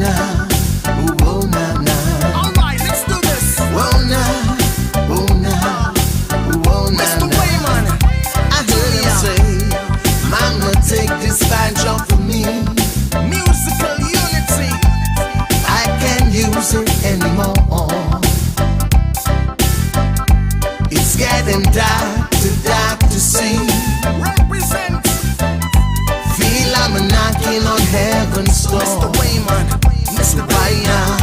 nah, oh nah nah. Alright, let's do this. Oh nah, oh nah, oh nah Mr. nah. Wayman, I heard him say, Mama, take this fine job for me. musical unity. I can't use it anymore. It's getting dark to see. Represent Feel I'm knocking on heaven's door. Mr. Wayman, Mr. Right now,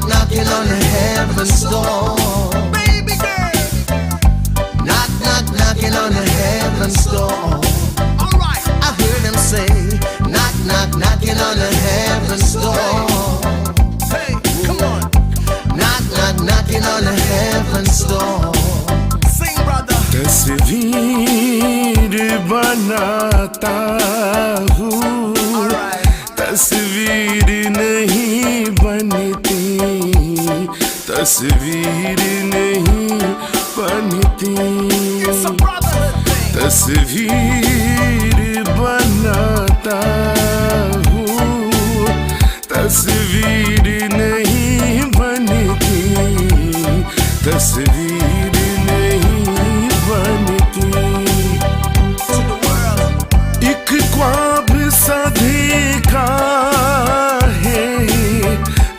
knocking on the heaven's door. Baby girl. Knocking on the heaven's door. Alright, I heard him say, knocking on the heaven's door. hey, come on, Knocking on the heaven's door. sing brother. तस्वीर बनाता हूँ, तस्वीर नहीं बनती, तस्वीर नहीं बनती, It's a brotherhood thing. तस्वीर बनाता हूँ, तस्वीर नहीं बनती, तस्वीर नहीं बनती। To the world. एक ख्वाब सा देखा है,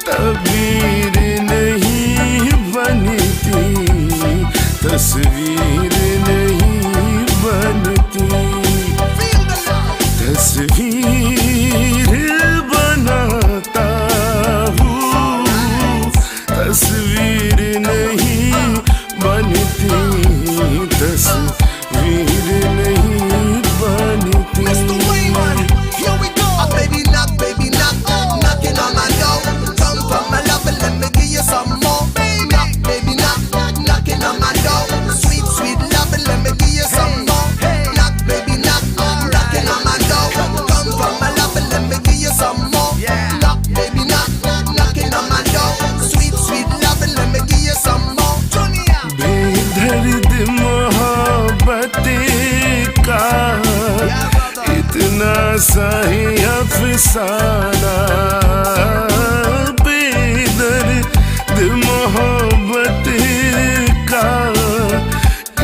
तस्वीर नहीं बनती, तस्वीर नहीं बनती, Feel the love. तस्वीर बनाता हूँ, तस्वीर नहीं बनती, तस्वीर नहीं बनती। Mr. Wayman, here we go. Baby knock, knocking on my door. Come for my love and let me give you some more. Baby knock, knocking on my door. Sweet, sweet love and let me give you some more. Knock, baby knock, knocking on my door. Come for my love and let me give you some more. Knock, baby knock, knocking on my door. Sweet, sweet love and let me give you some more. Dunia. बेदर्द मोहब्बत का इतना सही अफसाना, बेदर्द मोहब्बत का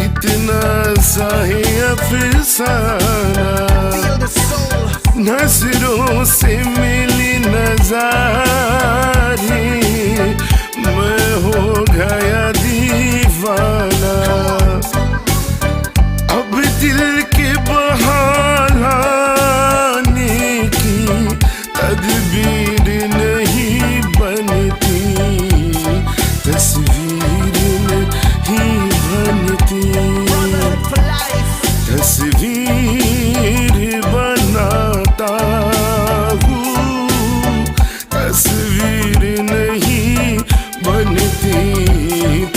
इतना सही अफसाना, Feel the soul. नजरों से मिली नजारी, मैं हो गया दीवाना, अब दिल के बहाने की तदबीर नहीं बनती, तस्वीर नहीं बनती, Brotherhood for life. तस्वीर बनाता हूँ, तस्वीर नहीं बनती,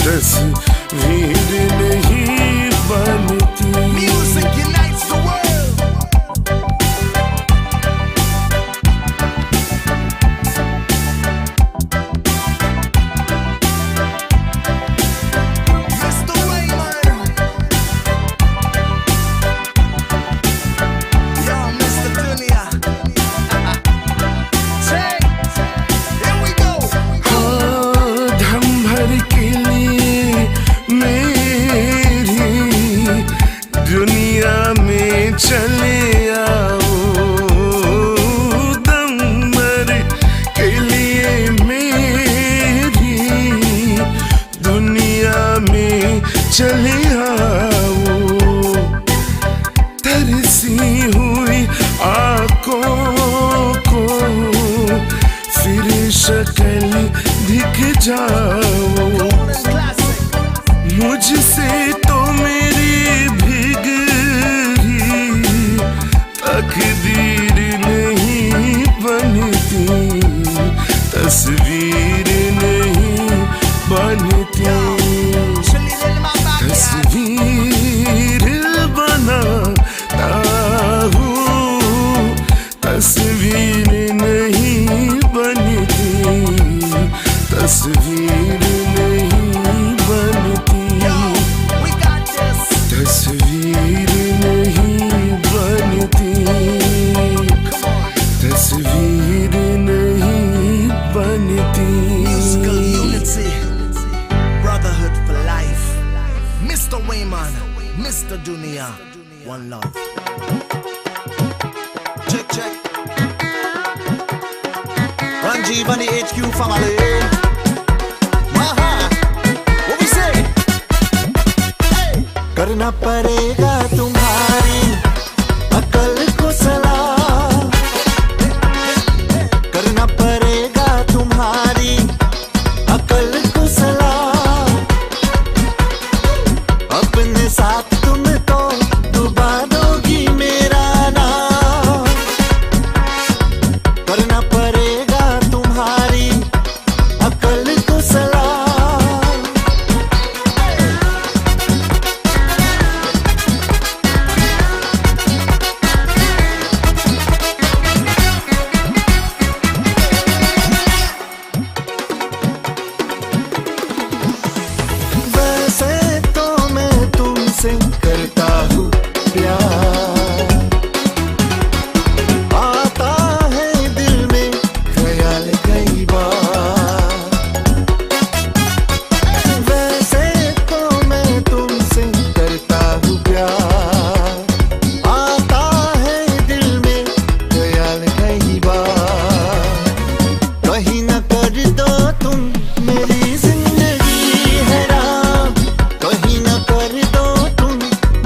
तस्वीर नहीं बनती। Music unites the world. Mr. Wayman. Yo, Mr. Dunia. Ting, here we go. दम भर के लिए मेरी दुनिया में चले आओ, दम भर के लिए मेरी दुनिया में चले आओ, तरसी हुई आंखों को फिर शक्ल दिख जाओ, Golden classic. मुझसे तो मेरी भीग रही तकदीर नहीं बनती, तस्वीर नहीं बनती, Chilling in my backyard. तस्वीर बनाता हूँ, तस्वीर नहीं बनती, तस्वीर नहीं बनती। Yo, way, man. Mr. Dunia, one love. Check, check. Ranjiv and the HQ family. Maha, what we say? Hey. करना पड़ेगा तुम्हारी अकल को सलाम, करना पड़ेगा तुम्हारी अकल को सलाम, अपने साथ तुम तो डुबा दोगी मेरा नाम, करना पड़ेगा तुम्हारी अकल को सलाम। वैसे तो मैं तुमसे करता हूँ प्यार, आता है दिल में ख्याल कई बार, वैसे तो मैं तुमसे करता हूँ प्यार, आता है दिल में ख्याल कई बार, कहीं न कर दो तुम मेरी जिंदगी हैरान, कहीं न कर दो तुम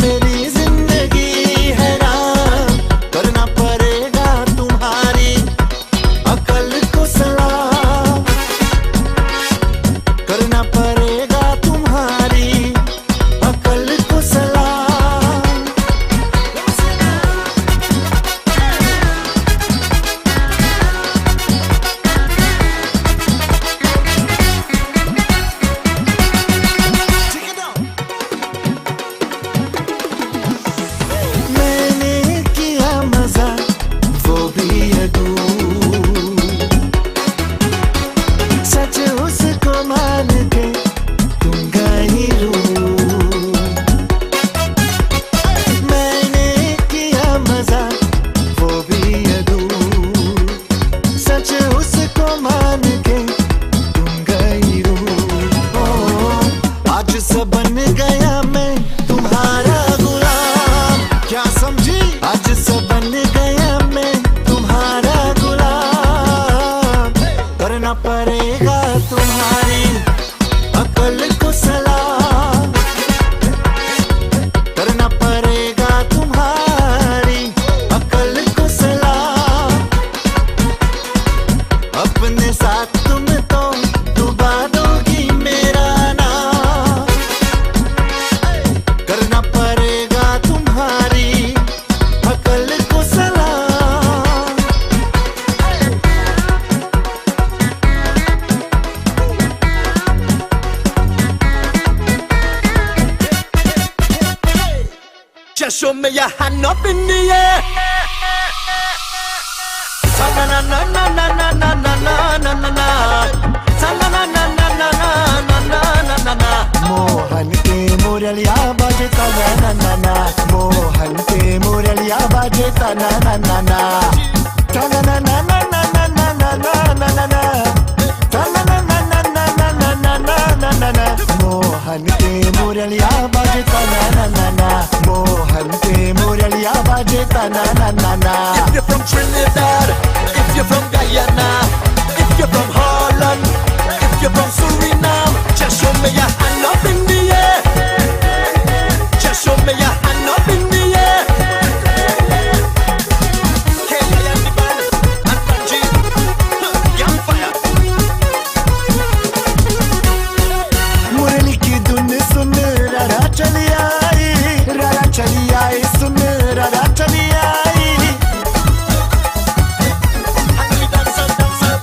मेरी जिंदगी हैरान, करना पड़ेगा तुम्हारी अकल को सलाम, करना पड़ेगा तुम्हारी अकल को सलाम। Check it out. मैंने किया मजा वो भी अधूर, सच उसको मान के तुम गई रूह, मैंने किया मजा वो भी अधूर, सच उसको मान के तुम गई रूह। ओ, आज सब बन गया मैं तुम्हारा गुलाम, क्या समझी? आज सब बन गया मैं तुम्हारा गुलाम, करना पड़ेगा तुम्हारी अकल को सलाम, करना पड़ेगा तुम्हारी अकल को सलाम, अपने साथ तुम तो डुबा दोगी मेरा नाम, करना पड़ेगा तुम्हारी अकल को सलाम। Just show me your hand up in the air. Sa na na na na na na na na na na na. Sa na na na na na na na na na na na. Mohan के मुरलिया बजता ना ना ना ना, मोहन के मुरलिया बजता ना ना ना ना, ता ना ना ना ना ना ना ना ना ना ना ना, ता ना ना ना ना ना ना ना ना ना ना ना, मोहन के मुरलिया बजता ना ना ना ना, मोहन के मुरलिया बजता ना ना ना ना। If you're from Trinidad, if you're from Guyana, if you're from Holland, if you're from Suriname, just show me your hand up in the air. Just show me your hand up in the air. Kelly and the band and Ranjiv, young fire. मुरली की धुन सुन रारा चली आई, रारा चली आई, सुन रारा चली आई, And we dance up, dance up.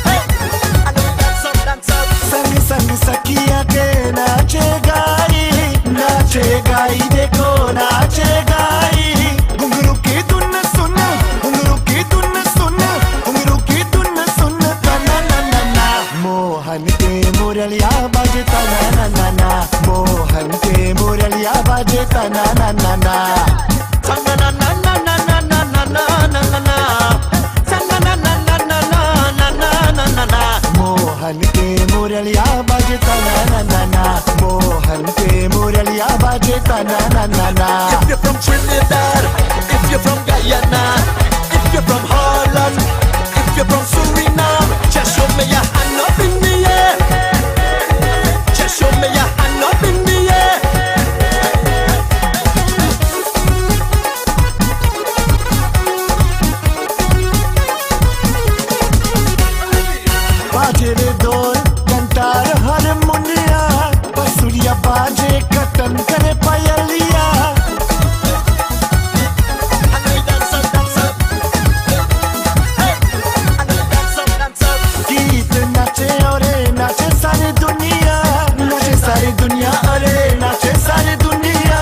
Hey, and we dance up, dance up. संग संग सखिया के नाचे गाई, नाचे गाई, देखो नाचे गाई, घुंघरू की धुन सुन, घुंघरू की धुन सुन, घुंघरू की धुन सुन, ता ना ना ना ना, मोहन के मुरलिया बजता ना ना ना ना, मोहन के मुरलिया बजता ना ना ना ना। Sa na na na na na na na na na na na na. Sa na na na na na na na na na na na. Mohan के मुरलिया बजता ना ना ना ना, मोहन के baje ta na na na na. If you're from Trinidad, if you're from Guyana, if you're from Holland, if you're from Suriname, just show me your hand up in the air. Just show me your hand up in the air. बाजे रे ढोल Kantar हारमोनिया, बसुरिया बाजे कतन करे पायलिया. गीत नाचे और नाचे सारी दुनिया, नाचे सारी दुनिया, अरे नाचे सारी दुनिया.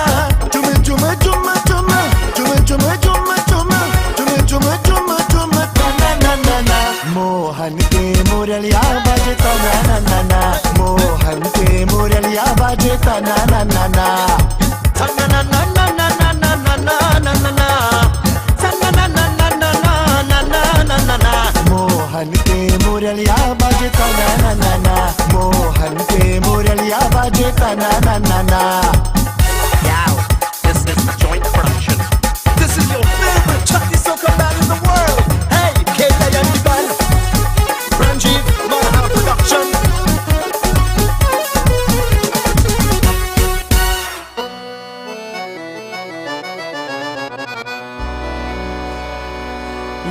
झूम झूम झूम झूम झूम झूम झूम झूम झूम झूम झूम झूम ना ना ना ना. मोहन के मुरलिया बाजे ता ना ना ना ना. मोहन के मुरलिया बाजे ता ना ना ना ना. Na na na na na na na na na na na. Na na na na na na na na na na. Mohan के मुरलिया बाजे ता ना ना ना ना. मोहन के मुरलिया बाजे ता ना ना ना ना. Yow, this is a joint production. This is your favorite Chucky Soca band in the world. Hey, Kayla and the band. Ranjiv, Maha production.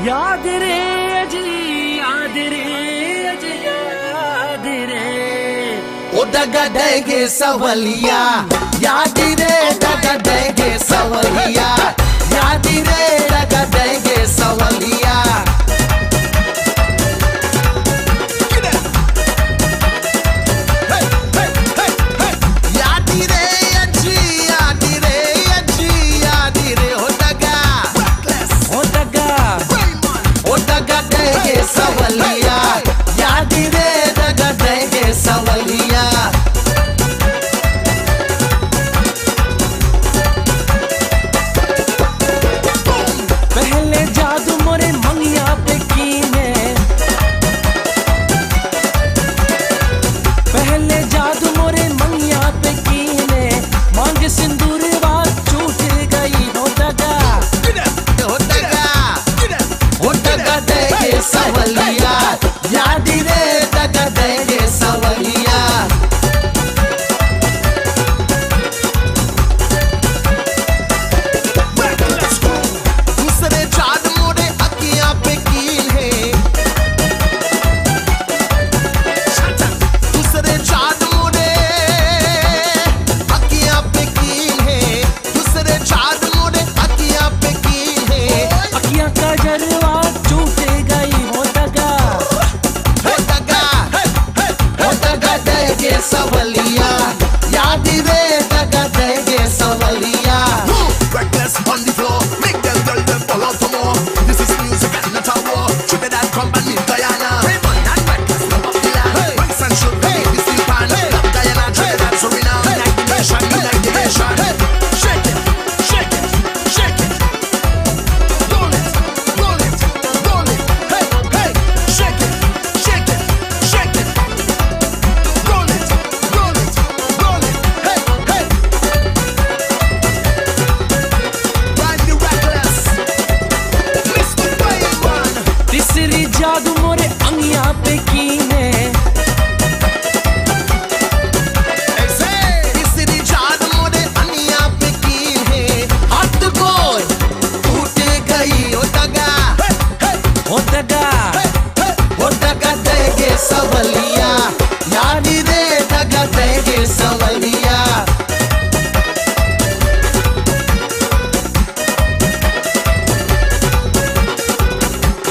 याद रे अजी याद रे अजी याद रे ओ डगा देगे सवलिया, याद रे डगा देगे सवलिया, याद रे डगा देगे सवलिया. याद रे अजी, याद रे अजी, याद रे हो डगा. ओ दगा ओ डगा देगे सवलिया, याद रे डगा देगे सवलिया. पहले जादू मोरे मंगिया पे कीने, पहले जादू मोरे मंगिया पे कीने, मांग सिंदूर बात छूट गई हो दगा. ओ डगा देगे सवलिया, याद रे डगा देगे सवलिया. दूसरे चांद मोरे अखियां पे कील है, दूसरे चांद मोरे अखियां पे कील है, दूसरे चांद मोरे अखियां पे कील है. अखियां का जलवा छूट गई हो दगा. ओ डगा देगे सवलिया, याद रे डगा देगे Savaliya. Recklez on the floor, make them tell them fall out for more. This is music and not a war. Trinidad company, Guyana. Raymond and Recklez, love of the land. Rice and sugar, this is pan. Love Guyana, Trinidad, Suriname. Unite the nation, unite the nation. Shake it, shake it, shake it. Roll it, roll it, roll it. Hey, hey, shake it, shake it, shake it. Roll it, roll it, roll it. Hey, hey. Ride the Recklez, Mr. Bayman. तीसरी जादू मोरे अंगिया पे कीने, तीसरी चांद मोरे अनिया पे कील है. हाथ गोल टूट गई ओ डगा. ओ दगा ओ डगा देगे सवलिया, याद रे डगा देगे सवलिया.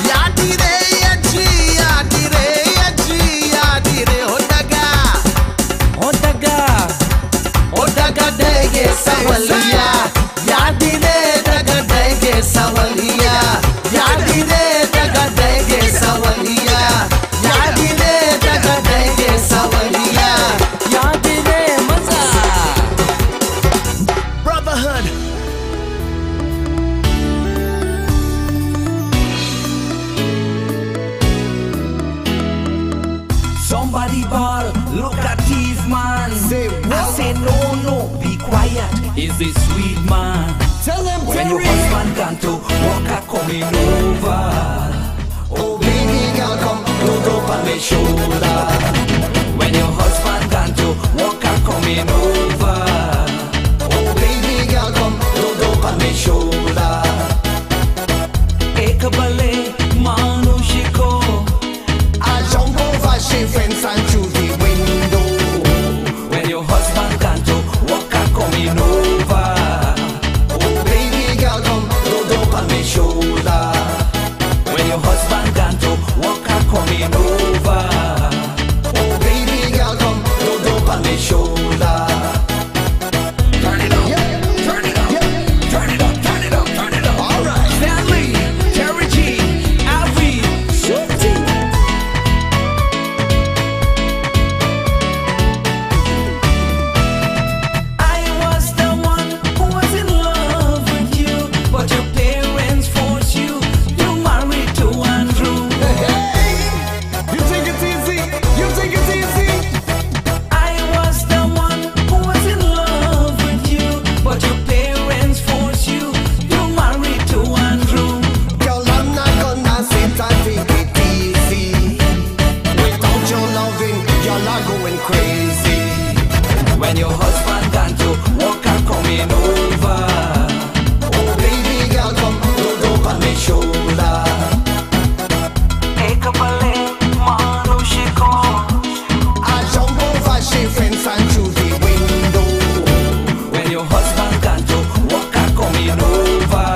याद रे अजी, याद रे अजी, याद रे हो डगा. ओ दगा ओ डगा देगे सवलिया, याद रे डगा देगे सवलिया, याद रे डगा देगे सवलिया, याद रे डगा देगे सवलिया. याद रे मजा. Brotherhood. Somebody ball, look at Steve man. Say I say no, no, be quiet. is the sweet man. Tell them When your husband gone to walk a coming over. Oh baby girl, come load up on my shoulder. When your husband gone to walk a coming over. Oh baby girl, come load up on my shoulder. Ekabale manushiko. I jump over she fence and through the window. When your husband gone to walk a coming over. Oh baby girl, come load up on my shoulder. When your husband gone to walk a coming over. Oh baby girl, come load up on my shoulder. Turn it up, turn it up, turn it up, turn it up, turn it up. All right. Stanley, Terry G, Avi, Shifty. I was the one who was in love with you, but your parents forced you to marry to Andrew. You take it easy. You take it easy. I was the one who was in love with you, but your parents forced you to marry to Andrew. Girl, I'm not gonna sit and take it easy. Without your loving, y'all are going crazy. When your husband gone to walk and coming over. Oh baby girl, come load up on my shoulder. Ekabale manushiko. I jump over she fence and through the window. When your husband gone to walk and coming over.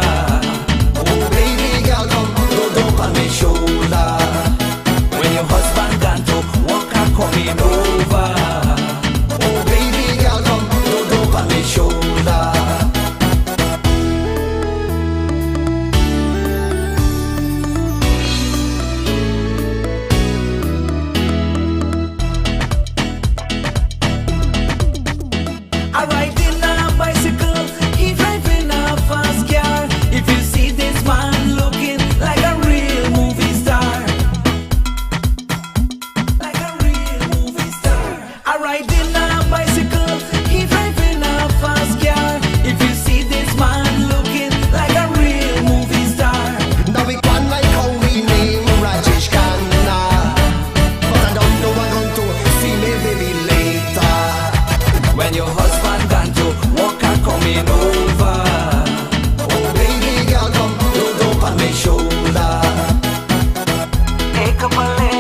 Oh baby girl, come load up on my shoulder. When your husband gone to walk and coming over. Oh baby girl, come load up on my shoulder. I ride in a bicycle, he driving a fast car. If you see this man looking like a real movie star, like a real movie star. I ride in a bicycle, he driving a fast car. If you see this man looking like a real movie star. Now we can like how we name Rajesh Khanna, but I don't know I'm going to see me baby later. When your husband gone to walk and coming over. Oh baby girl, come load up on my shoulder. Ekabale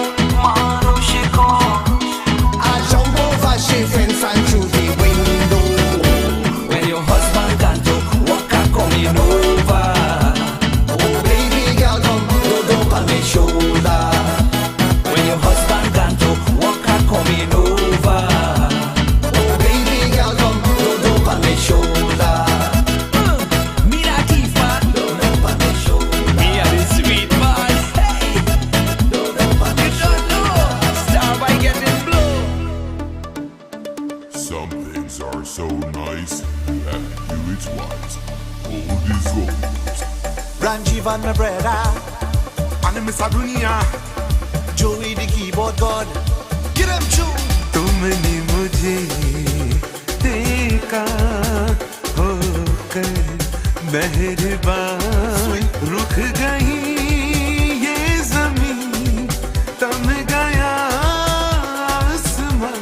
manushiko. I jump over she fence and through the window. When your husband gone to walk and coming over. Oh baby girl, come load up on my shoulder. When your husband gone to walk and coming over. Oh baby girl, come load up on my shoulder. Me da Tifa, Load up on my shoulder. me a the sweet man. Hey, Load up on my you don't know, star by getting blow. Some things are so nice that you it's wise. Old is gold. Ranjivan, my brother. And Miss Adunia, Joey, the keyboard god. get them tune. तुमने मुझे देखा होकर मेहरबान रुक गई ये ज़मीन तम गया आसमां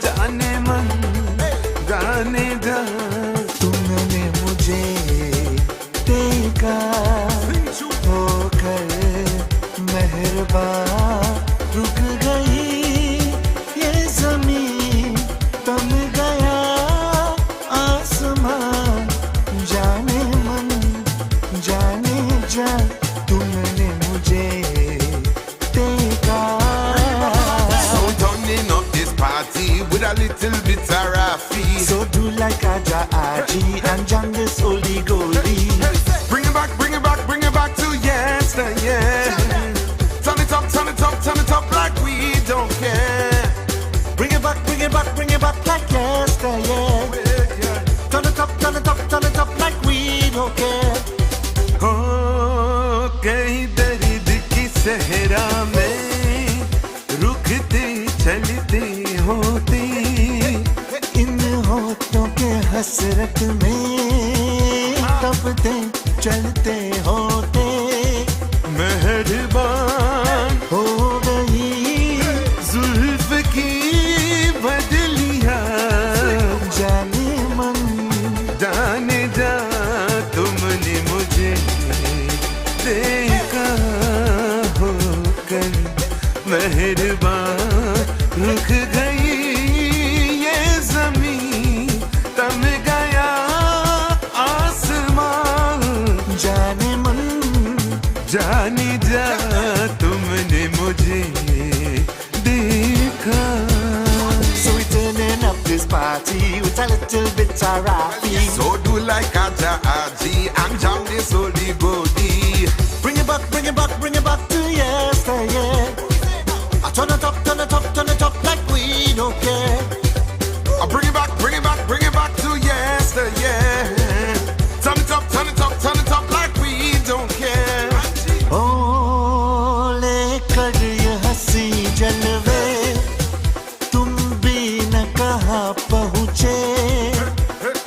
जाने मन गाने जा तुमने मुझे देखा होकर मेहरबान रुक गई ये ज़मीन तम गया आसमां जाने मन जाने जा तुमने मुझे देखा. So turning up this party with a little bit of Rafi. So do like Aja Aji and jam this oldie goldie. Bring it back, bring it back, bring it back to yesterday. Turn it up, turn it up, turn it up like we don't care. Bring it back, bring it back, bring it back like yesterday. Turn it up, turn it up, turn it up like we don't care. हो कहीं दर्द की सहरा में रुकते चलते होते इन होठों के हसरत में तपते चलते होते मेहरबान हो गई जुल्फ की बदलिया जाने मन जाने जा तुमने मुझे देखा होकर मेहरबान रुक गई ये जमीन तम गया आसमान जाने मन जाने जा तुमने मुझे देखा So we turning up this party with a little bit of Rafi. So do like Aja Aji and jam this holy body. Bring it back, bring it back, bring it back to yesterday. I turn it up, turn it up, turn it up like we don't care. I bring it back, bring it back, bring it back to yesterday. Turn it up, turn it up, turn it up like we don't care. Oh, लेकर ये हंसी जलवे तुम भी न कहाँ पहुँचे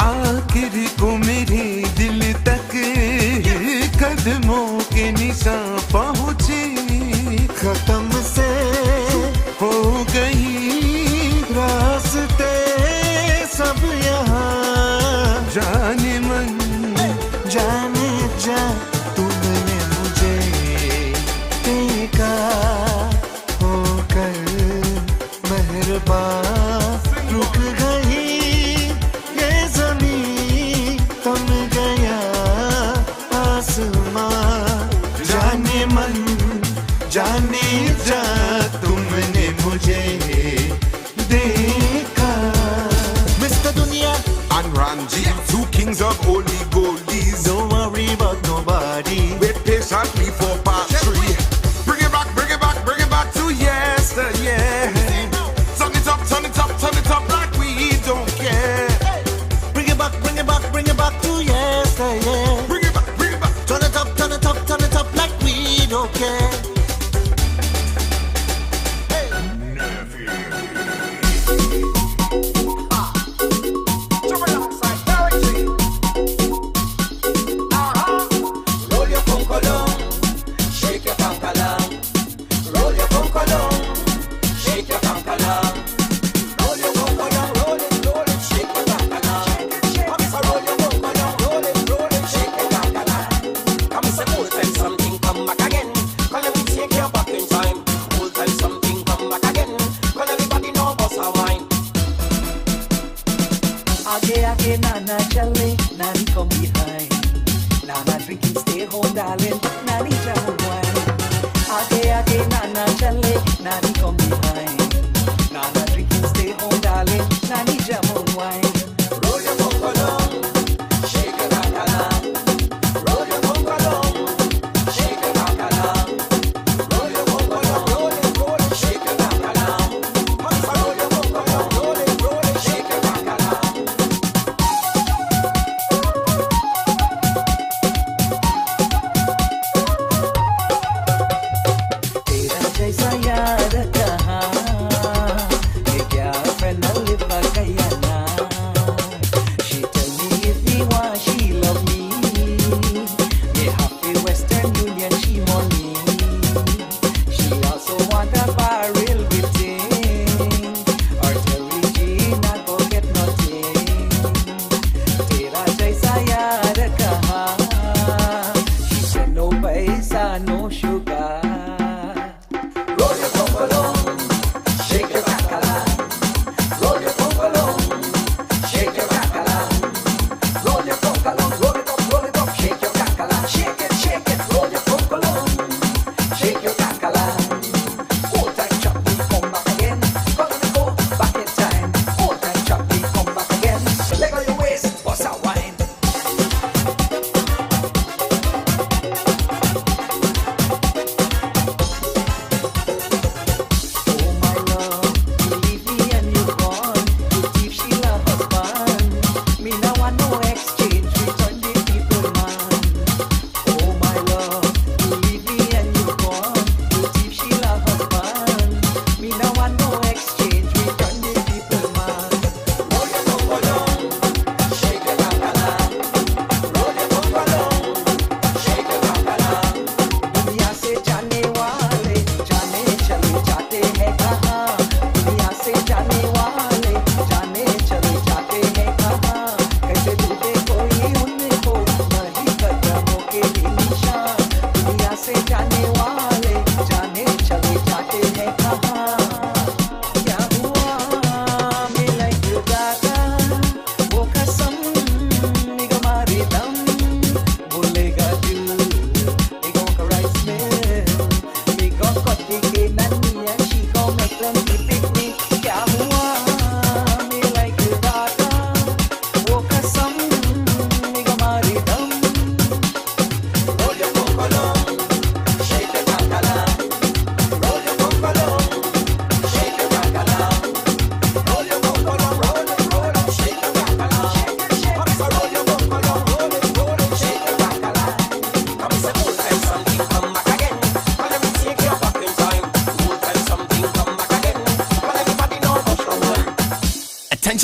आखिर को मेरे दिल तक कदमों के निशान पहुँचे खत्म से हो गई रास्ते सब यहाँ जाने मन जाने जा तुमने मुझे देखा होकर मेहरबान रुक गई ये ज़मीन थम गया आसमां जाने मन जाने जा तुमने मुझे देखा मिस्टर दुनिया and Ranji, two kings of holy goldies. don't worry about nobody Wait patiently for part 3. Bring it back, bring it back, bring it back to yesterday. Turn it up, turn it up, turn it up like we don't care. bring it back bring it back bring it back to yesterday Bring it back, bring it back. turn it up turn it up turn it up like we don't care Roll your conco down, shake your conca down. Roll your conco down, shake your conca down. Roll your conco down, roll it, shake your conca down. Come say roll your conco down, roll it, shake your conca down. Come say old time something come back again. Call me take your back in time. Old time something come back again. Call everybody know boss a wine. आगे आगे नाना चले नानी come behind नाना drinking stay home darling नानी jamun wine आगे आगे नाना चले नानी come behind नाना drinking stay home darling नानी jamun wine Roll your conco down, shake your conca down. Roll your conco down, shake your conca down. Roll your conco down, roll it, shake your conca down. Come say roll your conco down, roll it, shake your conca down.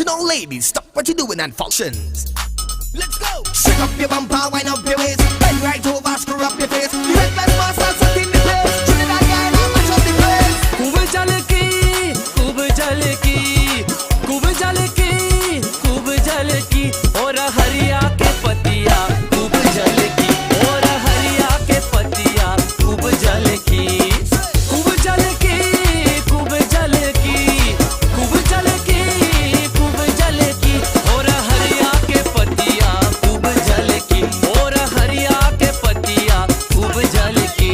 Now ladies, stop what you're doing and functions. Let's go. Shake up your bumper, wind up your waist. Bend right over, screw up your face. You reckless master, set in the place. Trinidad guy, now mash up the place. खूब झलकी खूब झलकी खूब झलकी खूब झलकी और हरिया के पतिया खूब झलकी और हरिया के पतिया खूब झलकी खूब झलकी खूब झलकी खूब झलकी खूब झलकी और हरिया के पतिया खूब झलकी और हरिया के पतिया खूब झलकी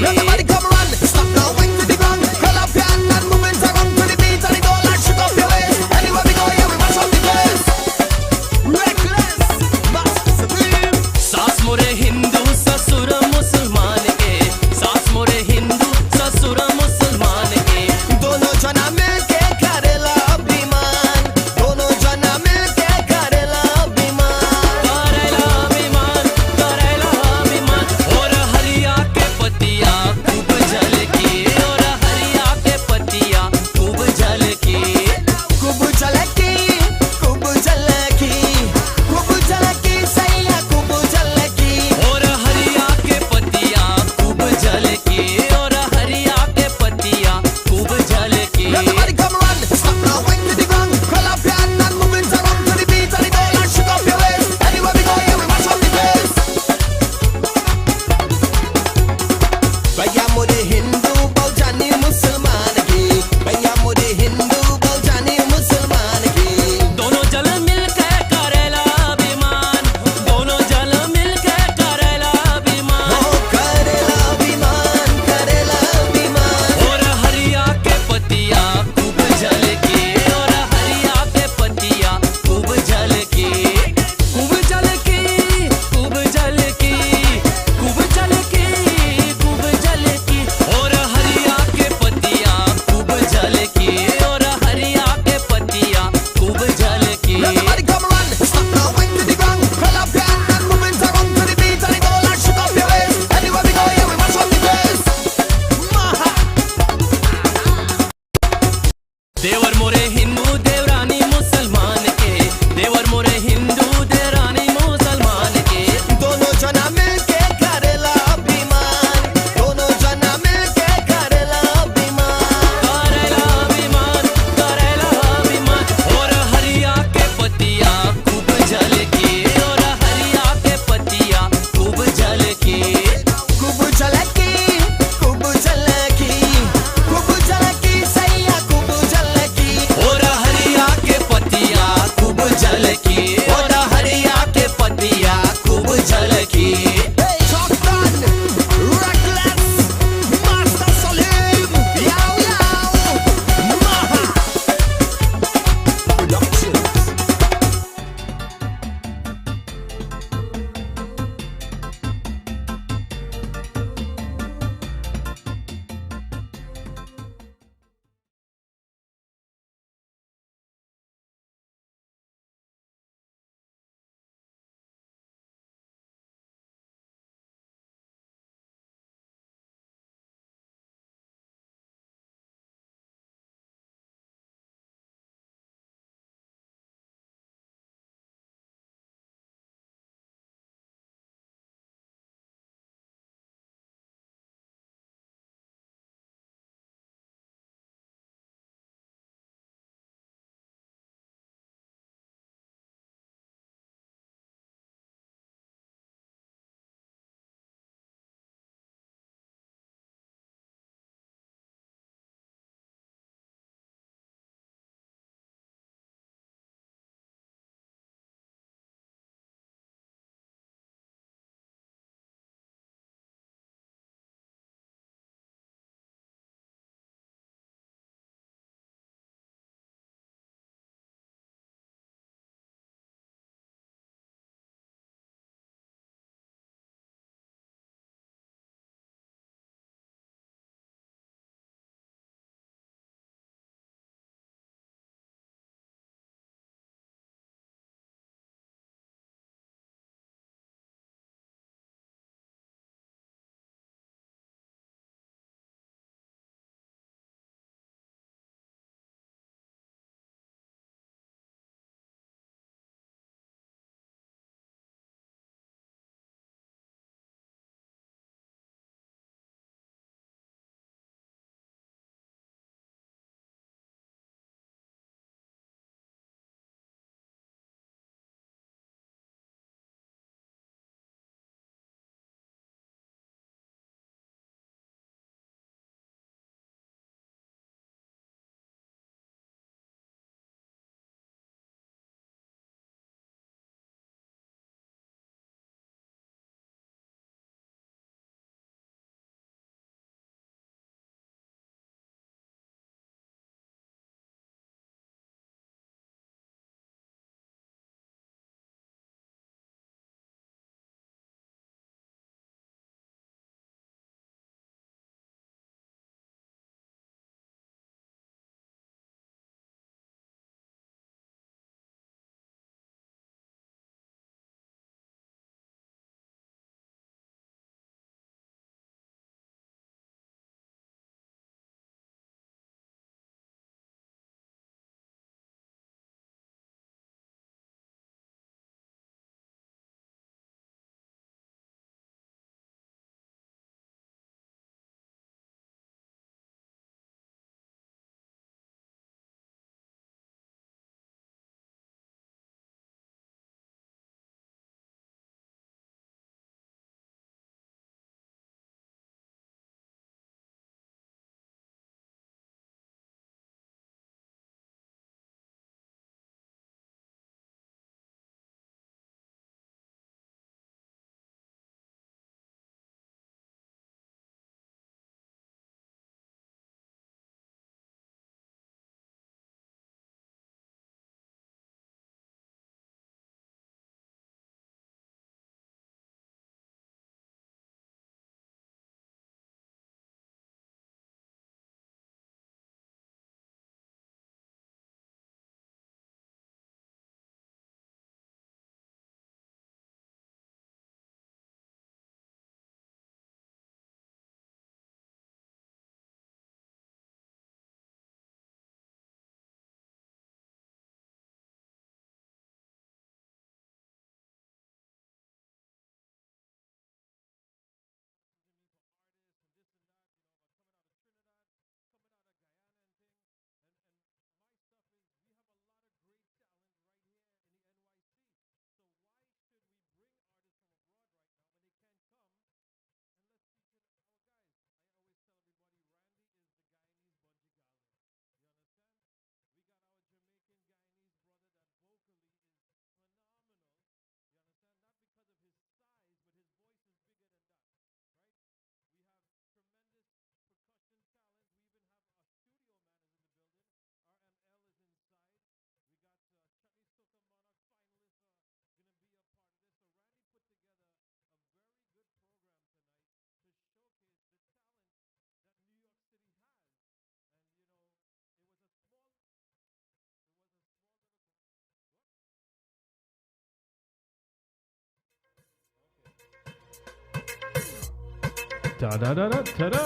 Da da da da da da.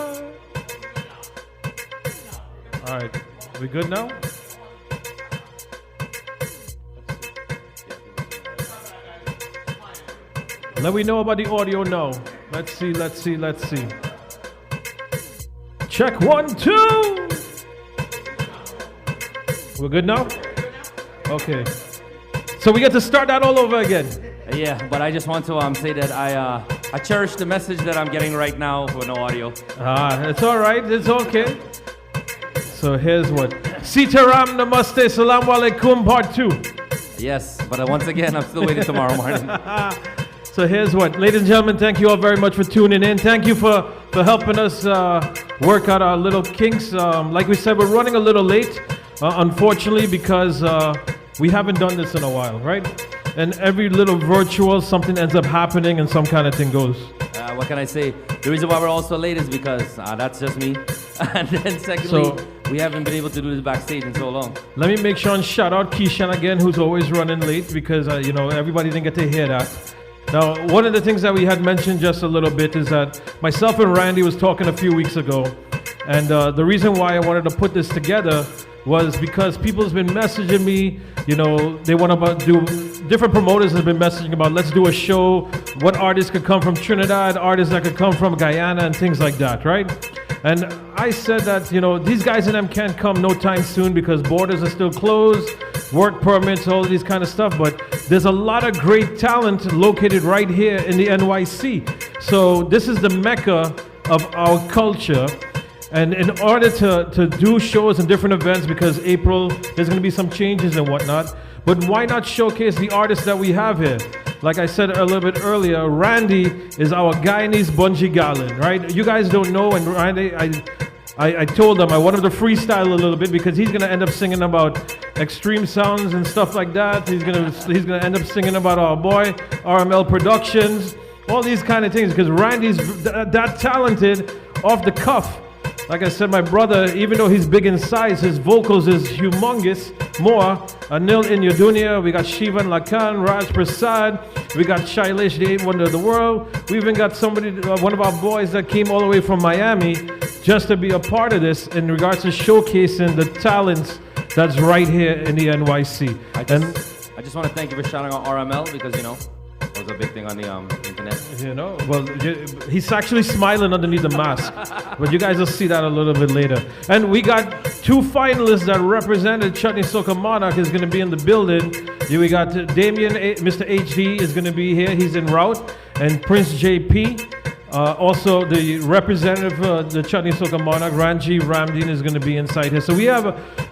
All right, we good now? Let me know about the audio now. Let's see. Check 1, 2. We're good now? Okay. So we get to start that all over again. Yeah, but I just want to say that I cherish the message that I'm getting right now for no audio. It's all right. It's okay. So here's what. Sitaram Namaste Salam Alaikum Part 2. Yes, but once again, I'm still waiting tomorrow morning. So here's what. Ladies and gentlemen, thank you all very much for tuning in. Thank you for helping us work out our little kinks. Like we said, we're running a little late, unfortunately, because we haven't done this in a while, right? And every little virtual, something ends up happening and some kind of thing goes. What can I say? The reason why we're also late is because that's just me. And then secondly, we haven't been able to do this backstage in so long. Let me make sure and shout out Keishan again, who's always running late, because everybody didn't get to hear that. Now, one of the things that we had mentioned just a little bit is that myself and Randy was talking a few weeks ago, and the reason why I wanted to put this together was because people's been messaging me, they want to do, different promoters have been messaging about, let's do a show, what artists could come from Trinidad, artists that could come from Guyana and things like that, right? And I said that, these guys and them can't come no time soon because borders are still closed, work permits, all of these kind of stuff, but there's a lot of great talent located right here in the NYC. So this is the mecca of our culture. And in order to do shows and different events, because April, there's going to be some changes and whatnot, but why not showcase the artists that we have here? Like I said a little bit earlier, Randy is our Guyanese Bunji Garland, right? You guys don't know, and Randy, I told him I wanted to freestyle a little bit because he's gonna end up singing about extreme sounds and stuff like that. He's gonna end up singing about our boy RML Productions, all these kind of things, because Randy's that talented off the cuff. Like I said, my brother, even though he's big in size, his vocals is humongous. More, Anil in Dunya, we got Shivan Lakan, Raj Prasad, we got Shailesh, the 8th wonder of the world. We even got somebody, one of our boys that came all the way from Miami just to be a part of this in regards to showcasing the talents that's right here in the NYC. I just want to thank you for shouting out RML because, it was a big thing on the internet. Well, he's actually smiling underneath the mask, but you guys will see that a little bit later. And we got 2 finalists that represented Chutney Soca Monarch is going to be in the building. We got Damien, Mr. HD is going to be here. He's en route. And Prince JP. Also, the representative of the Chutney Soca Monarch, Ranji Ramdeen, is going to be inside here. So we have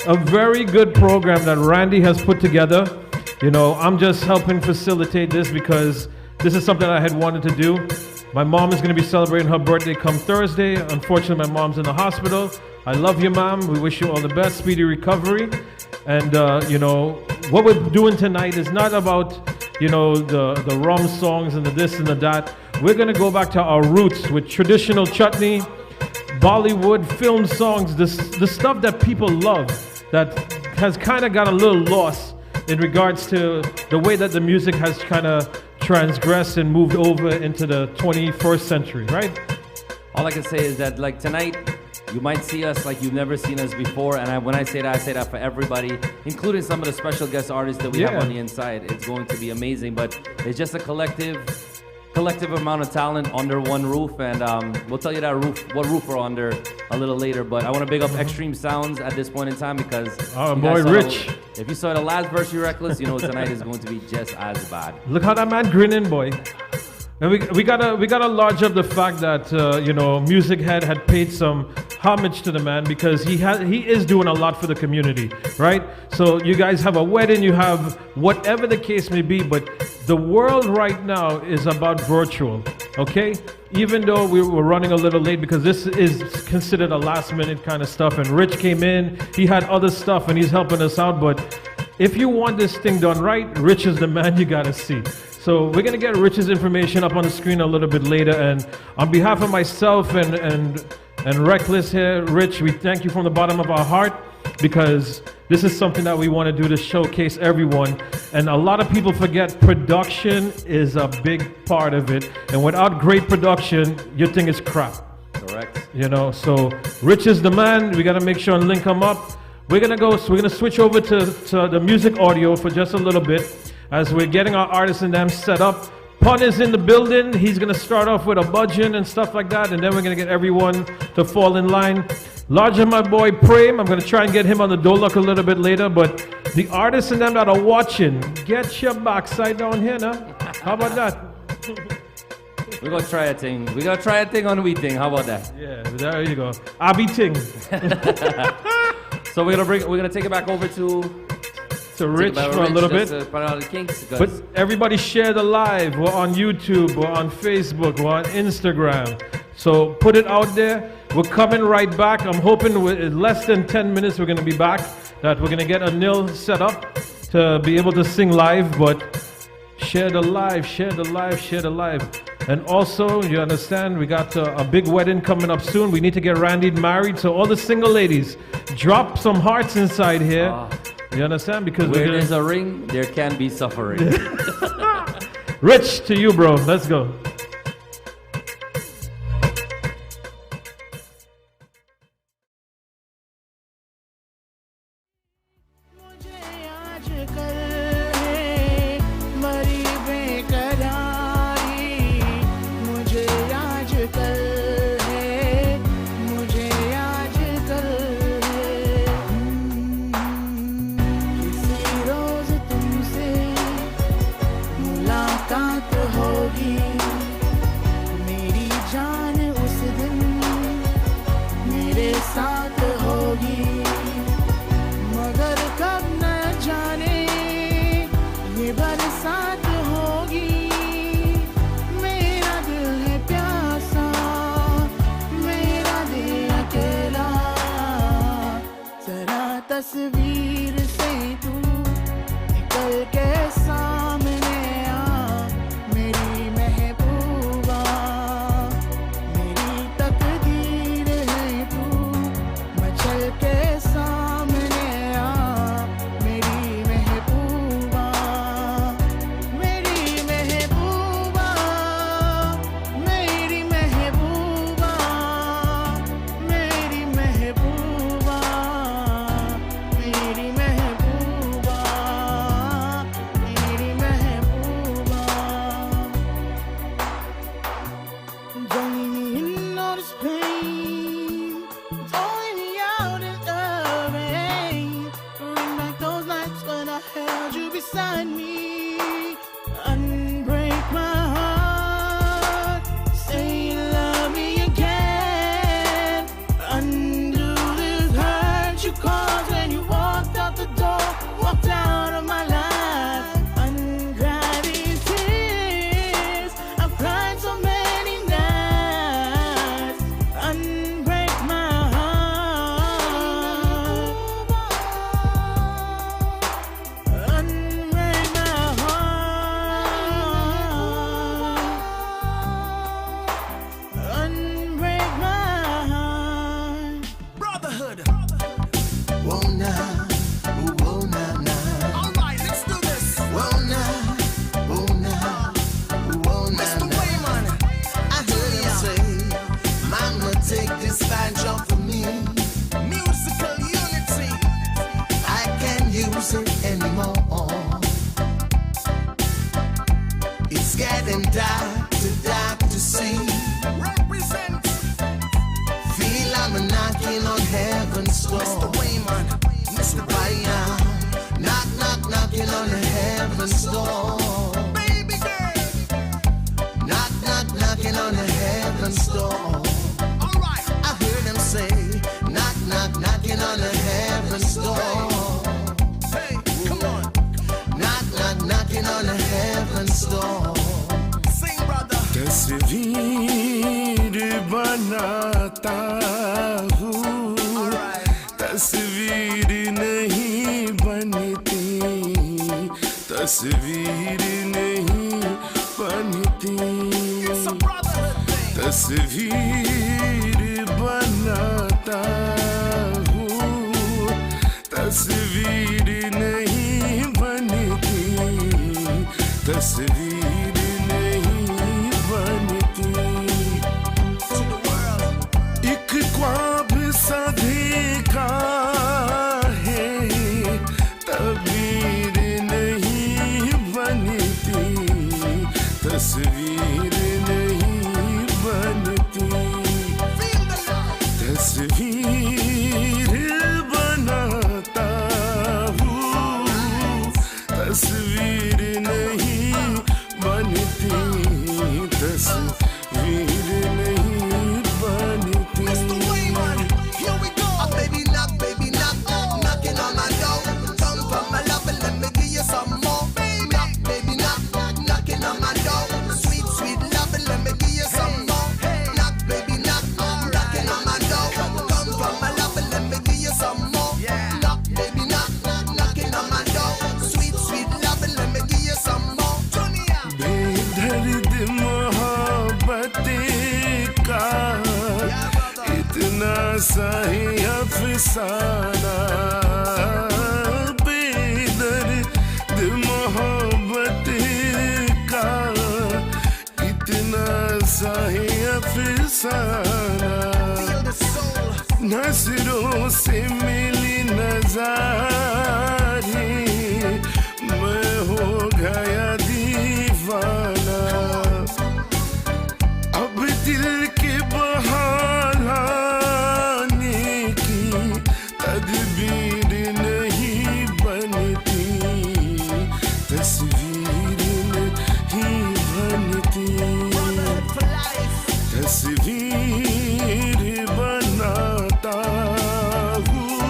a very good program that Randy has put together. I'm just helping facilitate this because this is something I had wanted to do. My mom is going to be celebrating her birthday come Thursday. Unfortunately, my mom's in the hospital. I love you, Mom. We wish you all the best, speedy recovery. And, what we're doing tonight is not about, the rum songs and the this and the that. We're going to go back to our roots with traditional chutney, Bollywood, film songs, the stuff that people love that has kind of got a little lost in regards to the way that the music has kind of transgressed and moved over into the 21st century, right? All I can say is that, like, tonight, you might see us like you've never seen us before, and when I say that for everybody, including some of the special guest artists that we have on the inside. It's going to be amazing, but it's just a collective amount of talent under one roof, and we'll tell you what roof we're under a little later. But I want to big up Extreme Sounds at this point in time because boy Rich, if you saw the last verse of Recklez, tonight is going to be just as bad. Look how that man grinning, boy. And we gotta lodge up the fact that Music Head had paid some homage to the man because he is doing a lot for the community, right? So you guys have a wedding, you have whatever the case may be, but the world right now is about virtual, okay? Even though we were running a little late because this is considered a last minute kind of stuff, and Rich came in, he had other stuff and he's helping us out, but if you want this thing done right, Rich is the man you gotta see. So we're gonna get Rich's information up on the screen a little bit later, and on behalf of myself and Recklez here, Rich, we thank you from the bottom of our heart because this is something that we want to do to showcase everyone. And a lot of people forget production is a big part of it, and without great production, your thing is crap. Correct. You know, so Rich is the man. We gotta make sure and link him up. We're gonna switch over to the music audio for just a little bit as we're getting our artists and them set up. Pun is in the building. He's gonna start off with a budgeon and stuff like that, and then we're gonna get everyone to fall in line. Larger, my boy Prem, I'm gonna try and get him on the Dolak a little bit later, but the artists and them that are watching, get your backside down here now. How about that? We're gonna try a thing. We're gonna try a thing on We Ting. How about that? Yeah, there you go. Abby Ting. So we're gonna take it back over to Rich for a little bit. But everybody share the live. We're on YouTube, we're on Facebook, we're on Instagram. So put it out there. We're coming right back. I'm hoping with less than 10 minutes we're gonna be back. That we're gonna get a nil set up to be able to sing live, but share the live, share the live, share the live. And also, you understand, we got a big wedding coming up soon. We need to get Randy married. So all the single ladies, drop some hearts inside here. You understand? Because where there's a ring, there can be suffering. Rich, to you, bro. Let's go. तस्वीर से तू निकल के सामने आ मेरी महबूबा मेरी तकदीर है तू मचल के सामने आ मेरी महबूबा मेरी महबूबा मेरी महबूबा मेरी महबूबा मेरी महबूबा मेरी महबूबा Join me in all this pain Join me out in the rain Bring back those nights when I held you beside me Unbreak my heart Say you love me again Undo this hurt you caused when you walked out the door Walked out of my life Undry these tears I've cried so many nights Unbreak my heart Unbreak my heart Unbreak my heart Brotherhood. Whoa now, whoa now. All right, let's do this. Whoa now, whoa now. Mr. Wayman, I heard him say, "Mama, take this fine jump from me. Musical unity, I can't use it anymore. It's getting dark to see. Represent." Feel I'm knocking on heaven's door. Mr. Wayman, Mr. Wayman, knocking on heaven's door. Baby girl, knocking on heaven's door. All right, I heard them say, knocking on heaven's door. Hey, come on, knocking on heaven's door. Sing, brother. तस्वीर बनाता हूँ तस्वीर नहीं बनती तस्वीर नहीं बनती तस्वीर बनाता हूँ तस्वीर नहीं बनती तस्वीर नहीं बनती To the world, तस्वीर नहीं बनती तस्वीर बनाता हूँ तस्वीर नहीं बनती तस्वीर नहीं बनती Here we go. Baby knock, knocking on my door. Come from my love and let me give you some more. Baby knock, knocking on my door. Sweet, sweet love and let me give you some more. Knock, baby knock, knocking on my door. Come from my love and let me give you some more. Knock, baby knock, knocking on my door. Sweet, sweet love and let me give you some more. बेदर्द मोहब्बत का इतना सही अफसाना बेदर्द मोहब्बत का इतना सही अफसाना नजरों से मिली नजारी मैं हो गया दीवाना अब दिल के बहाने की तदबीर नहीं बनती तस्वीर नहीं बनती तस्वीर बनाता हूँ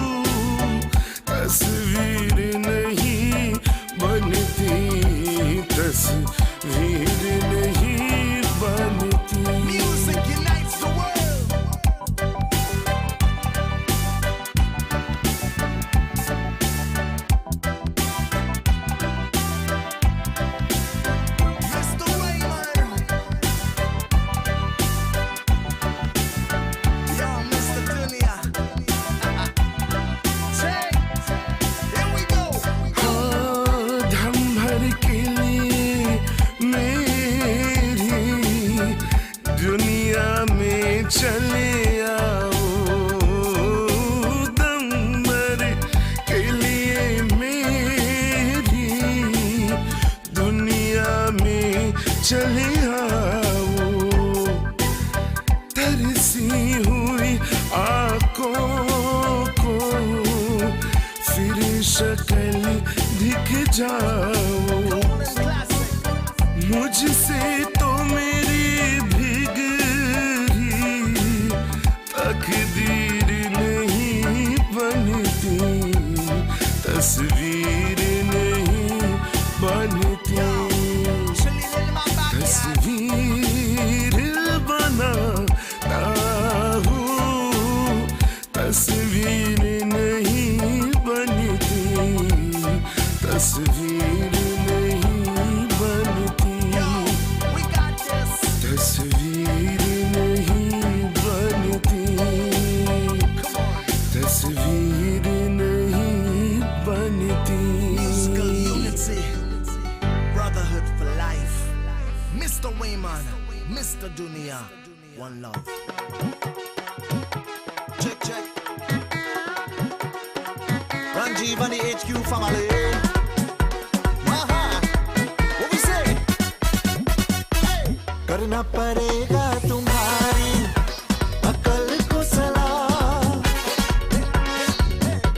तस्वीर नहीं बनती तस्वीर नहीं बनती Music unites the world. Mr. Wayman. Yo, Mr. Dunia. Check. Here we go. दम भर के लिए मेरी दुनिया में चले आओ दम भर के लिए मेरी दुनिया में चले आओ तरसी हुई आंखों को फिर शक्ल दिख जाओ मुझसे तो मेरी भीग रही तकदीर नहीं बनती तस्वीर नहीं बनती तस्वीर बनाता हूँ तस्वीर नहीं बनती तस्वीर नहीं बनती तस्वीर नहीं बनती तस्वीर नहीं बनती Musical unity, brotherhood for life. Mr. Wayman, Mr. Dunia, one love. Check, check. Ranjiv and the HQ family. Aha, what we say? Hey. करना पड़ेगा तुम्हारी अकल को सलाम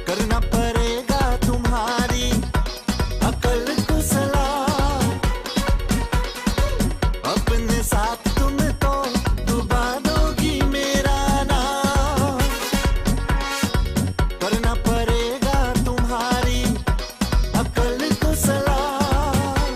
करना पड़ेगा तुम्हारी अकल को सलाम अपने साथ तुम तो डुबा दोगी मेरा नाम करना पड़ेगा तुम्हारी अकल को सलाम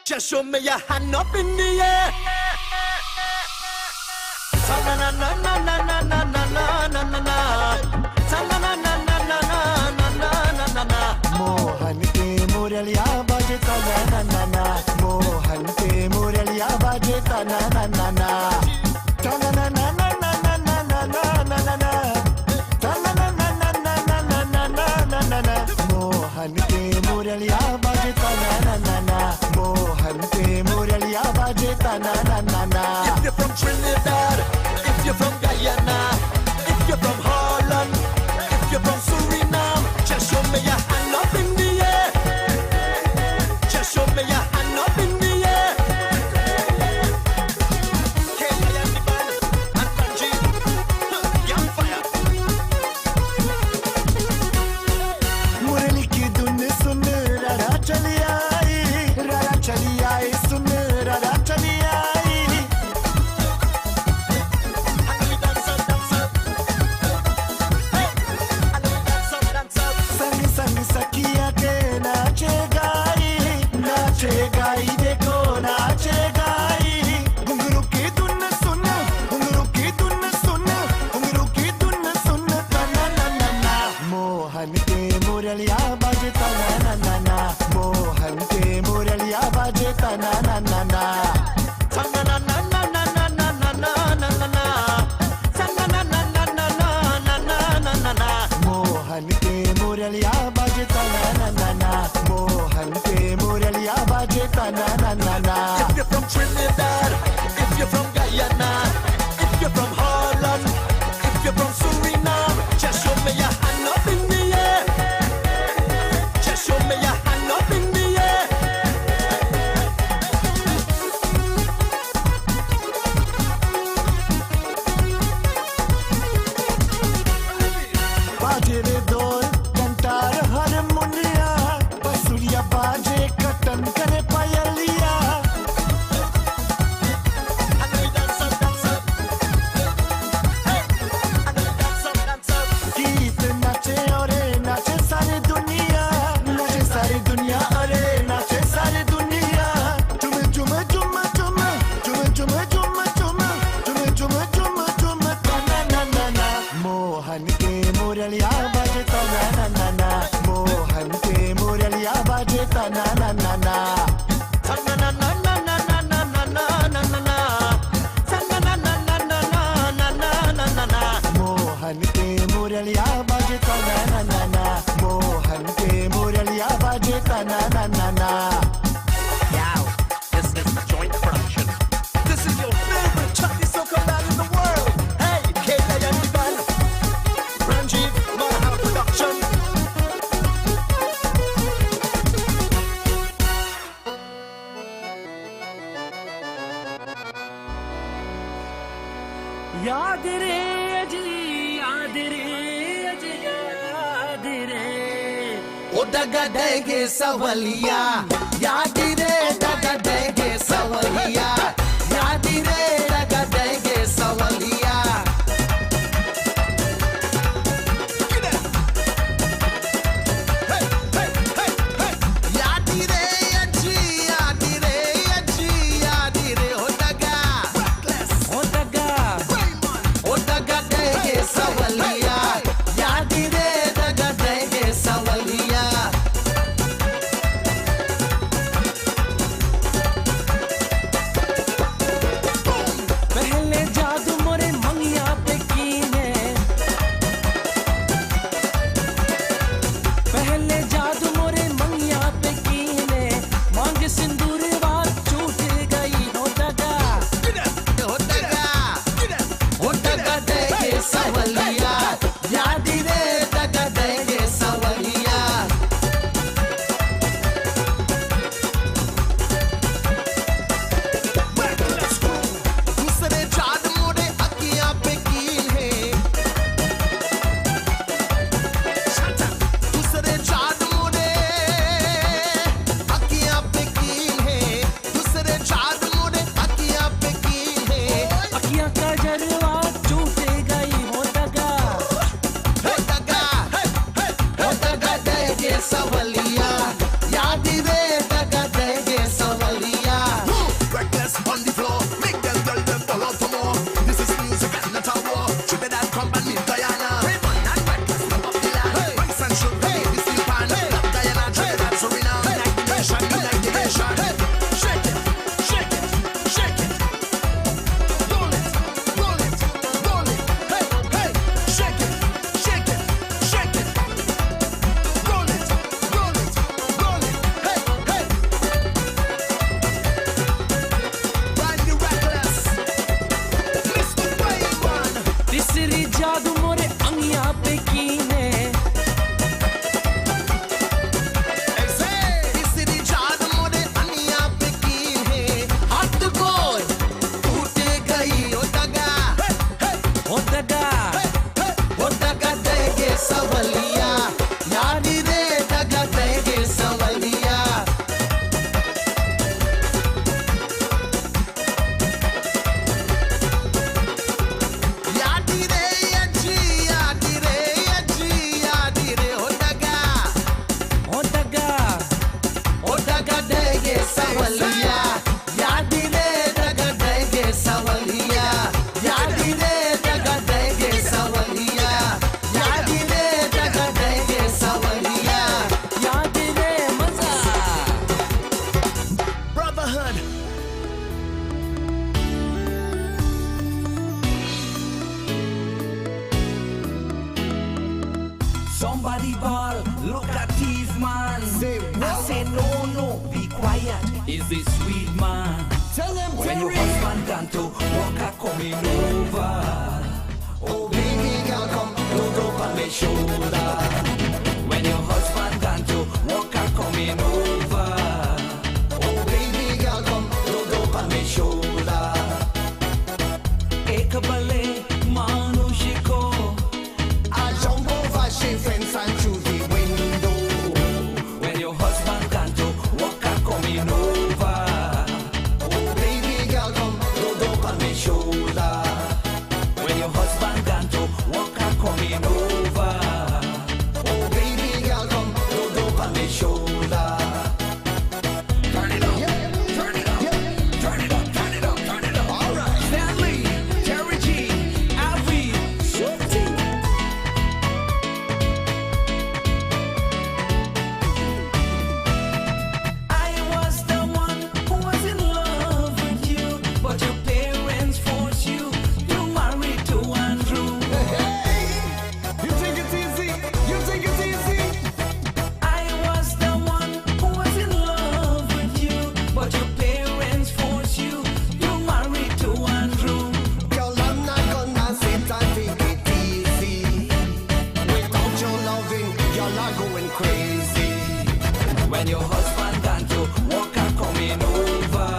Just show me your hand up in the air. Ta na na na na na na na na na na na. Ta na na na na na na na na na na. Mohan के मुरलिया बाजे ता ना ना ना ना मोहन के मुरलिया बाजे ता ना ना ना ना ता ना ना ना ना ना ना ना ना ना ना ता ना ना ना ना ना ना ना ना ना ना मोहन के मुरलिया बाजे ता ना ना ना ना मोहन के मुरलिया बाजे ता ना ना ना ना. If you're from Trinidad, if you're from Guyana, if you're from Holland, if you're from Suriname, just show me your hand up in the air. Just show me your hand up in the air. Kenya and the band and Kanji, young fire. मुरली की धुन सुन रारा चली आई सुन रारा चली आई संग संग सखिया के नाचे गाई देखो नाचे गाई घुंघरू की धुन सुन घुंघरू की धुन सुन घुंघरू की धुन सुन तना ना ना ना मोहन के मुरलिया बाजे तना ना ना ना मोहन के मुरलिया बाजे तना ना ना ना तना ना ना ना ना ना ना ना ना ना ना तना ना ना ना ना ना ना ना ना ना. मोहन के मुरलिया बाजे तना ना ना ना मोहन के मुरलिया बाजे तना ना ना ना. If you're from Trinidad, if you're from Guyana, if you're from Holland, if you're from Suriname, just show me your hand up in the air. Just show me your hand up in the air. बाजे रे ढोल Kantar हारमोनिया बसुरिया बाजे कटन करे पायलिया And we dance up, dance up. Hey, and we dance up, dance up. गीत नाचे अरे नाचे सारी दुनिया अरे नाचे सारी दुनिया चुम चुम चुम चुम चुम चुम चुम चुम चुम चुम चुम चुम तना ना ना ना मोहन के मुरलिया बाजे तना ना ना ना मोहन के मुरलिया बाजे तना ना ना ना तना na na na na na na na na na na. तना na na na na na na na na na. Mohan के मुरलिया बाजे तना ना ना ना मोहन के मुरलिया बाजे तना ना ना ना. This is the joint production. This is your favorite Chucky Soca band in the world. Hey, Kenya and the band. Ranjiv Maha production. याद रे अजी याद रे अजी याद रे ओ डगा देगे सवलिया याद रे डगा देगे सवलिया याद रे डगा देगे सवलिया याद रे अजी याद रे अजी याद रे ओ डगा ओ दगा ओ डगा देगे सवलिया याद रे डगा देगे सवलिया पहले जादू मोरे easy, sweet man. Tell them When your husband gone to walk a coming over. Oh baby girl, come load up on my shoulder. When your husband gone to walk a coming over. Oh baby girl, come load up on my shoulder. Ekabale manushiko. I jump over she fence and through the window. When your husband gone to walk a coming over. Oh baby girl, come load up on my shoulder. When your husband gone to walk a coming over. Oh baby girl, come load up on my shoulder. Turn it up, turn it up, turn it up, turn it up, turn it up. All right. Stanley, Terry G, Avi, Ting. I was the one who was in love with you, but your parents forced you to marry to Andrew. You take it easy, you take it easy. I was the one who was in love with you, but your parents forced you to marry to Andrew. Girl, I'm not gonna sit and take it easy. Without your loving, you're not going crazy. When your husband gone to walk and coming over.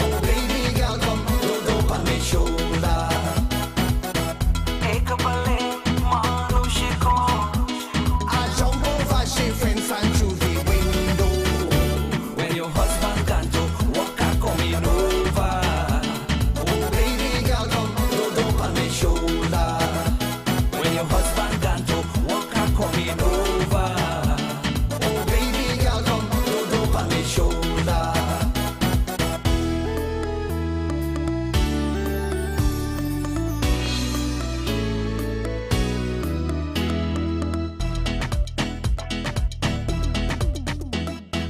Oh baby girl, come load up on my shoulder. Ekabale manushiko. I jump over she fence and through the window. When your husband gone to walk and coming over. Oh baby girl, come load up on my shoulder. When your husband gone to walk and coming over. Oh baby girl, come load up on my shoulder.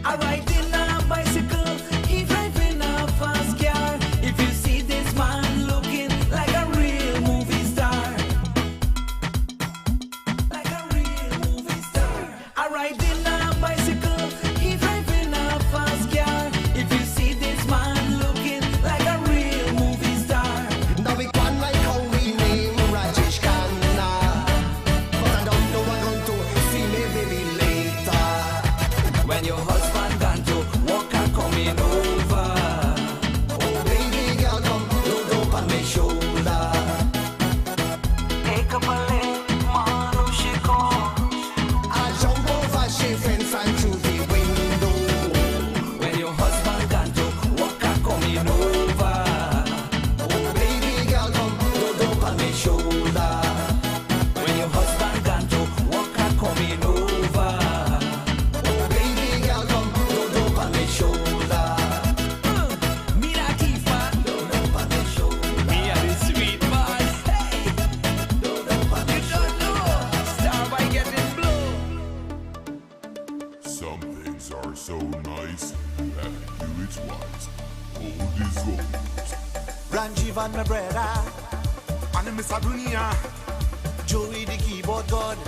I ride in a bicycle, he driving a fast car. If you see this man looking like a real movie star, like a real movie star. I ride in a bicycle, he driving a fast car. If you see this man looking like a real movie star. Now we can like how we name Rajesh Khanna, but I don't know I'm going to see me baby later. When your husband gone to walk and coming over. Oh baby girl, come load up on my shoulder. Ekabale manushiko. I jump over she fence and through the window. When your husband gone to walk and coming over. Oh baby girl, come load up on my shoulder. When your husband gone to walk and coming over. Oh baby girl, come load up on my shoulder. Mira Kifa, Load up on my shoulder. me a the sweet man. Hey, Load up on my you don't know, star by getting blow. Some things are so nice, and you it's wise. Old is gold. Ranjivan, my brother. And Miss Adunia, Joey, the keyboard god.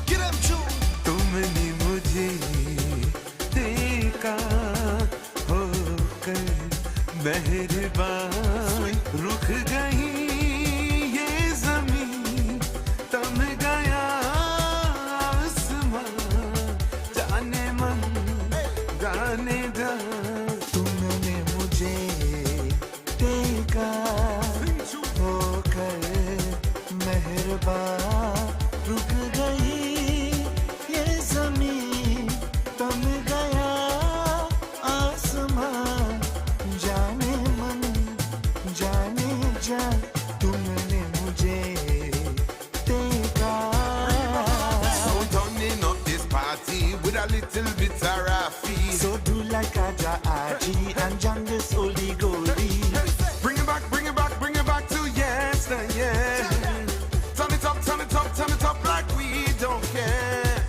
get them tune. तुमने मुझे देखा होकर मेहरबान रुक गई ये ज़मीं तम गया आसमां जाने मन गाने गा तुमने मुझे देखा होकर मेहरबान रुक गई ये ज़मीं तम गया आसमां जाने मन जाने जा तुमने मुझे देखा. So turning up this party with a little bit of Rafi. So do like Aja Aji and Jungus Oli Goldie. Bring it back, bring it back, bring it back to yesterday. Turn it up, turn it up, turn it up like we don't care.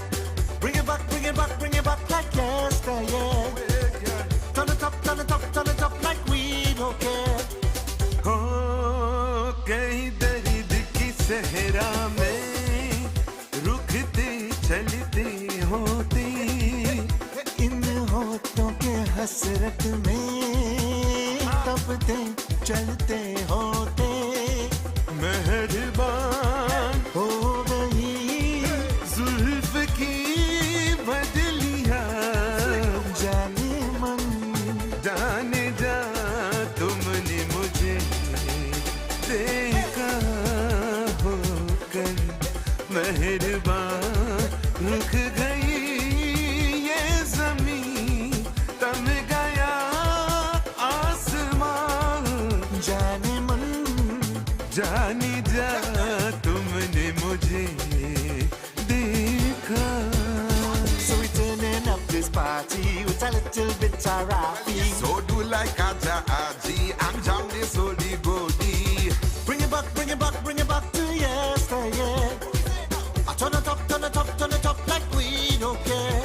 Bring it back, bring it back, bring it back like yesterday. Turn it up, turn it up, turn it up like we don't care. हो कहीं दर्द की सहरा में रुकते चलते होते इन होठों के हसरत में तपते चलते होते मेहरबान हो गई जुल्फ की बदलिया जाने मन जाने जा तुमने मुझे देखा होकर मेहरबान रुक गई ये जमीन तम गया आसमान जाने मन जाने जा तुमने मुझे देखा. So we turning up this party with a little bit of Rafi. So do like Aja Aji and jam this holy goldie. Bring it back, bring it back, bring it back to yesterday. I turn it up, turn it up, turn it up like we don't care.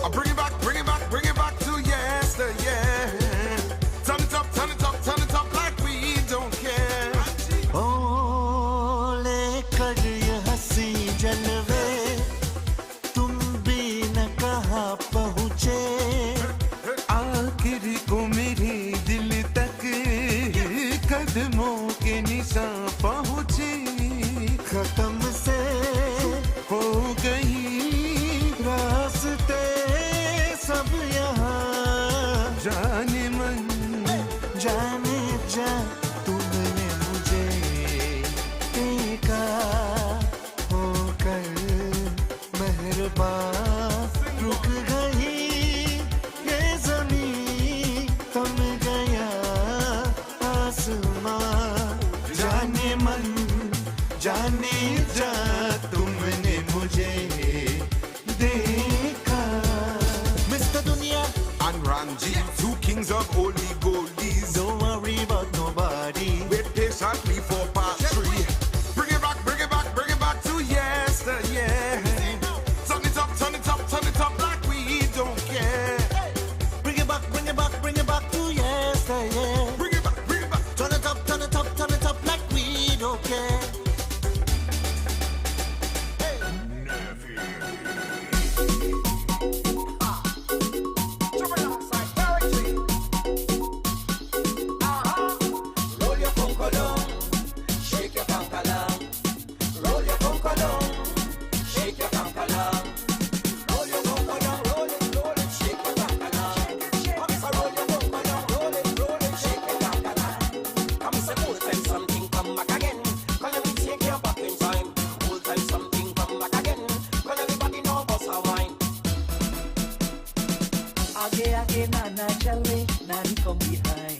I bring it back, bring it back, bring it back to yesterday. Turn it up, turn it up, turn it up like we don't care. Oh, लेकर ये हंसी जलवे तुम भी न कहाँ पहुँचे. आखिर को मेरे दिल तक कदमों के निशान पहुँचे. खत्म से हो गई रास्ते सब यहाँ. जाने मन जाने जा तुमने मुझे देखा होकर मेहरबान रुक गई ये ज़मीं थम गया आसमां. जाने मन जाने जा तुमने मुझे देखा. Mr. Dunya And Ranji, two kings of holy goldies. don't worry about nobody. Wait patiently for part 3. Bring it back, bring it back, bring it back to yesterday. Turn it up, turn it up, turn it up like we don't care. Bring it back, bring it back, bring it back to yesterday. Bring it back, bring it back. Turn it up, turn it up, turn it up like we don't care. Roll your conco down, shake your conca down. Roll your conco down, shake your conca down. Roll your conco down, roll it, shake your conca down. Roll your conco down, roll it, shake your conca down. Come say old time something come back again. Call you take your back in time. Old time something come back again. Call everybody know boss a wine. आगे आगे नाना चले नानी come behind.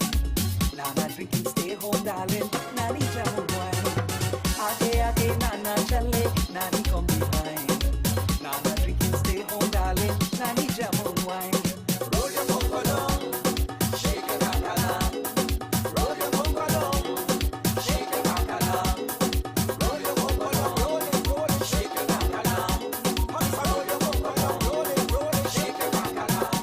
Nana drinking stay home darling नानी जाऊं wine. आगे आगे नाना चले नानी come behind. Nana drinking stay home darling नानी जाऊं wine. Roll your conco down, shake your conca down. Roll your conco down, shake your conca down. Roll your conco down, roll it, shake your conca down. Roll your conco down, roll it, shake your conca down.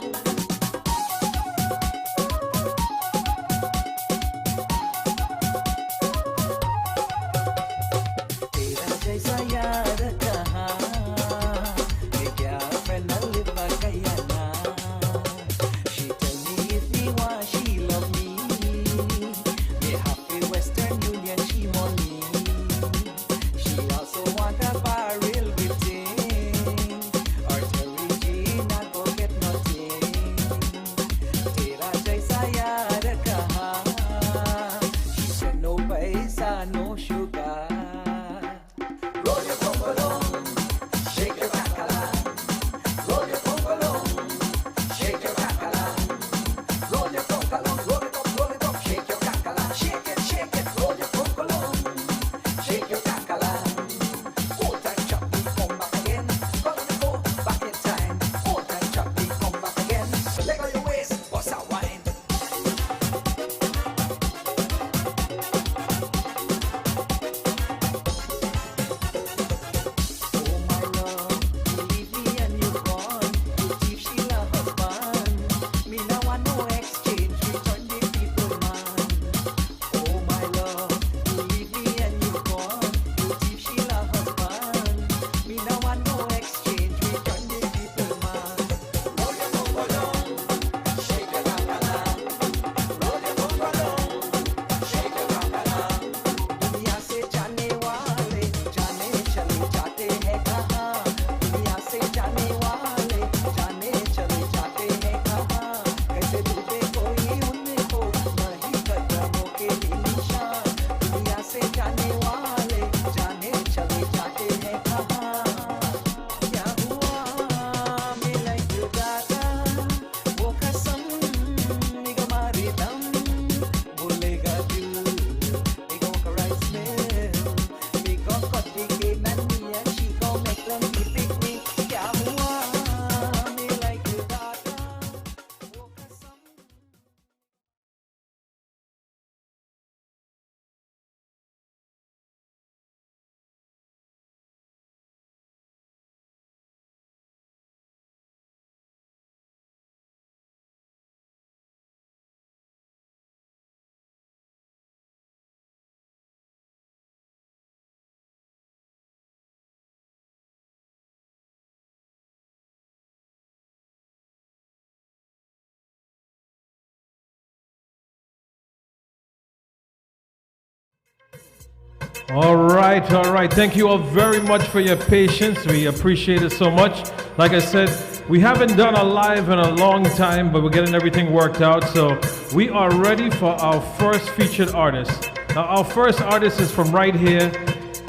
All right. Thank you all very much for your patience. We appreciate it so much. Like I said, we haven't done a live in a long time, but we're getting everything worked out. So we are ready for our first featured artist. Now, our first artist is from right here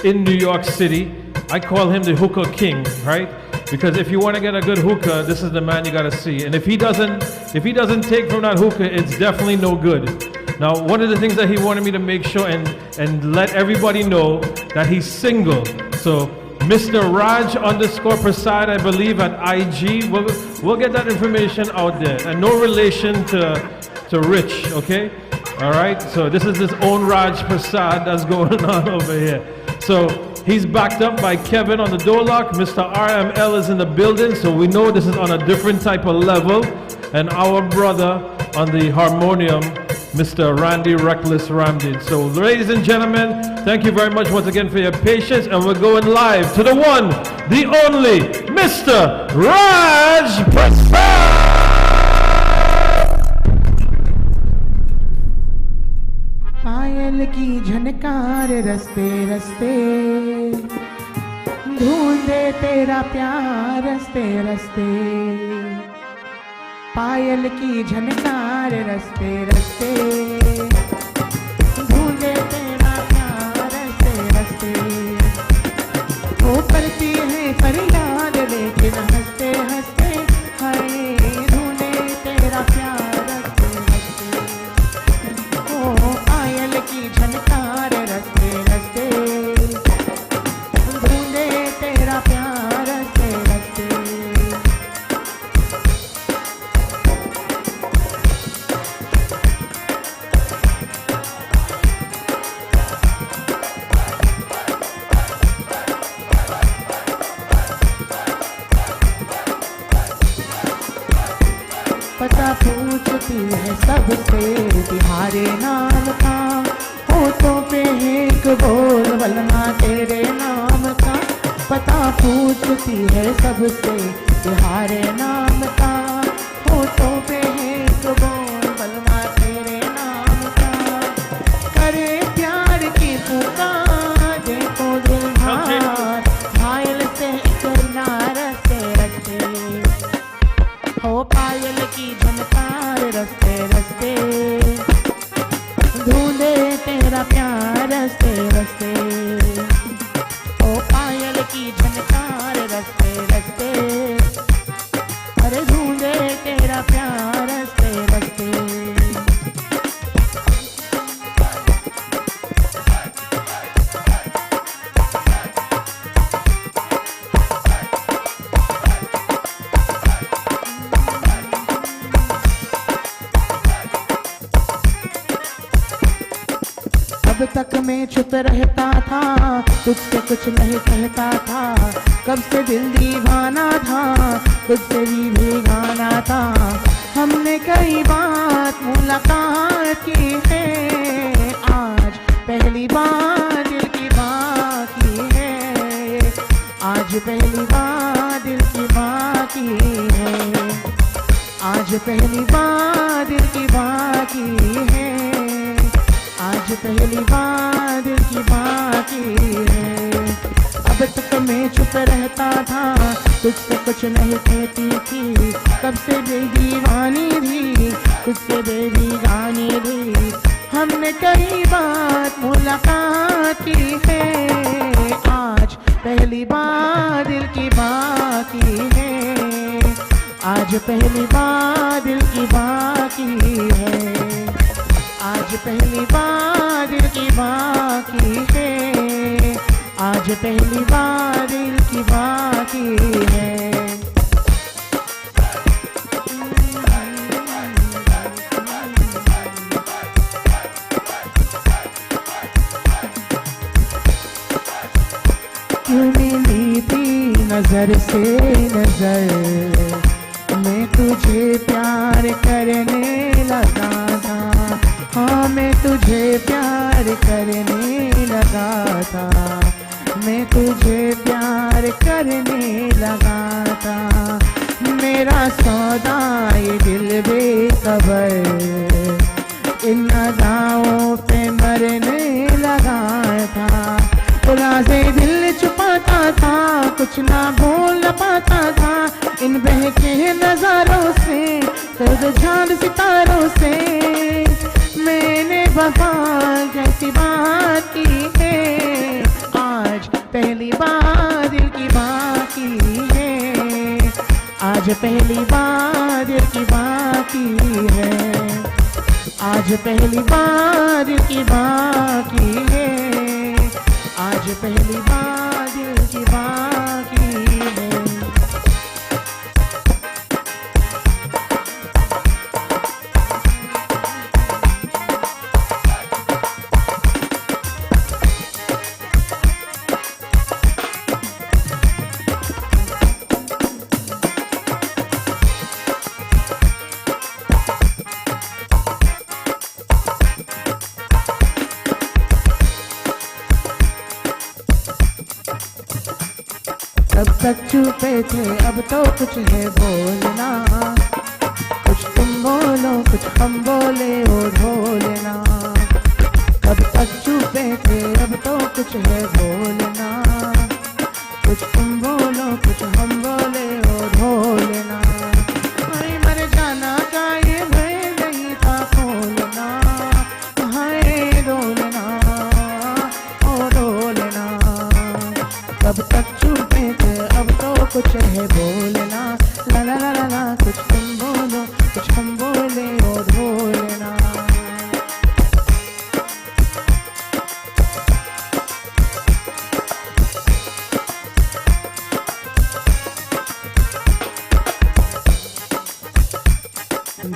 in New York City. I call him the hookah king, right? Because if you want to get a good hookah, this is the man you gotta see. And if he doesn't take from that hookah, it's definitely no good. Now, one of the things that he wanted me to make sure and let everybody know that he's single. So, Mr. Raj _Prasad, I believe, at IG. We'll get that information out there. And no relation to Rich, okay? All right? So, this is his own Raj Prasad that's going on over here. So, he's backed up by Kevin on the door lock. Mr. RML is in the building, so we know this is on a different type of level. And our brother on the harmonium, Mr. Randy Recklez Ramdin. So, ladies and gentlemen, thank you very much once again for your patience, and we're going live to the one, the only, Mr. Raj Prasad! पायल की झनकार रस्ते रस्ते ढूंढे तेरा प्यार रस्ते रस्ते पायल की झनकार रस्ते रस्ते ढूंढे तेरा प्यार रस्ते रस्ते वो करती है फरियाद लेकिन हंसते हंसते हाय ढूंढे तेरा प्यार रस्ते रस्ते ओ पायल की झनकार रस्ते रस्ते ढूंढे तेरा प्यार रस्ते रस्ते पता पूछती है सबसे तुम्हारे नाम का होठों पे एक बोल वलना तेरे नाम का पता पूछती है सबसे तुम्हारे नाम का होठों पे एक बोल वलना तेरे नाम का करे प्यार की पुकार देखो दिल हार घायल से करना रस्ते रस्ते हो पायल की झनकार रस्ते रस्ते ढूंढे तेरा प्यार रस्ते रस्ते हो पायल की झनकार रस्ते रस्ते अरे ढूंढे तेरा प्यार रस्ते रस्ते अब तक मैं चुप रहता था तुझसे कुछ नहीं कहता था कब से दिल दीवाना था तुझसे भी बेगाना था हमने कई बात मुलाकात की है आज पहली बार दिल की बात की है आज पहली बार दिल की बात की है आज पहली बार दिल की बात की है आज पहली बार दिल की बात है अब तक मैं चुप रहता था तुझसे कुछ नहीं कहती थी कब से बेदीवानी थी तुझसे बेबीगानी थी हमने कई बात मुलाकात की है आज पहली बार दिल की बात की है आज पहली बार दिल की बात की है आज पहली बार दिल की बाकी है आज पहली बार दिल की बाकी है क्यों मिली थी नजर से नजर मैं तुझे प्यार करने लगा था हाँ मैं तुझे प्यार करने लगा था मैं तुझे प्यार करने लगा था मेरा सौदा ये दिल बेखबर इन अदाओं पे मरने लगा था ना भूल पाता था इन बहके नजारों से सर्द झाड़ सितारों से मैंने वफा जैसी बात की है आज पहली बार दिल की बात की है आज पहली बार दिल की बात की है आज पहली बार दिल की बात की है आज पहली बार दिल की बात की है तब तक छुपे थे अब तो कुछ है बोलना कुछ तुम बोलो कुछ हम बोले और बोलना तब तक छुपे थे अब तो कुछ है बोलना कुछ तुम बोलो कुछ हम बोले और बोलना हाय मर जाना का ये भय नहीं था खोलना हाय डोलना ओ डोलना तब तक छुपे थे अब तो कुछ है बोलना ला ला ला ला ला कुछ तुम बोलो कुछ हम बोले और बोलना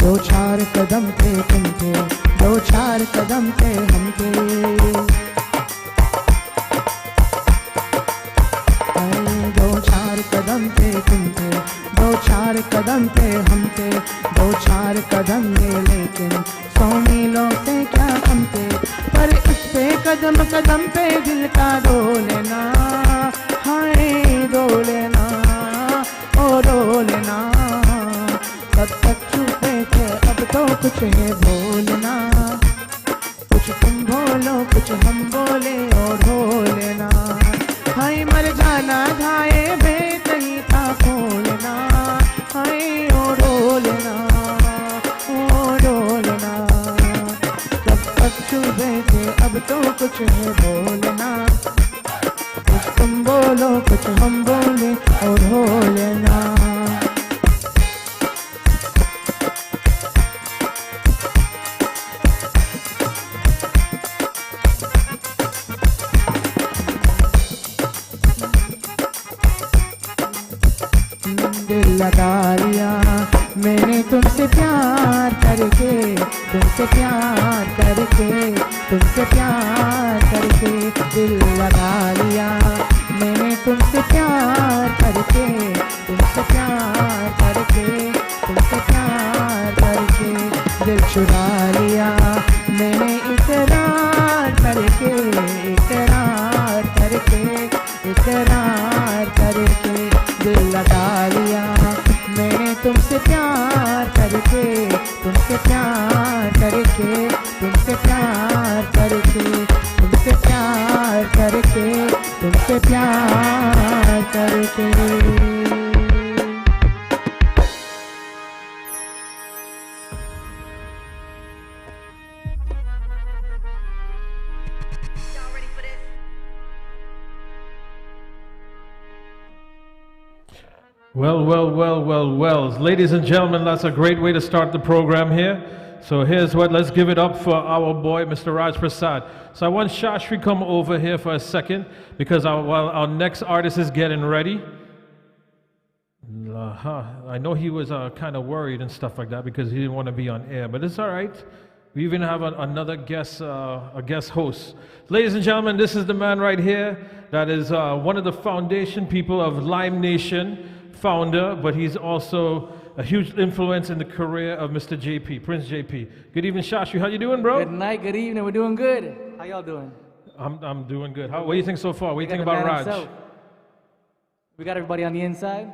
दो चार कदम थे तुम थे दो चार कदम थे हम थे दो चार कदम थे तुम थे दो चार कदम थे हम थे दो चार कदम ये लेकिन 100 मीलों से क्या कम थे पर इस पे कदम कदम पे दिल का डोलना हाय डोलना ओ डोलना तब तक छुपे थे अब तो कुछ है बोलना कुछ तुम बोलो कुछ हम बोले और बोलना हाय मर जाना घाये भेद नहीं था खोलना हाय ओ डोलना जब तक छुपे थे अब तो कुछ है बोलना कुछ तुम बोलो कुछ हम बोले और बोलना दिल लगा लिया मैंने तुमसे प्यार करके तुमसे प्यार करके तुमसे प्यार करके दिल लगा लिया मैंने तुमसे प्यार करके तुमसे प्यार करके तुमसे प्यार करके दिल चुरा लिया मैंने इकरार करके इकरार करके इकरार करके दिल लगा लिया मैंने तुमसे प्यार करके तुमसे प्यार करके तुमसे प्यार करके तुमसे प्यार करके तुमसे प्यार करके Well. Ladies and gentlemen, that's a great way to start the program here. So here's what, let's give it up for our boy, Mr. Raj Prasad. So I want Shashri come over here for a second because while our next artist is getting ready, I know he was kind of worried and stuff like that because he didn't want to be on air, but it's all right. We even have another guest, a guest host. Ladies and gentlemen, this is the man right here that is one of the foundation people of Lime Nation, founder, but he's also a huge influence in the career of Mr. JP, Prince JP. Good evening, Shashri. How you doing, bro? Good night, good evening. We're doing good. How y'all doing? I'm doing good. What do you think so far? What do you think about Raj? Himself. We got everybody on the inside.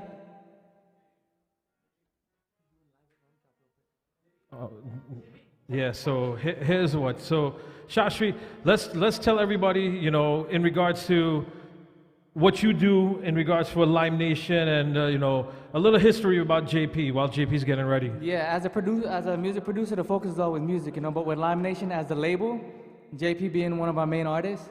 Yeah, so here's what. So, Shashri, let's tell everybody, you know, in regards to what you do in regards for Lime Nation and a little history about JP while JP's getting ready. Yeah, as a music producer, the focus is always music, but with Lime Nation as the label, JP being one of our main artists,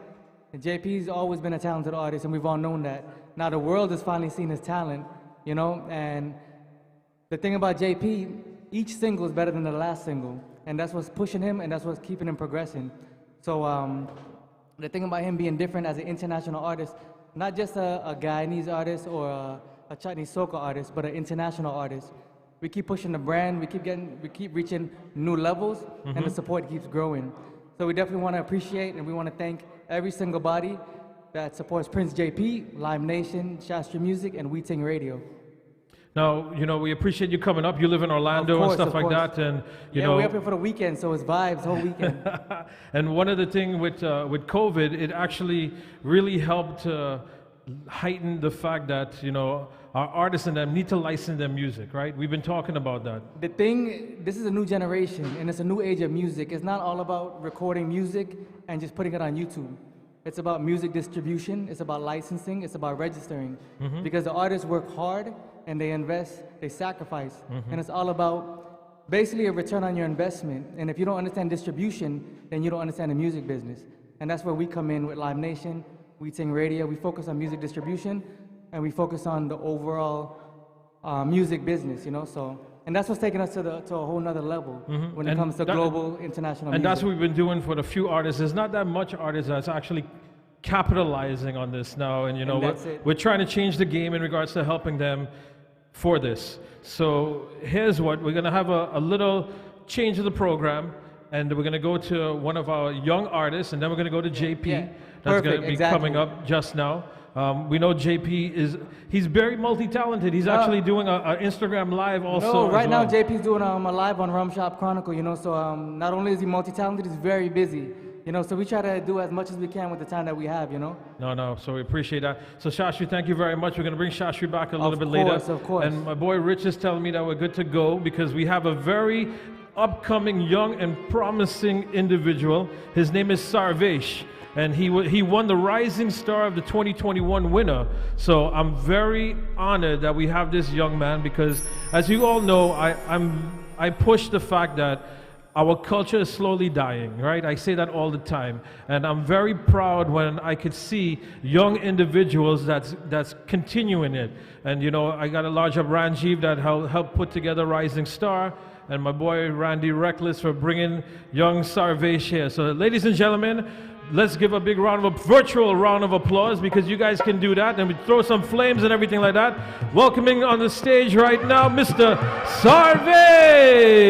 JP's always been a talented artist, and we've all known that. Now the world has finally seen his talent, and the thing about JP, each single is better than the last single, and that's what's pushing him, and that's what's keeping him progressing. So the thing about him being different as an international artist, not just a Guyanese artist or a Chinese soca artist, but an international artist. We keep pushing the brand, we keep reaching new levels, and the support keeps growing. So we definitely want to appreciate and we want to thank every single body that supports Prince JP, Lime Nation, Shastra Music, and Ting Radio. Now, we appreciate you coming up. You live in Orlando and stuff like that, and we're up here for the weekend, so it's vibes whole weekend. And one of the things with COVID, it actually really helped heighten the fact that our artists and them need to license their music, right? We've been talking about that. This is a new generation, and it's a new age of music. It's not all about recording music and just putting it on YouTube. It's about music distribution, it's about licensing, it's about registering. Because the artists work hard, and they invest, they sacrifice. And it's all about basically a return on your investment. And if you don't understand distribution, then you don't understand the music business. And that's where we come in with Live Nation, Ting Radio. We focus on music distribution, and we focus on the overall music business, So, and that's what's taking us to a whole nother level when it comes to global, international music. And that's what we've been doing for the few artists. There's not that much artists that's actually capitalizing on this now. And, we're trying to change the game in regards to helping them for this. So here's what, we're going to have a little change of the program, and we're going to go to one of our young artists, and then we're going to go to JP. That's going to be coming up just now. We know JP he's very multi-talented. He's actually doing an Instagram live also. No, right now JP's doing a live on Rum Shop Chronicle, so not only is he multi-talented, he's very busy. So we try to do as much as we can with the time that we have, No, so we appreciate that. So Shashri, thank you very much. We're going to bring Shashri back a little bit later. Of course. And my boy Rich is telling me that we're good to go because we have a very upcoming, young, and promising individual. His name is Sarvesh, and he won the Rising Star of the 2021 winner. So I'm very honored that we have this young man because, as you all know, I push the fact that our culture is slowly dying, right? I say that all the time. And I'm very proud when I could see young individuals that's continuing it. And I got to large up Ranjiv that helped put together Rising Star, and my boy Randy Recklez for bringing young Sarvesh here. So ladies and gentlemen, let's give a big virtual round of applause because you guys can do that. And we throw some flames and everything like that. Welcoming on the stage right now, Mr. Sarvesh.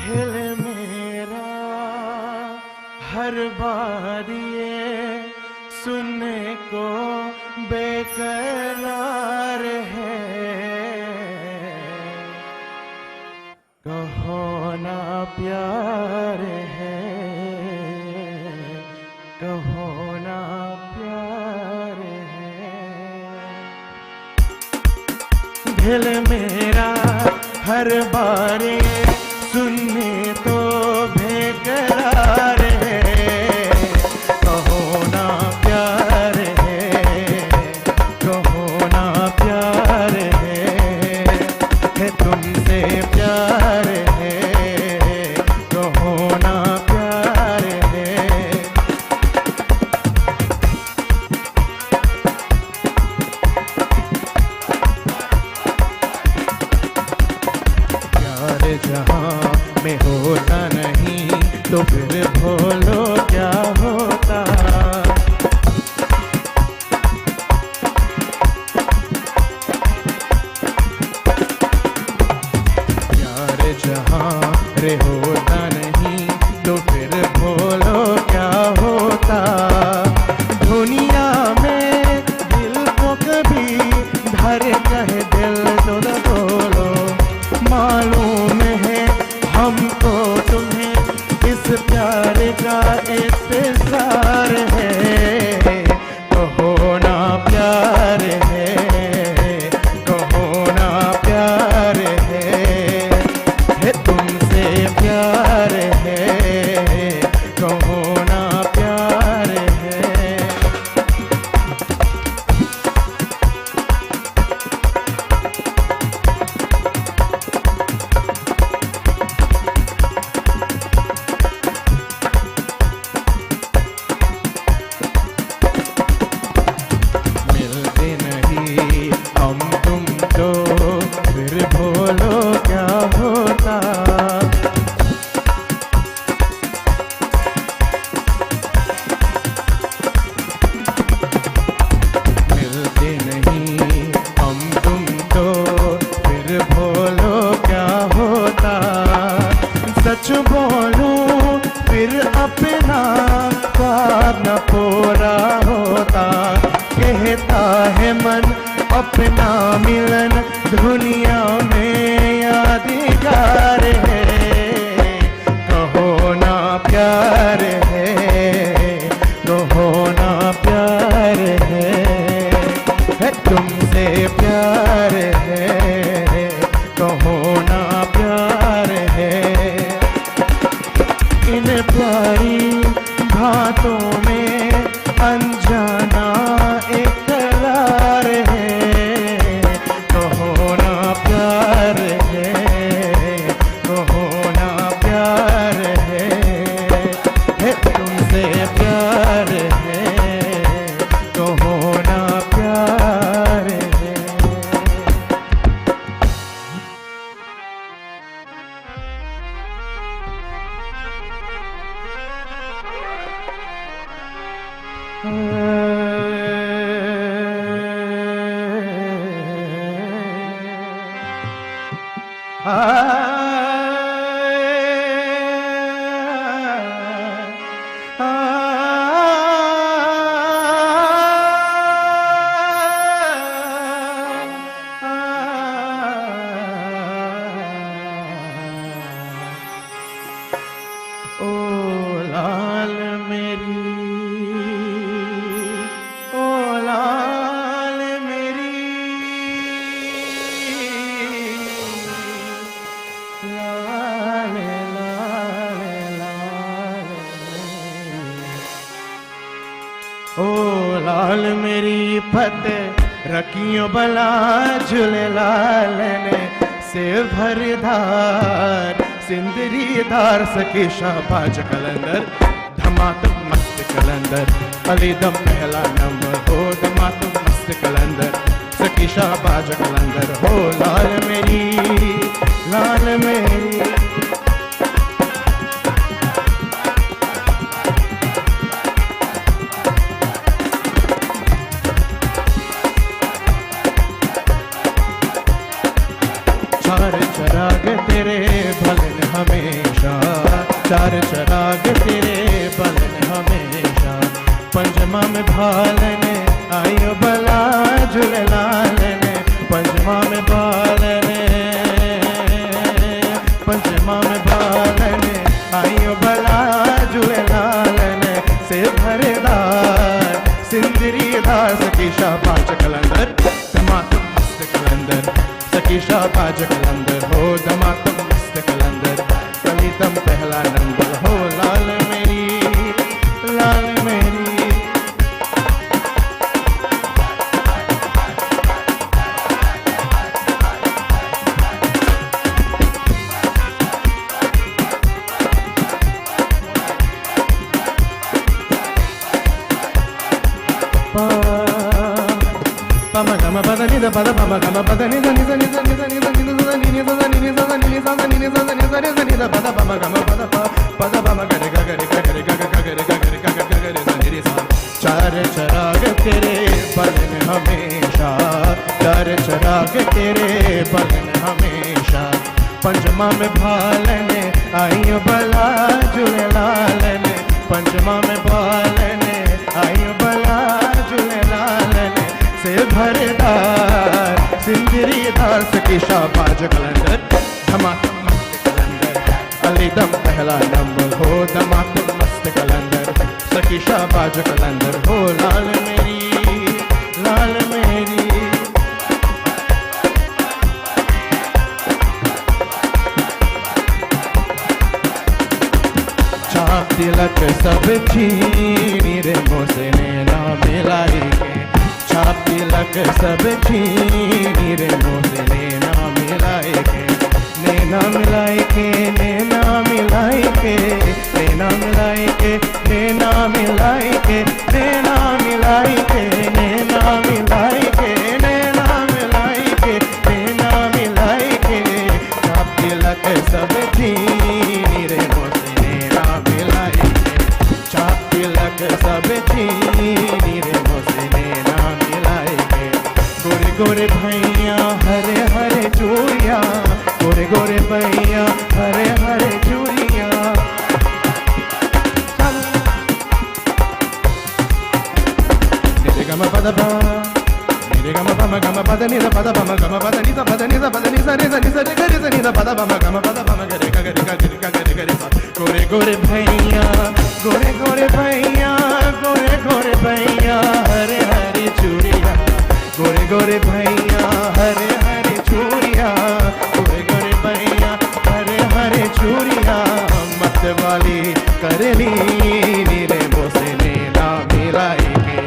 दिल मेरा हर बार ये सुनने को बेकरार है कहो ना प्यार है कहो ना प्यार है दिल मेरा हर बार सुनने तो बेकरार है कहो ना प्यार है कहो ना प्यार है तुमसे प्यार है कहो ना प्यार है प्यार जहाँ में होता नहीं तो फिर बोलो क्या होता प्यार जहाँ रे होता नहीं तो फिर बोलो क्या होता दुनिया में दिल को कभी धर कहे दिल तो न बोलो मालूम है हमको तुम्हें इस प्यार का इंतजार है कहो ना प्यार है कहो ना प्यार है तुमसे प्यार अपना मिलन दुनिया में यादगार है, कहो ना प्यार है, कहो ना प्यार है तुमसे प्यार है, कहो ना प्यार है। इन प्यारी बातों में अनजाना इकरार है, कहो ना प्यार है, कहो ना प्यार है तुमसे प्यार है, कहो ना प्यार है। ओ लाल मेरी, ओ लाल मेरी, लाल लाल लाल ओ लाल मेरी फतेह रखियो भला झूलेलाल ने से भरदार सिंदरी धार सके शाहबाज कलंदर धमातम मस्त कलंदर अलीदम पहला नंबर हो धमातम मस्त कलंदर सकी शाहबाज कलंदर हो लाल मेरी, लाल मेरी। चार चराग तेरे भलन हमेशा, चार चराग तेरे भलन हमेशा, पंजमा में भालने आयो भला झूलेलाल ने, पंजमा में भालने, पंजमा में भालने आयो भला झूलेलाल ने से भरदार सिंदरी दार सकी शाहबाज कलंदर धमातम मस्त कलंदर सकी शाहबाज कलंदर हो धमातम मस्त कलंदर कलीतम पहला नंबर हो लाल मेरी, लाल मेरी। Pama gama pada ni da pada pama gama pada ni da ni da ni da ni da ni da ni da ni da ni da ni da ni da ni da ni da ni da ni da ni da pada pama gama pada pada pama gare ga gare ga gare ga ga gare ga gare ga ga gare da ni sa चार चराग तेरे बलन हमेशा, चार चराग तेरे बलन हमेशा, पंचमा में भालने आइयो भला झूलेलाल ने, पंचमा में भालने आइयो भला झूलेलाल ने से भरदार सिंदरी दार सकी शाहबाज कलंदर धमातम मस्त कलंदर अलीदम पहला नंबर हो धमातम मस्त कलंदर सकी शाहबाज कलंदर हो लाल मेरी, लाल मेरी। चाप तिलक सब छीनी रे मोसे नैना मिलाई के, छाप तिलक सब छीनी रे मोसे नैना मिलाई के, नैना मिलाई के, नैना मिलाई के, नैना मिलाई के, नैना मिलाई के, नैना मिलाई के, नैना मिलाई के, नैना मिलाई के, नैना मिलाई के, छाप तिलक सब छीनी रे मोसे नैना मिलाई के, छाप तिलक सब छीनी रे मोसे नैना मिलाई के। गोरे गोरे भैया हरे हरे चूड़िया, गोरे गोरे भैया हरे हरे चूड़िया, निरे गम पद पा, निरे गम पम गम pada ni da pada bama gama pada ni da pada ni da pada ni sa ni sa ni sa ni ga ni da pada bama gama pada bama ga re ga ga ga ga ga ga sa गोरे गोरे भैया गोरे गोरे भैया गोरे गोरे भैया हरे हरे चूड़िया गोरे गोरे भैया हरे हरे चूड़िया गोरे गोरे भैया हरे हरे चूड़िया मत वाली करली नीरे बोसे नेना मिलाई के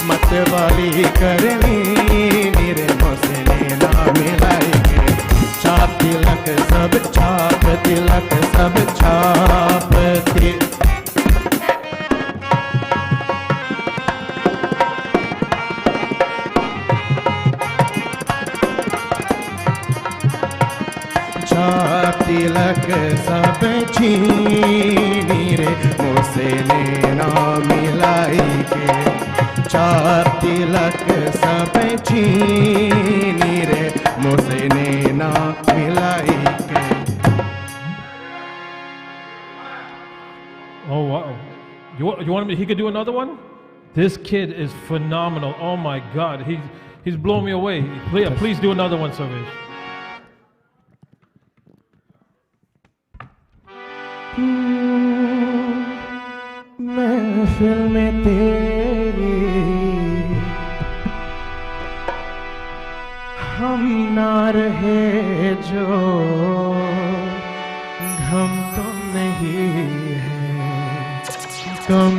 मत वाली करली नीरे बोसे नेना मिलाई के चाप तिलक सब छाप तिलक सब छाप छाप तिलक सब छीनी रे मोसे नैना मिलाई के छाप तिलक सब छीनी रे मोसे नैना मिलाई के Oh wow! You want me? He could do another one. This kid is phenomenal. Oh my God, he's blown me away. Please do another one, Sarvesh. महफिल में तेरी हम ना रहे जो हम तुम नहीं है तुम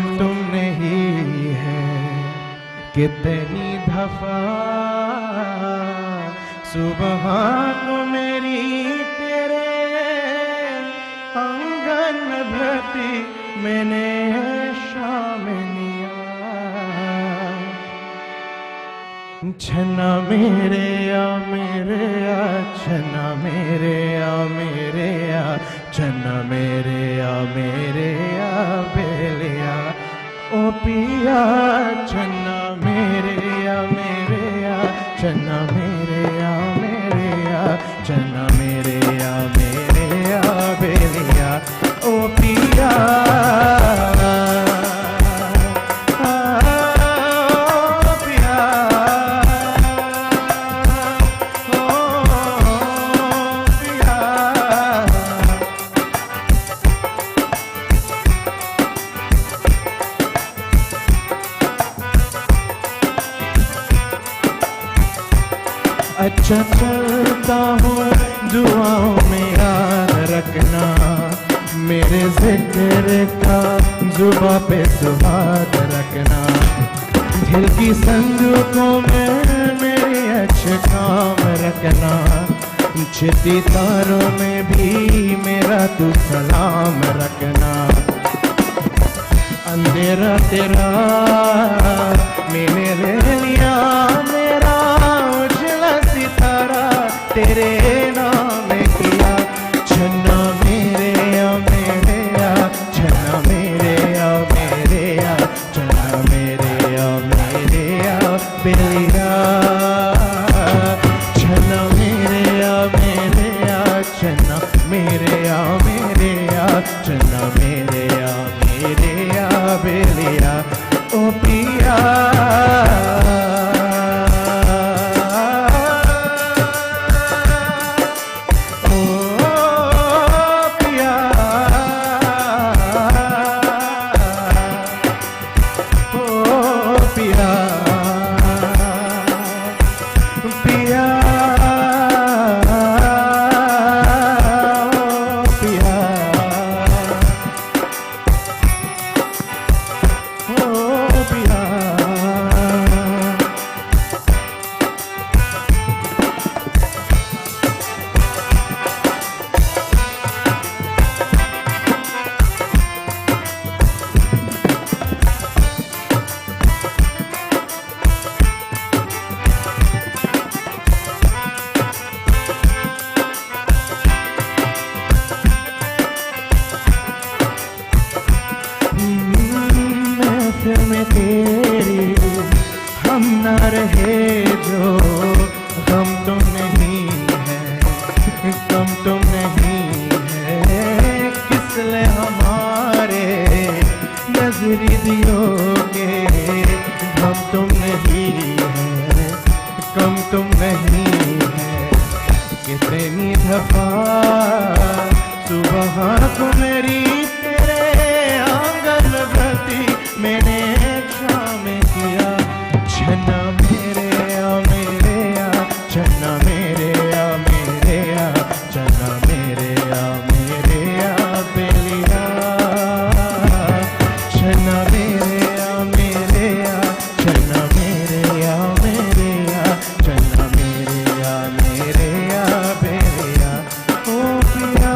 नहीं है कितनी दफा सुबह को मेरी तेरे आंगन में भरती मैंने शाम निया छना मेरे आ छना मेरे आ छना मेरे आ बेलिया ओ पिया छना मेरे आ छना मेरे आ छना मेरे आ बेलिया ओ पिया अच्छा चलता हूँ दुआओं में याद रखना मेरे जिक्र का जुबा पे सुहाग रखना दिल की संदूकों में मेरे अच्छे काम रखना छिटी तारों में भी मेरा तू सलाम रखना अंधेरा तेरा मैंने ले लिया मेरा उजला सितारा तेरे नाम किया छन्ना मेरे आ छन्ना मेरे आ छन्ना मेरे आ बेलिया छन्ना मेरे आ छन्ना मेरे आ छन्ना मेरे आ बेलिया ओ पिया पहली दफा सुबह को मेरी तेरे आंगन बरती मैंने शाम किया छन्ना मेरे आ छन्ना मेरे आ छन्ना मेरे आ बेलिया छन्ना मेरे आ छन्ना मेरे आ छन्ना मेरे आ बेलिया ओ पिया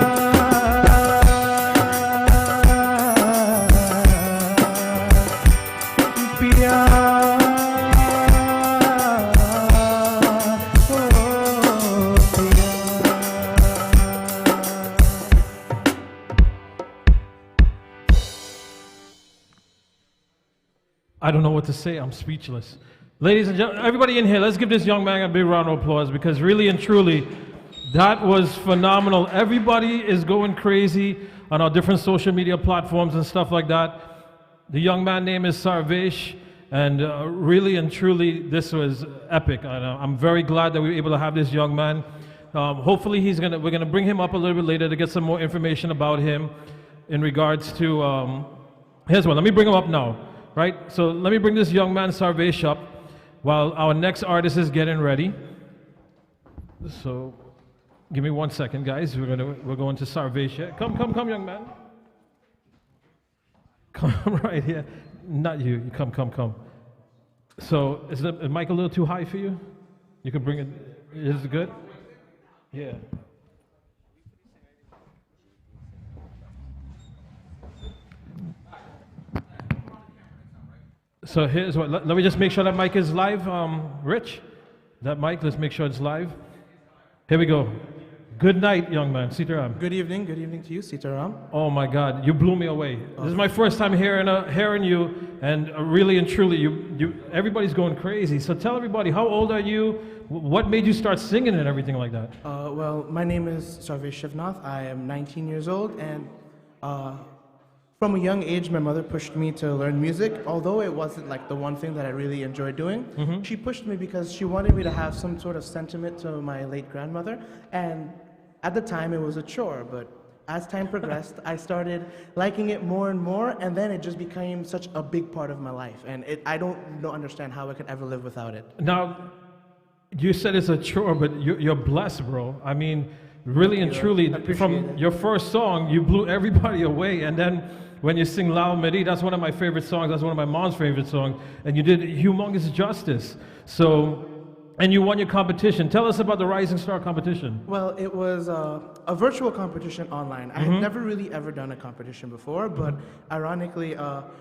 पिया I don't know what to say. I'm speechless. Ladies and gentlemen, everybody in here, let's give this young man a big round of applause because really and truly, that was phenomenal. Everybody is going crazy on our different social media platforms and stuff like that. The young man name is Sarvesh, and really and truly, this was epic. And I'm very glad that we were able to have this young man. Hopefully, we're gonna bring him up a little bit later to get some more information about him in regards to. Here's one. Let me bring him up now. Right, so let me bring this young man Sarvesh up while our next artist is getting ready. So, give me 1 second, guys. We're going to Sarvesh. Come, young man. Come right here. Not you. You come. So, is the mic a little too high for you? You can bring it. Is it good? Yeah. So here's what, let me just make sure that mic is live. Rich, that mic, let's make sure it's live. Here we go. Good night, young man. Sitaram. Good evening to you, Sitaram. Oh my God, you blew me away. This is my first time hearing you, and really and truly, everybody's going crazy. So tell everybody, how old are you? What made you start singing and everything like that? Well, my name is Sarvesh Shivnath. I am 19 years old, and from a young age, my mother pushed me to learn music. Although it wasn't like the one thing that I really enjoyed doing, she pushed me because she wanted me to have some sort of sentiment to my late grandmother. And at the time, it was a chore. But as time progressed, I started liking it more and more, and then it just became such a big part of my life. And I don't understand how I could ever live without it. Now, you said it's a chore, but you're blessed, bro. I mean, really and truly, from your first song, you blew everybody away, and then when you sing Lao Meri, that's one of my favorite songs, that's one of my mom's favorite songs, and you did humongous justice. So, and you won your competition. Tell us about the Rising Star competition. Well, it was a virtual competition online. I had never really ever done a competition before, but ironically,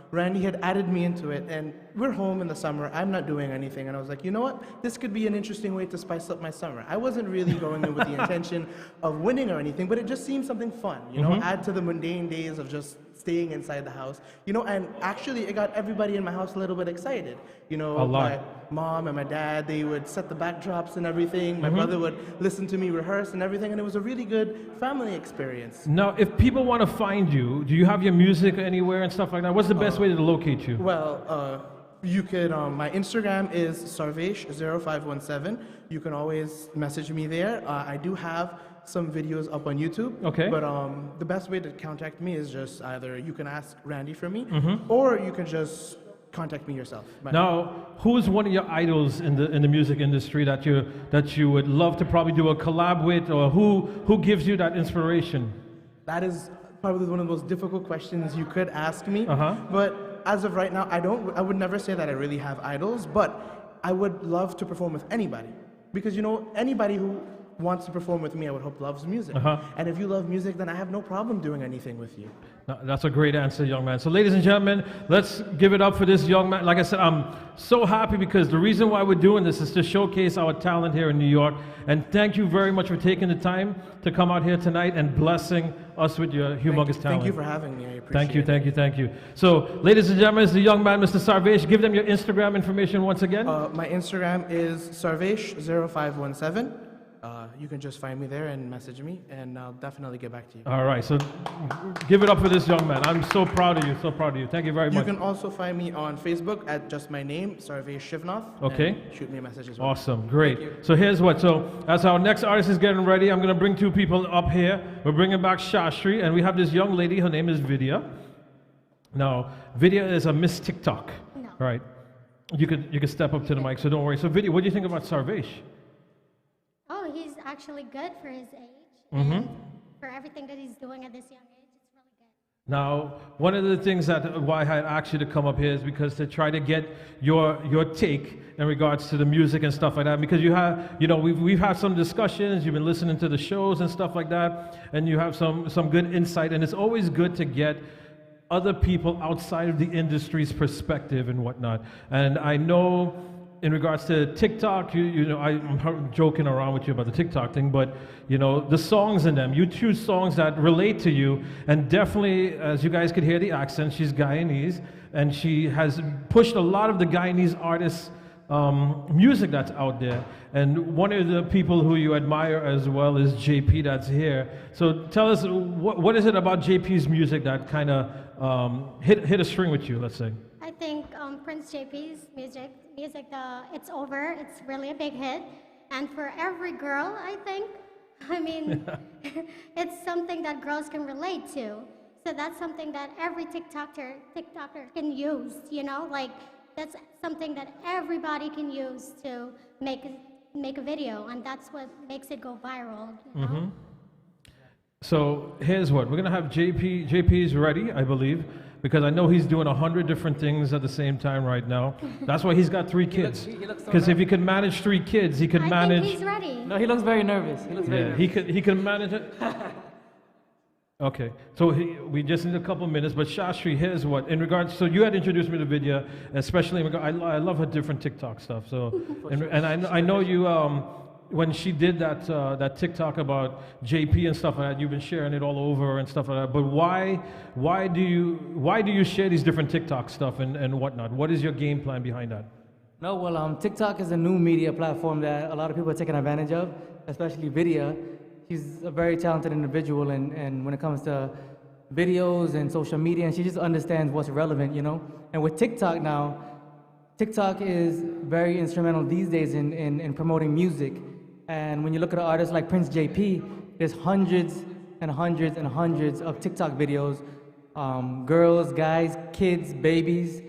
Randy had added me into it, and we're home in the summer, I'm not doing anything, and I was like, you know what, this could be an interesting way to spice up my summer. I wasn't really going in with the intention of winning or anything, but it just seemed something fun, you know, add to the mundane days of just staying inside the house, you know, and actually it got everybody in my house a little bit excited. You know, my mom and my dad, they would set the backdrops and everything. My brother would listen to me rehearse and everything, and it was a really good family experience. Now, if people want to find you, do you have your music anywhere and stuff like that? What's the best way to locate you? Well, you could, my Instagram is Sarvesh0517. You can always message me there. I do have some videos up on YouTube. Okay. But the best way to contact me is just either you can ask Randy for me, or you can just contact me yourself. Now, who's one of your idols in the music industry that you would love to probably do a collab with, or who gives you that inspiration? That is probably one of the most difficult questions you could ask me. But as of right now, I would never say that I really have idols, but I would love to perform with anybody, because you know, anybody who wants to perform with me, I would hope loves music. And if you love music, then I have no problem doing anything with you. That's a great answer, young man. So ladies and gentlemen, let's give it up for this young man. Like I said, I'm so happy because the reason why we're doing this is to showcase our talent here in New York. And thank you very much for taking the time to come out here tonight and blessing us with your humongous talent. Thank you for having me. I appreciate it. Thank you. So ladies and gentlemen, it's the young man, Mr. Sarvesh. Give them your Instagram information once again. My Instagram is Sarvesh0517. you can just find me there and message me, and I'll definitely get back to you. All right, so give it up for this young man. I'm so proud of you, so proud of you. Thank you very You much. can also find me on Facebook at just my name, Sarvesh Shivnath. Okay. And shoot me a message as well. Awesome, great. So here's what, so as our next artist is getting ready, I'm gonna bring two people up here. We're bringing back Shastri, and we have this young lady, her name is Vidya. Now, Vidya is a Miss TikTok, right? You could step up to the mic, so don't worry. So Vidya, what do you think about Sarvesh? Oh, he's actually good for his age. And for everything that he's doing at this young age, it's really good. Now, one of the things that why I asked you to come up here is because to try to get your take in regards to the music and stuff like that. Because you have, you know, we've had some discussions. You've been listening to the shows and stuff like that, and you have some good insight. And it's always good to get other people outside of the industry's perspective and whatnot. And I know in regards to TikTok, you know, I'm joking around with you about the TikTok thing, but you know, the songs in them, you choose songs that relate to you, and definitely, as you guys could hear the accent, she's Guyanese, and she has pushed a lot of the Guyanese artists' music that's out there. And one of the people who you admire as well is JP that's here. So tell us, what is it about JP's music that kind of hit a string with you, let's say? I think Prince JP's music, It's Over, it's really a big hit. And for every girl, I think, I mean, it's something that girls can relate to. So that's something that every TikToker can use, you know? Like, that's something that everybody can use to make a video, and that's what makes it go viral, you know? So here's what, we're gonna have JP's ready, I believe, because I know he's doing 100 different things at the same time right now. That's why he's got 3 kids. Because if he could manage 3 kids, he could manage. I think he's ready. No, he looks very nervous. He looks very nervous. He can manage it. Okay, so we just need a couple minutes, but Shastri, here's what, in regards, so you had introduced me to Vidya, especially in regard, I love her different TikTok stuff, so, and I know you, when she did that TikTok about JP and stuff like that, you've been sharing it all over and stuff like that, but why do you share these different TikTok stuff and whatnot? What is your game plan behind that? No, well, TikTok is a new media platform that a lot of people are taking advantage of, especially Vidya. She's a very talented individual, and when it comes to videos and social media, and she just understands what's relevant, you know? And with TikTok now, TikTok is very instrumental these days in promoting music. And when you look at artists like Prince JP, there's hundreds and hundreds and hundreds of TikTok videos, girls, guys, kids, babies,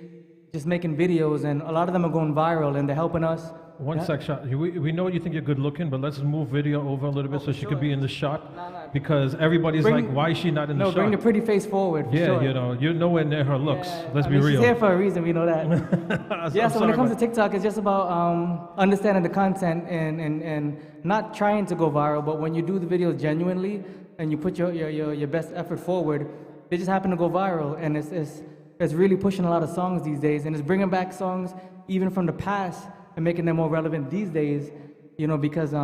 just making videos, and a lot of them are going viral, and they're helping us. One sec, shot. We know you think you're good looking, but let's move video over a little bit so she could be in the shot. Because everybody's like, why is she not in the shot? No, bring the pretty face forward. For sure. You know, you're nowhere near her looks. Let's be real. She's here for a reason, we know that. So when it comes to TikTok, it's just about understanding the content and not trying to go viral, but when you do the videos genuinely and you put your best effort forward, they just happen to go viral. And it's really pushing a lot of songs these days, and it's bringing back songs even from the past and making them more relevant these days, you know, because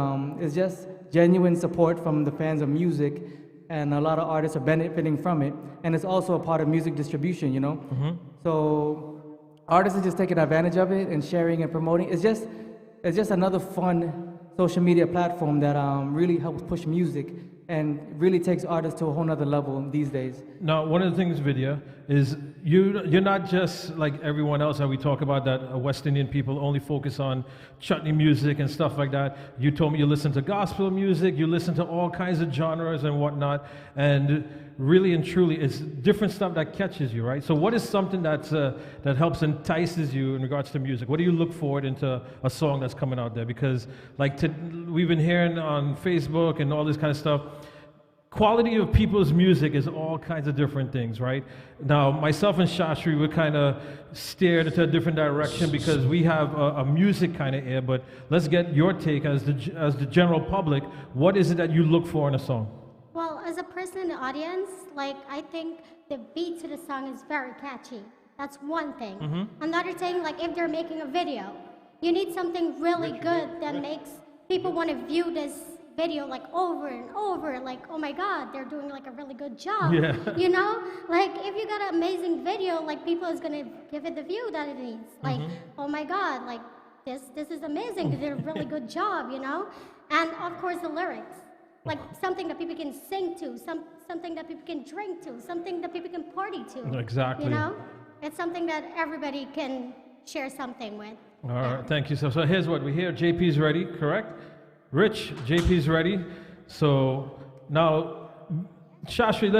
it's just genuine support from the fans of music, and a lot of artists are benefiting from it, and it's also a part of music distribution, you know? So artists are just taking advantage of it and sharing and promoting. It's just another fun social media platform that really helps push music and really takes artists to a whole nother level these days. Now, one of the things, Vidya, is you're not just like everyone else that we talk about, that West Indian people only focus on chutney music and stuff like that. You told me you listen to gospel music, you listen to all kinds of genres and whatnot, and really and truly, it's different stuff that catches you, right? So what is something that helps entices you in regards to music? What do you look forward into a song that's coming out there? Because like we've been hearing on Facebook and all this kind of stuff, quality of people's music is all kinds of different things, right? Now, myself and Shastri, we're kind of steered into a different direction because we have a music kind of ear, but let's get your take as the general public. What is it that you look for in a song? Well, as a person in the audience, like, I think the beat to the song is very catchy. That's one thing. Another thing, like, if they're making a video, you need something really good that makes people want to view this video like over and over, like, oh my God, they're doing like a really good job. You know, like if you got an amazing video, like people is gonna give it the view that it needs. Like, oh my God, like this is amazing. They did a really good job, you know? And of course the lyrics. Like something that people can sing to, something that people can drink to, something that people can party to. Exactly. You know? It's something that everybody can share something with. All right, thank you. So here's what we hear. JP's ready, correct? Rich, JP's ready. So now, Shashri,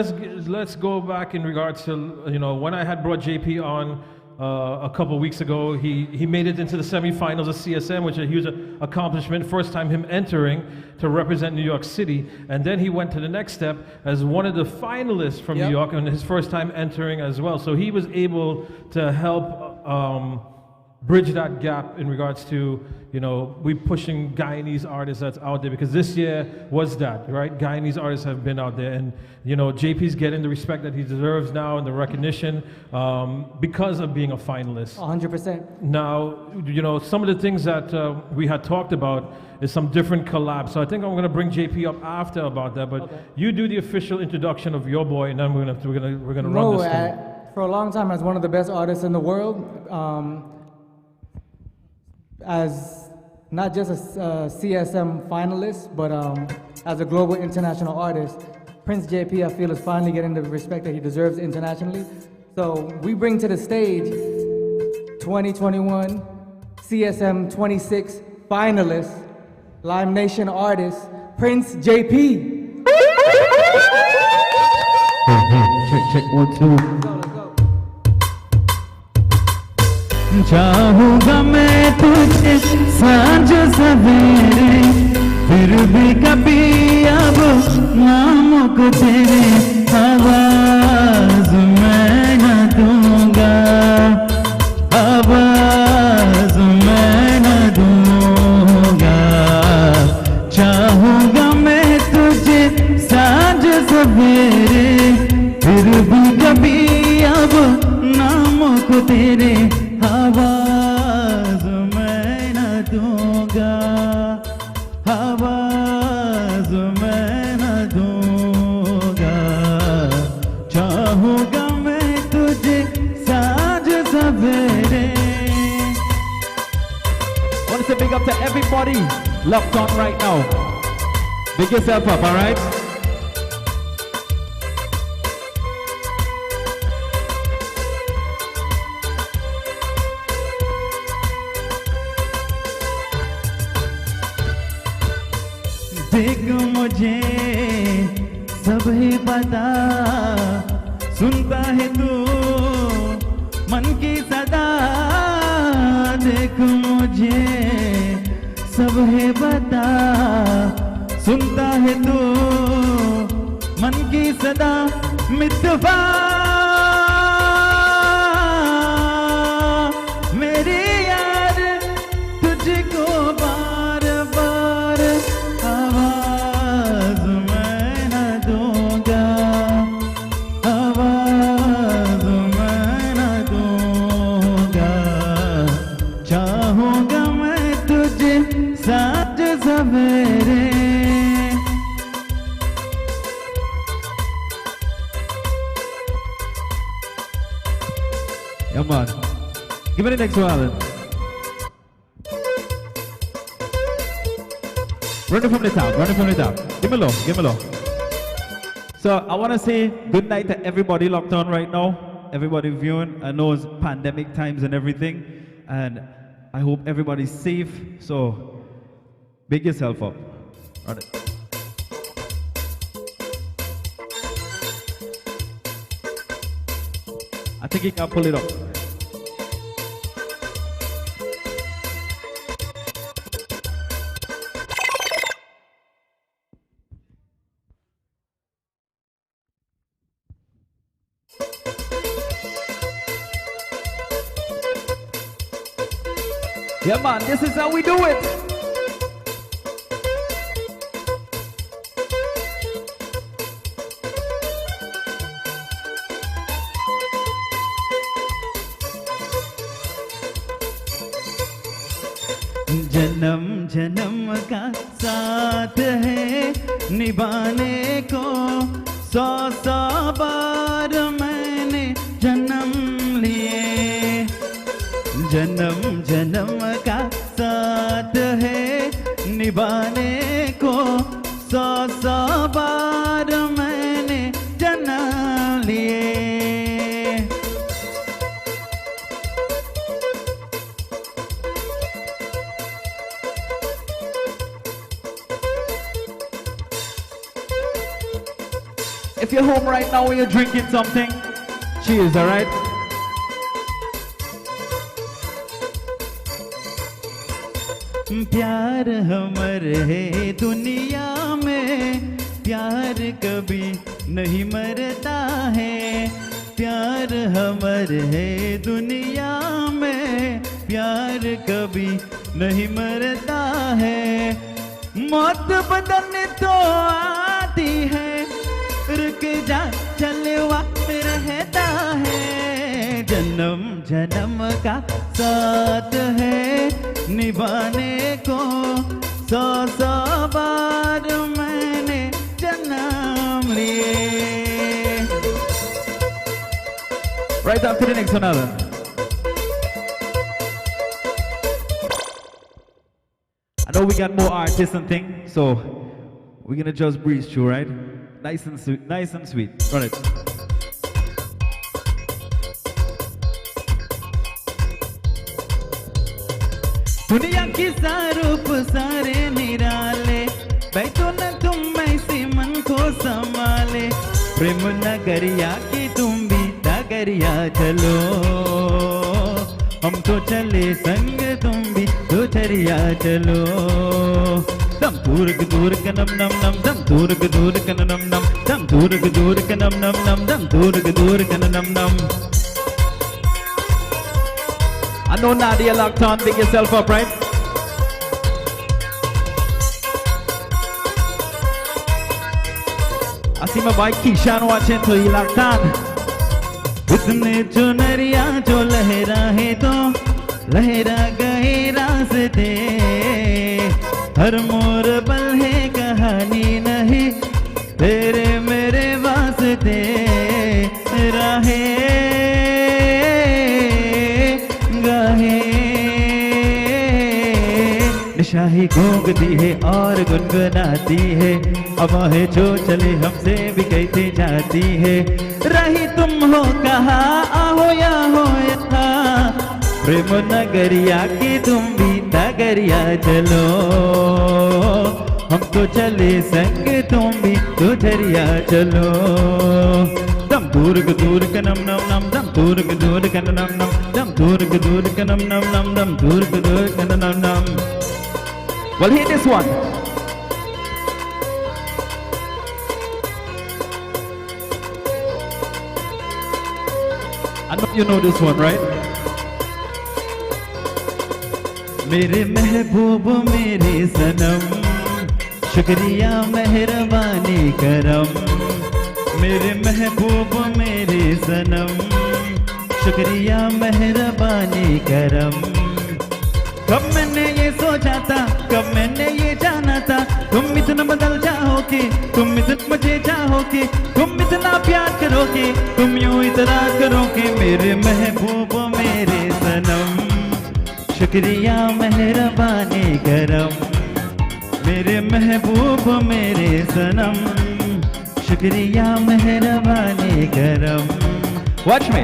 let's go back in regards to, you know, when I had brought JP on a couple weeks ago, he made it into the semifinals of CSM, which is a huge accomplishment. First time him entering to represent New York City. And then he went to the next step as one of the finalists from New York, and his first time entering as well. So he was able to help bridge that gap in regards to, you know, we pushing Guyanese artists that's out there, because this year was that, right? Guyanese artists have been out there, and, you know, JP's getting the respect that he deserves now and the recognition because of being a finalist. 100%. Now, you know, some of the things that we had talked about is some different collabs. So I think I'm going to bring JP up after about that, but you do the official introduction of your boy, and then we're gonna run this thing. For a long time, as one of the best artists in the world, as not just a CSM finalist, but as a global international artist, Prince JP, I feel, is finally getting the respect that he deserves internationally. So we bring to the stage 2021 CSM 26 finalist, Lime Nation artist, Prince JP. Check 1 2. चाहूंगा मैं तुझे सांझ सवेरे, फिर भी कभी अब नामों को तेरे आवाज मैं न दूंगा, आवाज मैं न दूंगा। चाहूंगा मैं तुझे सांझ सवेरे, फिर भी कभी अब नामों को तेरे आवाज मैं न दूंगा, आवाज मैं न दूंगा। चाहूंगा मैं तुझे सांझ सवेरे। Want to say big up to everybody locked on right now. Big yourself up, all right? देख मुझे सब ही पता, सुनता है तू मन की सदा। देख मुझे सब है पता, सुनता है तू मन की सदा। मितवा मेरी यार तुझको बार बार आवाज मैं न दूंगा, आवाज मैं न दूंगा। चाहूंगा मैं तुझे साँझ सवेरे। Come on. Give me the next one, Alan. Run it from the top, run it from the top. Give me low, give me low. So I want to say good night to everybody locked on right now. Everybody viewing. I know it's pandemic times and everything. And I hope everybody's safe. So big yourself up. Run it. I think you can pull it up. Yeah, man, this is how we do it. जन्म जन्म का साथ है निभाने को, 100 बार मैंने जन्म लिए। जन्म जन्म का निभाने को 100 बार मैंने जन्म लिए। If you're home right now and you're drinking something, cheers, all right? प्यार हमर है दुनिया में, प्यार कभी नहीं मरता है। प्यार हमर है दुनिया में, प्यार कभी नहीं मरता है। मौत बदन तो आती है, रुक जा चले वक्त रहता है। जन्म जन्म का साथ है, निभाने को 100 बार मैंने जन्म लिए। Right after the next one, Alan. I know we got more artists and things, so we're gonna just breeze through, right? Nice and sweet, nice and sweet. Run it. दुनिया की सारूप सारे निराले, बैठो न तुम ऐसे मन को संभाले। प्रेम नगरिया की तुम भी नगरिया चलो, हम तो चले संग तुम भी तो चरिया चलो। दम दूर के नम नम नम, दम दूर के नम नम, दम दूर के नम नम नम, दम दूर के नम नम। I know Nadia locked on, pick yourself up, right? I see my boy Keishan watching, so he locked on. इतने चुनरिया जो लहरा है तो लहरा गए रास्ते, हर मोर पल है कहानी नहीं तेरे मेरे वास्ते। राहे गाहे निशाही घूंघती है और गुनगुनाती है, हवाएं जो चले हमसे भी कहती जाती है। रही तुम हो कहा आहो या हो था, प्रेम नगरिया की तुम भी नगरिया चलो। हम तो चले संग तुम भी तो झरिया चलो। दम दूर के नम नम नम, दम दूर के नम नम, दम दूर के नम नम नम, दम दूर के नम नम। Well, hear this one. I know you know this one, right? मेरे महबूब मेरे सनम, शुक्रिया मेहरबानी करम। मेरे महबूब मेरे सनम, शुक्रिया मेहरबानी करम। कब मैंने ये सोचा था, कब मैंने ये जाना था, तुम इतना बदल जाओगे, तुम इतना मुझे चाहोगे, तुम इतना प्यार करोगे, तुम यूं इतना करोगे। मेरे महबूब मेरे सनम, शुक्रिया मेहरबानी करम। मेरे महबूब मेरे सनम, शुक्रिया मेहरबानी करम। Watch me.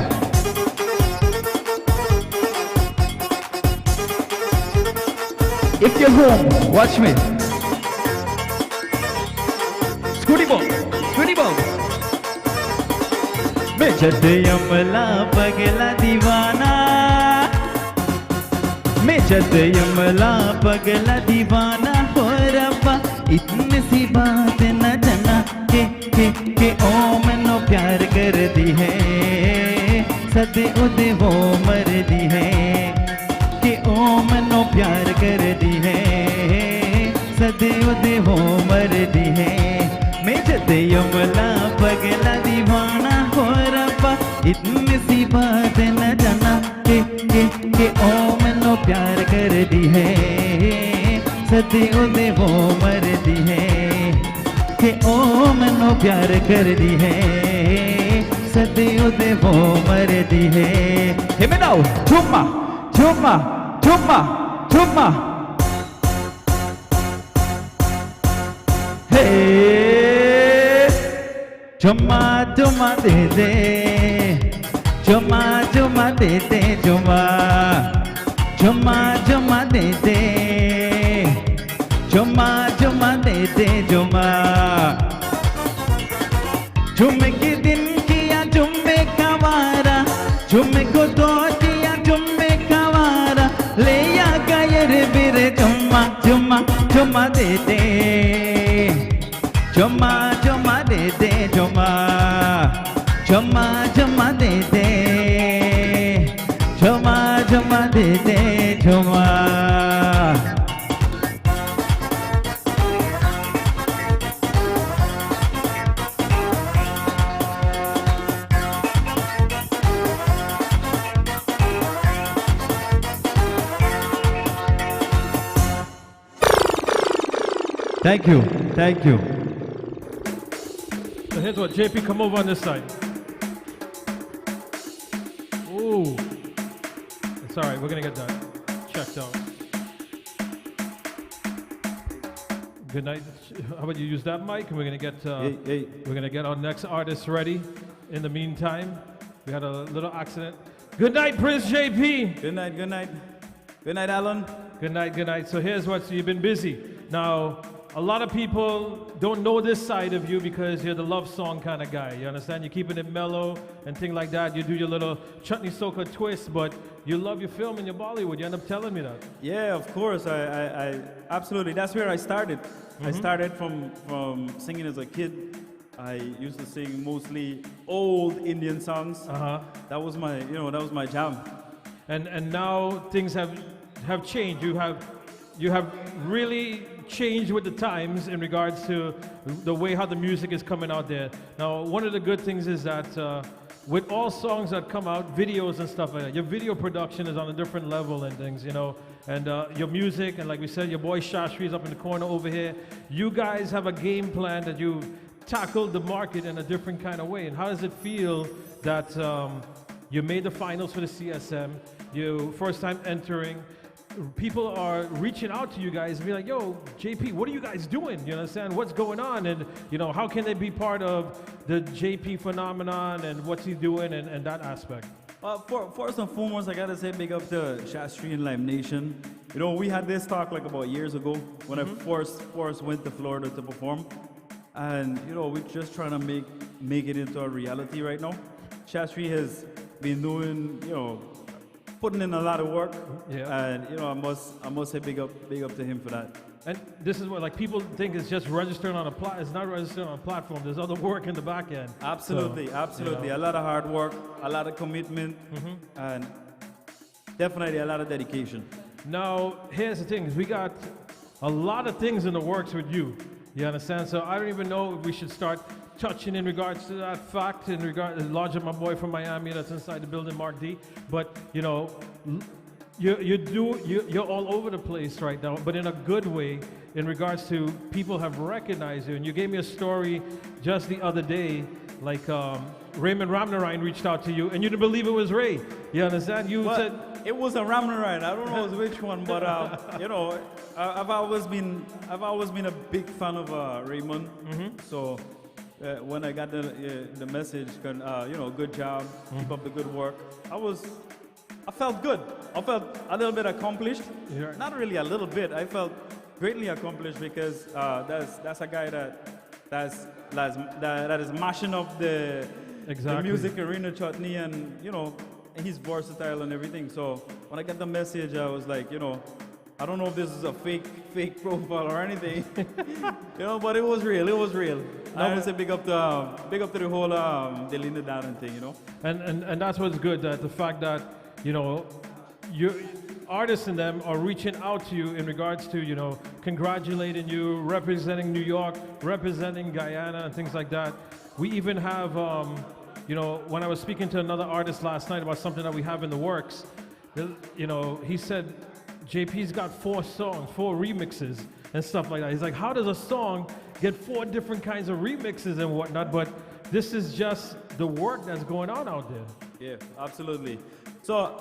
If you're home, watch me. Scooty ball, scooty ball. मैं जद यमला पगला दीवाना, मैं जद यमला पगला दीवाना हो रब्बा। इतनी सी बात न जाना के ओ मैनो प्यार कर दी है, सदे उदे वो मर दी है। कि ओ मैनो प्यार कर दी है, सदे उदे वो मर दी है। मैं जद यमला पगला दीवाना हो रब्बा। इतनी सी बात न जाना के ओ मैनो प्यार कर दी है, सदे उदे वो मर दी है। कि ओ मैनो प्यार कर दी है, सदे उदे वो मर दी है। Hear me now. Chumma, chumma, chumma, chumma. Hey, chuma chuma de de, chuma chuma de de, chuma chuma chuma de de, chuma chuma de de, chuma. Chumme ke din kiya chumme kawara, chumme ko to kiya chumme kawara, le ya gayere bire chumma chumma chumma de de, chumma chumma de de, chumma chumma chumma de de, chumma chumma de de, chumma. Thank you, thank you. So here's what, JP, come over on this side. Ooh. It's all right, we're gonna get that checked out. Good night. How about you use that mic, and we're gonna get we're gonna get our next artist ready. In the meantime, we had a little accident. Good night, Prince JP. Good night, good night. Good night, Alan. Good night, good night. So here's what, so you've been busy. Now, a lot of people don't know this side of you because you're the love song kind of guy. You understand? You're keeping it mellow and things like that. You do your little chutney soca twist, but you love your film and your Bollywood. You end up telling me that. Yeah, of course. I absolutely. That's where I started. I started from singing as a kid. I used to sing mostly old Indian songs. That was my, that was my jam. And now things have changed. You have really changed with the times in regards to the way how the music is coming out there. Now, one of the good things is that with all songs that come out, videos and stuff like that, your video production is on a different level and things, and your music, and like we said, your boy Shashri is up in the corner over here. You guys have a game plan that you tackled the market in a different kind of way. And how does it feel that you made the finals for the CSM, you first time entering, people are reaching out to you guys and be like, yo, JP, what are you guys doing? You understand? What's going on? And, how can they be part of the JP phenomenon and what's he doing and that aspect? First and foremost, I gotta say big up to Shastri and Live Nation. We had this talk like about years ago when I first went to Florida to perform. And, we're just trying to make it into a reality right now. Shastri has been doing, putting in a lot of work, and I must say big up to him for that. And this is what people think it's just registering on it's not registering on a platform. There's other work in the back end. Absolutely, so, absolutely. A lot of hard work, a lot of commitment, and definitely a lot of dedication. Now, here's the thing: we got a lot of things in the works with you. You understand? So I don't even know if we should start touching in regards to that fact, in regard to Lodge of my boy from Miami that's inside the building, Mark D. But you're all over the place right now, but in a good way. In regards to people have recognized you, and you gave me a story just the other day, like Raymond Ramnarine reached out to you, and you didn't believe it was Ray. You understand? You said it was a Ramnarine. I don't know which one, but I've always been a big fan of Raymond. So. When I got the message, good job, keep up the good work. I felt good. I felt a little bit accomplished. Not really a little bit. I felt greatly accomplished because that's a guy that is mashing up the music arena chutney, and he's versatile and everything. So when I got the message, I was like, I don't know if this is a fake profile or anything, but it was real. It was real. I would say big up to the whole Delinda Darren thing, And that's what's good, that the fact that your artists in them are reaching out to you in regards to congratulating you, representing New York, representing Guyana, and things like that. We even have when I was speaking to another artist last night about something that we have in the works, he said JP's got 4 songs, 4 remixes and stuff like that. He's like, how does a song get 4 different kinds of remixes and whatnot? But this is just the work that's going on out there. Yeah, absolutely. So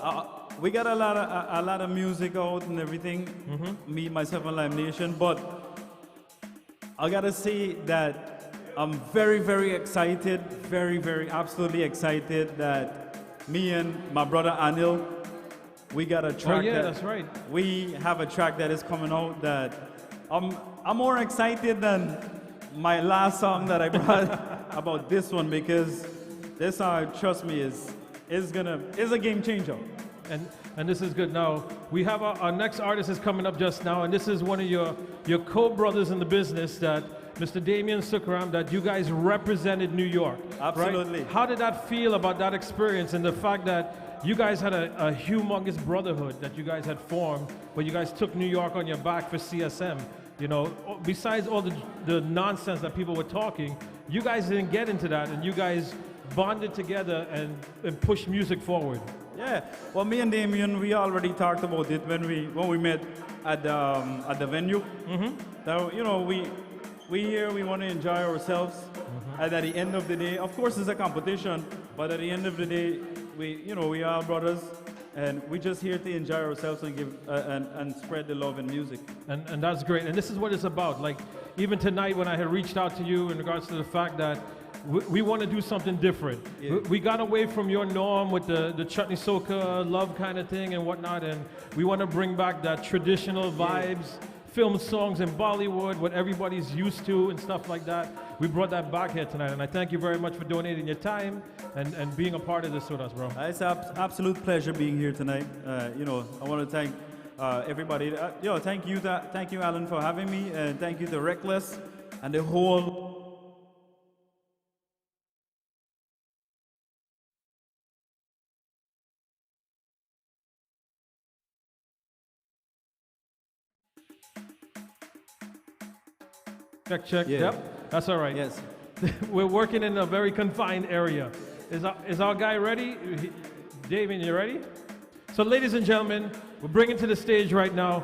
we got a lot of music out and everything. Me, myself, and Live Nation. But I gotta say that I'm very, very excited, very, absolutely excited that me and my brother Anil, we got a track. Oh yeah, that's right. We have a track that is coming out that I'm more excited than my last song that I brought about this one, because this song, trust me, is a game changer. And this is good. Now we have our next artist is coming up just now, and this is one of your co-brothers in the business, that Mr. Damien Sukram, that you guys represented New York. Absolutely. Right? How did that feel about that experience and the fact that you guys had a humongous brotherhood that you guys had formed, but you guys took New York on your back for CSM? You know, besides all the nonsense that people were talking, you guys didn't get into that, and you guys bonded together and pushed music forward. Yeah, well, me and Damien, we already talked about it when we met at the venue. Now, you know, we here, we want to enjoy ourselves, and at the end of the day, of course, it's a competition, but at the end of the day, we are brothers, and we're just here to enjoy ourselves and give and spread the love and music. And that's great. And this is what it's about. Like, even tonight when I had reached out to you in regards to the fact that we want to do something different. Yeah. We got away from your norm with the chutney soca love kind of thing and whatnot, and we want to bring back that traditional vibes, film songs in Bollywood, what everybody's used to and stuff like that. We brought that back here tonight, and I thank you very much for donating your time and being a part of this with us, bro. It's an absolute pleasure being here tonight. You know, I want to thank everybody. Thank you, Alan, for having me, and thank you to Recklez and the whole. Check. Yeah. Yep, that's all right. Yes. We're working in a very confined area. Is our guy ready? Damien, you ready? So, ladies and gentlemen, we're bringing to the stage right now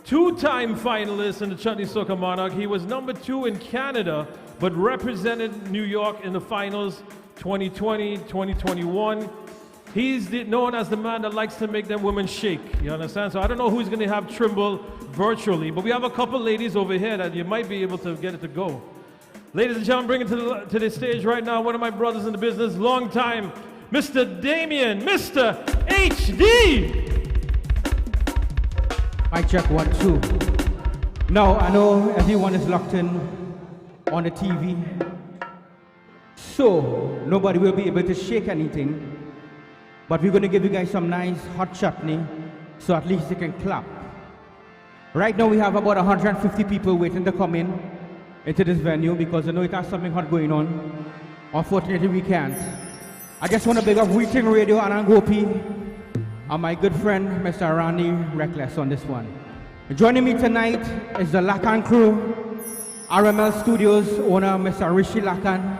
two-time finalist in the Chutney Soca Monarch. He was number 2 in Canada, but represented New York in the finals 2020, 2021. He's known as the man that likes to make them women shake. You understand? So I don't know who's going to have Trimble virtually, but we have a couple ladies over here that you might be able to get it to go. Ladies and gentlemen, bringing to the stage right now one of my brothers in the business, long time, Mr. Damien, Mr. HD. Mic check 1, 2. Now I know everyone is locked in on the TV, so nobody will be able to shake anything. But we're going to give you guys some nice hot chutney, so at least you can clap. Right now we have about 150 people waiting to come into this venue, because I know it has something hot going on. Unfortunately, we can't. I just want to big up Reaching Radio and Gopi, and my good friend, Mr. Randy Recklez on this one. Joining me tonight is the Lakan crew, RML Studios owner, Mr. Rishi Lakan.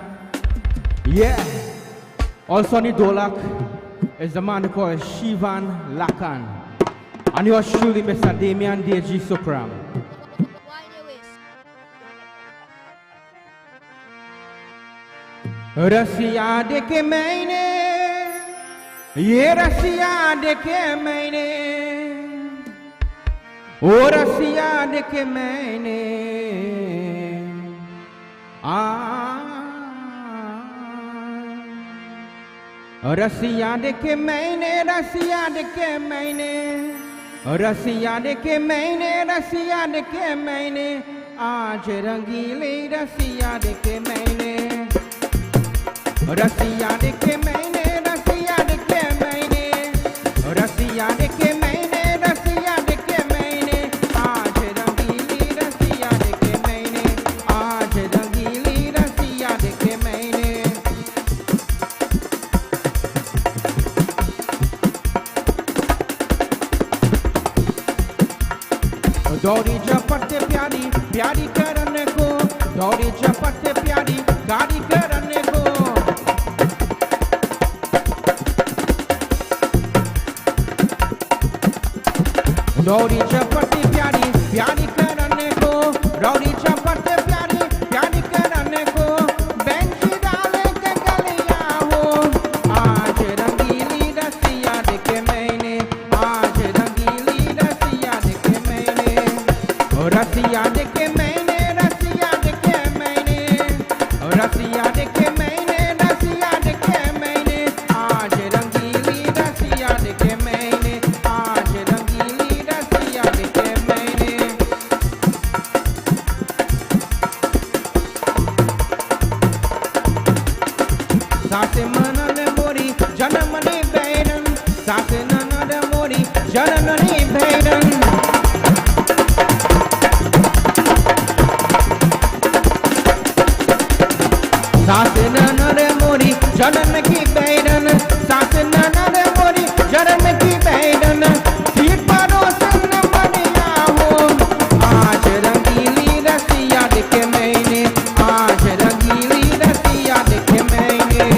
Yeah. Also on the Dolak is the man called Shivan Lakan. And yours truly, Mr. Damien D.G. Sukram. रसिया देखे मैंने, ये रसिया देखे मैंने, ओ रसिया देखे मैंने, रसिया देखे मैंने, रसिया देखे मैंने, रसिया देखे मैंने, रसिया देखे मैंने, आज रंगीली रसिया देखे मैंने, रसिया देखे मैंने, रसिया देखे मैंने, रसिया देखे मैंने, रसिया देखे मैंने, आज रंगीली रसिया देखे मैंने, आज रंगीली रसिया देखे मैंने। दौड़ी झपटते प्यारी प्यारी करने को, दौड़ी झपटते प्यारी गाड़ी करने को, दौड़ी झपटते प्यारी प्यारी करने को, दौड़ी झपटते प्यारी प्यारी करने को, बेंच डाले के गलिया हो, आज रंगीली रसिया देखे मैंने, आज रंगीली रसिया देखे मैंने, रसिया देखे मैंने, रसिया रसिया देखे मैंने आज रंगीली रसिया देखे मैंने आज रंगीली रसिया देखे मैंने सासे मनन मोरी जनमनी बैरन सासे ननद मोरी जनमनी बैरन सासे ननद मोरी जनम की बैरन सासे ननद मोरी जनम की बैरन पीठ परोसन मनिया हो आज रंगीली रसिया देखे मैंने आज रंगीली रसिया देखे मैंने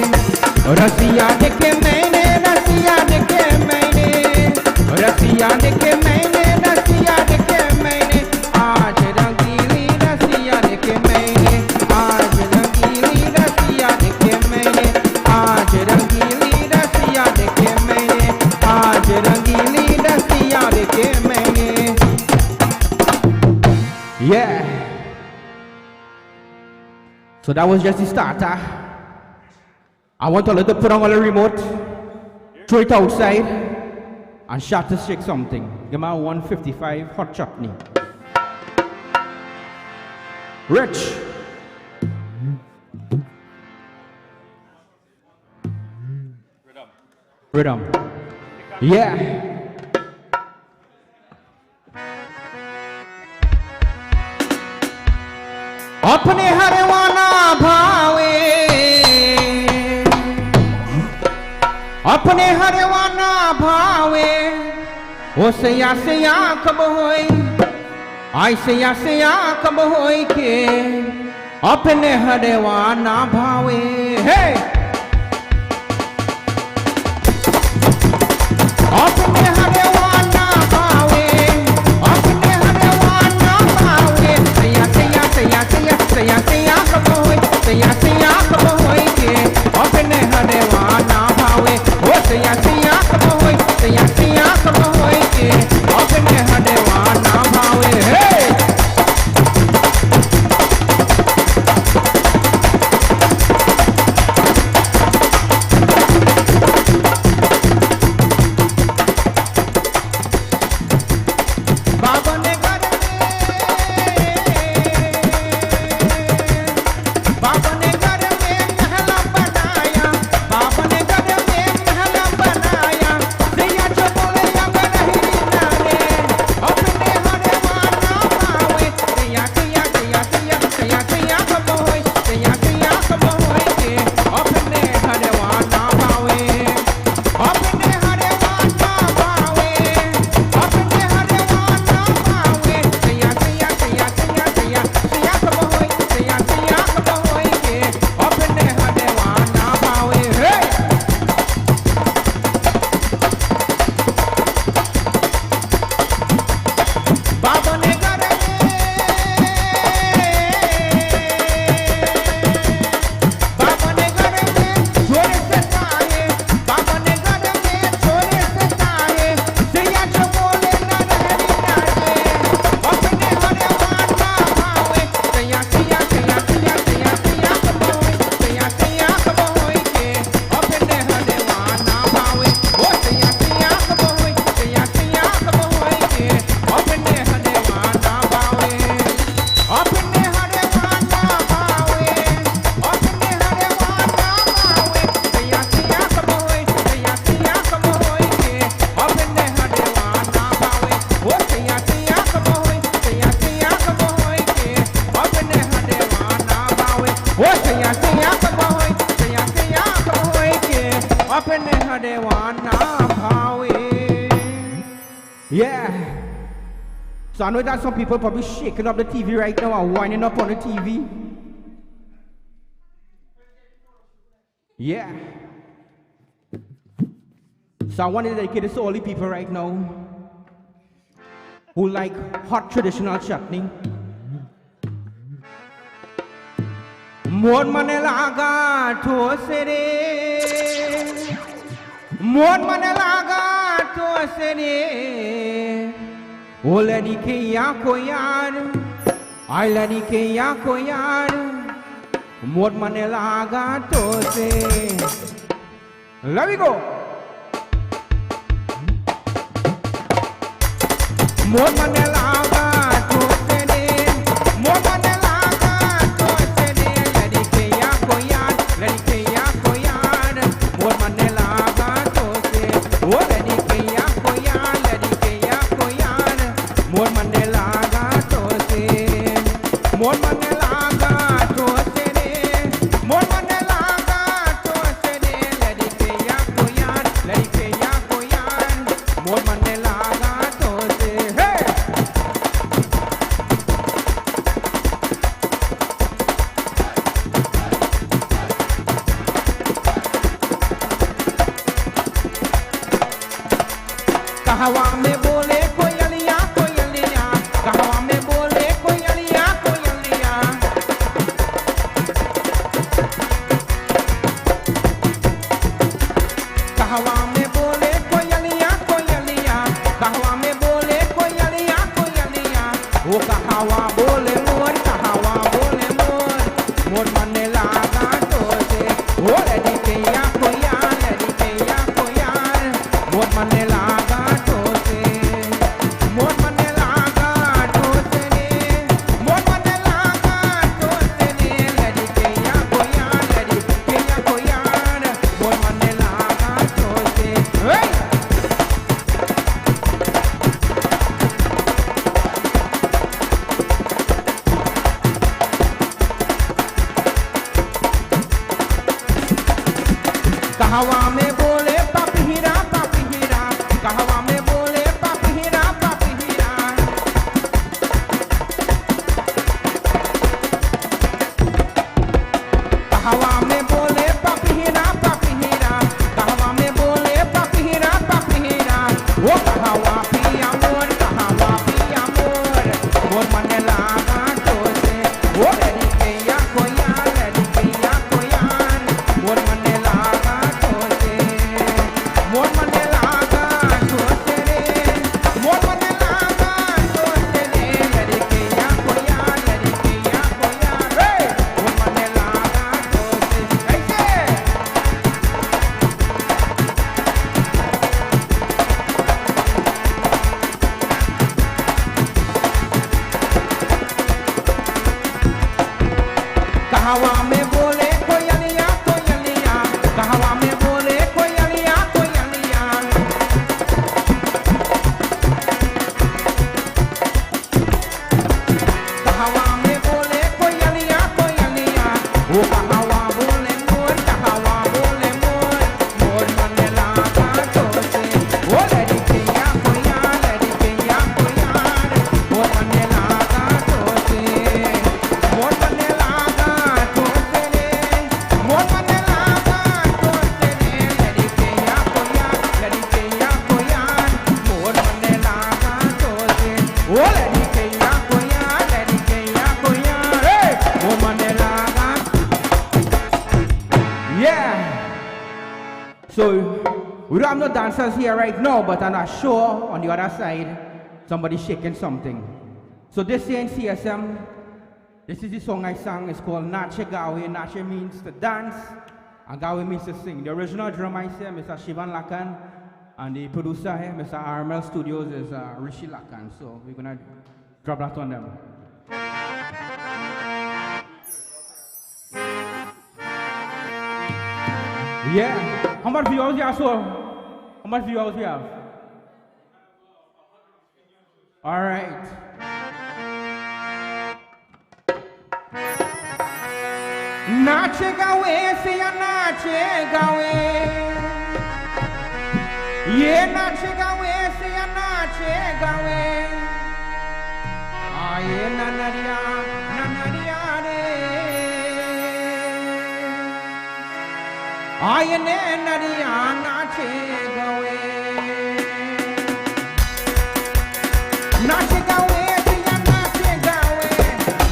रसिया देखे मैंने रसिया देखे मैंने रसिया देखे मैंने रसिया देखे मैंने आज रंगीली रसिया देखे मैंने आज रंगीली रसिया देखे मैंने आज रंगीली रसिया देखे मैंने आज रंगीली रसिया देखे मैंने Yeah. So that was just the starter. I want all of to put on the remote, throw it outside, and shot to shake something. Give me a 155 hot chutney. Rich. Rhythm. Yeah. अपने हरवाना भावे अपने हरवाना भावे ओ सया कब होई आई सया कब होई के अपने हरवाना भावे हे अपने हरवाना भावे अपने हरवाना भावे सया कब होई के अपने हरवाना भावे ओ सया कब होई के अपने हरवाना भावे हे Yeah. So I know that some people probably shaking up the TV right now and winding up on the TV. Yeah. So I want to dedicate this to all the people right now who like hot traditional chutney. Mon manelaga to sere, mon manelaga to sere. O lady ke ya ko yaar, I lady ke ya ko yaar. Mod Manila Gatose. Let me go. Mod Manila Gatose. Mod Manila Gatose. Ladikeya Koyan. Ladikeya Koyan. Mod Manila Gatose. Oh, Ladikeya Koyan. Ladikeya Koyan. Mod Manila Gatose. Mod Manila Gatose. Kahawa me bole koyaliya koyaliya. Kahawa me bole koyaliya koyaliya. Kahawa me bole koyaliya koyaliya. Kahawa me bole koyaliya koyaliya. O kahawa bole mor, kahawa bole mor. Mor Manila Gatose. O ladikeya koyan, ladikeya koyan. Mor Manila Gatose. Mor Manila Gatose. Mor Manila Gatose. Ladikeya koyan, ladikeya koyan. Mor Manila Gatose. Hey! Kahawa me bole papi hira, papi hira. Kahawa me bole papi hira, papi hira. Kahawa me bole papi hira, papi hira. Kahawa me bole papi hira, papi hira. Oh kahawa pi amor, kahawa pi amor. Mor Manila Gatose. Oh ladikeya koyan, ladikeya koyan. Mor Manila Gatose. Mor Manila Gatose. Mor Manila Gatose. Ladikeya koyan, ladikeya koyan. Hey! Mor Manila Gatose. Hey, yeah! Kahawa me bole koyaliya koyaliya. Kahawa me bole koyaliya koyaliya. Kahawa me bole koyaliya koyaliya. Oh kahawa bole mor, kahawa bole mor. Mor Manila Gatose. Oh ladikeya koyan, ladikeya koyan. Mor Manila Gatose. Mor Manila Gatose. Mor Manila Gatose. Ladikeya koyan, ladikeya koyan. Mor Manila Gatose. Oh ladikeya koyan, ladikeya koyan. Hey! Mor Manila Yeah. So we don't have no dancers here right now, but I'm not sure on the other side somebody's shaking something. So this here in CSM, this is the song I sang. It's called Nache Gawe. Nache means to dance, and Gawe means to sing. The original drummer is here, Mr. Shivan Lakan, and the producer here, Mr. RML Studios, is Rishi Lakan. So we're gonna drop that on them. Yeah. How much viewers you have, so? How much viewers you have? All right. Nache gawe, say a nache gawe. Yeah, nache gawe, say a nache gawe. Ah, yeah, nanaria, nanaria de. Ah, yeah, nanaria, nache gawe. Nache gawe, say a nache gawe.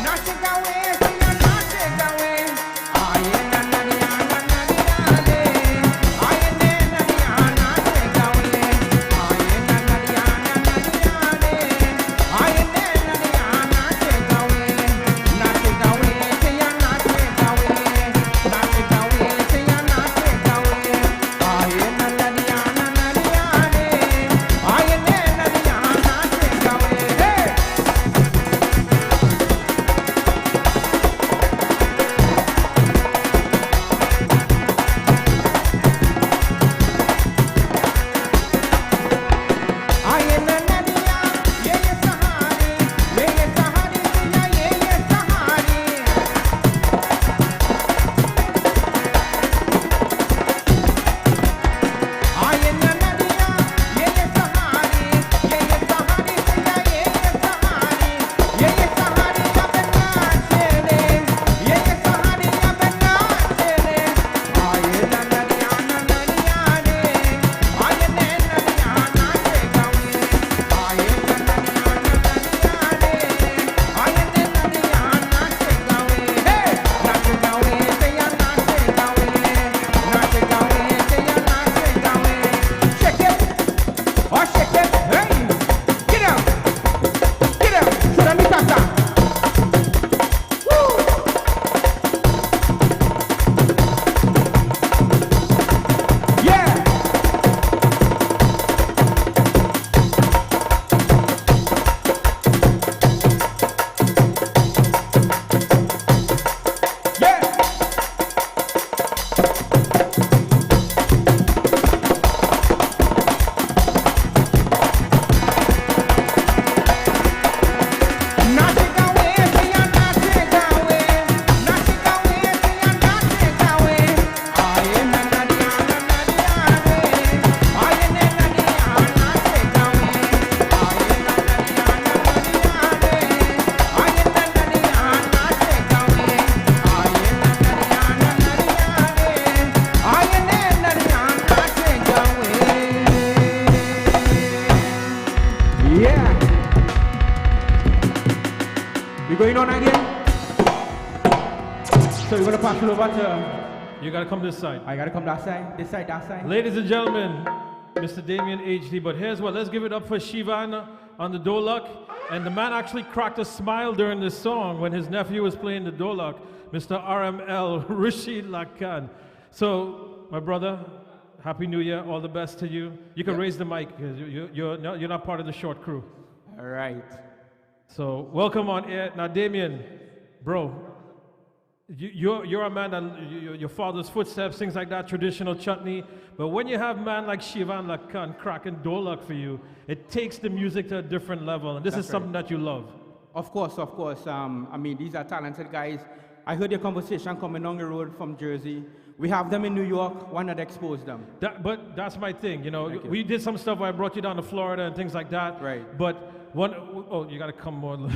Nache gawe, say a nache gawe. Ah, yeah, nanaria, nanaria de. Ah, yeah, nanaria, nache gawe. Ah, yeah, nanaria, nanaria de. Ah, yeah, nanaria, nache gawe. Nache gawe, say a nache gawe. we're gonna pass it over to. You gotta come this side. I gotta come that side, this side, that side. Ladies and gentlemen, Mr. Damien HD. But here's what, let's give it up for Shivan on the dolak. And the man actually cracked a smile during this song when his nephew was playing the dolak, Mr. RML Rashid Lakan. So, my brother, Happy New Year, all the best to you. You can raise the mic because you're not part of the short crew. All right. So, welcome on air. Now, Damien, bro, you're a man that your father's footsteps, things like that, traditional chutney. But when you have a man like Shivan Lakan cracking dolak for you, it takes the music to a different level. And this is something that you love. Of course, of course. I mean, these are talented guys. I heard your conversation coming on the road from Jersey. We have them in New York. Why not expose them? But that's my thing. You know, we did some stuff where I brought you down to Florida and things like that. Right. But you got to come more.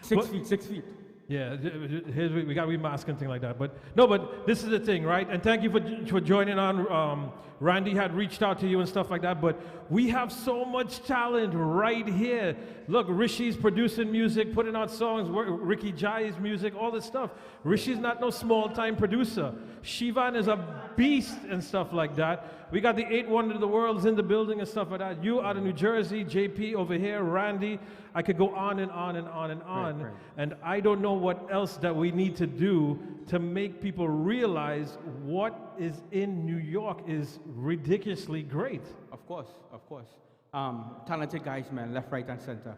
6 feet. Yeah, we got to be masked and things like that. But no, but this is the thing, right? And thank you for joining on. Randy had reached out to you and stuff like that. But we have so much talent right here. Look, Rishi's producing music, putting out songs. Ricky Jai's music, all this stuff. Rishi's not no small-time producer. Shivan is a beast and stuff like that. We got the 8 Wonders of the World's in the building and stuff like that. You out of New Jersey, JP over here, Randy. I could go on and on and on and on. Right. And I don't know what else that we need to do to make people realize what is in New York is ridiculously great. Of course, of course. Talented guys, man, left, right, and center.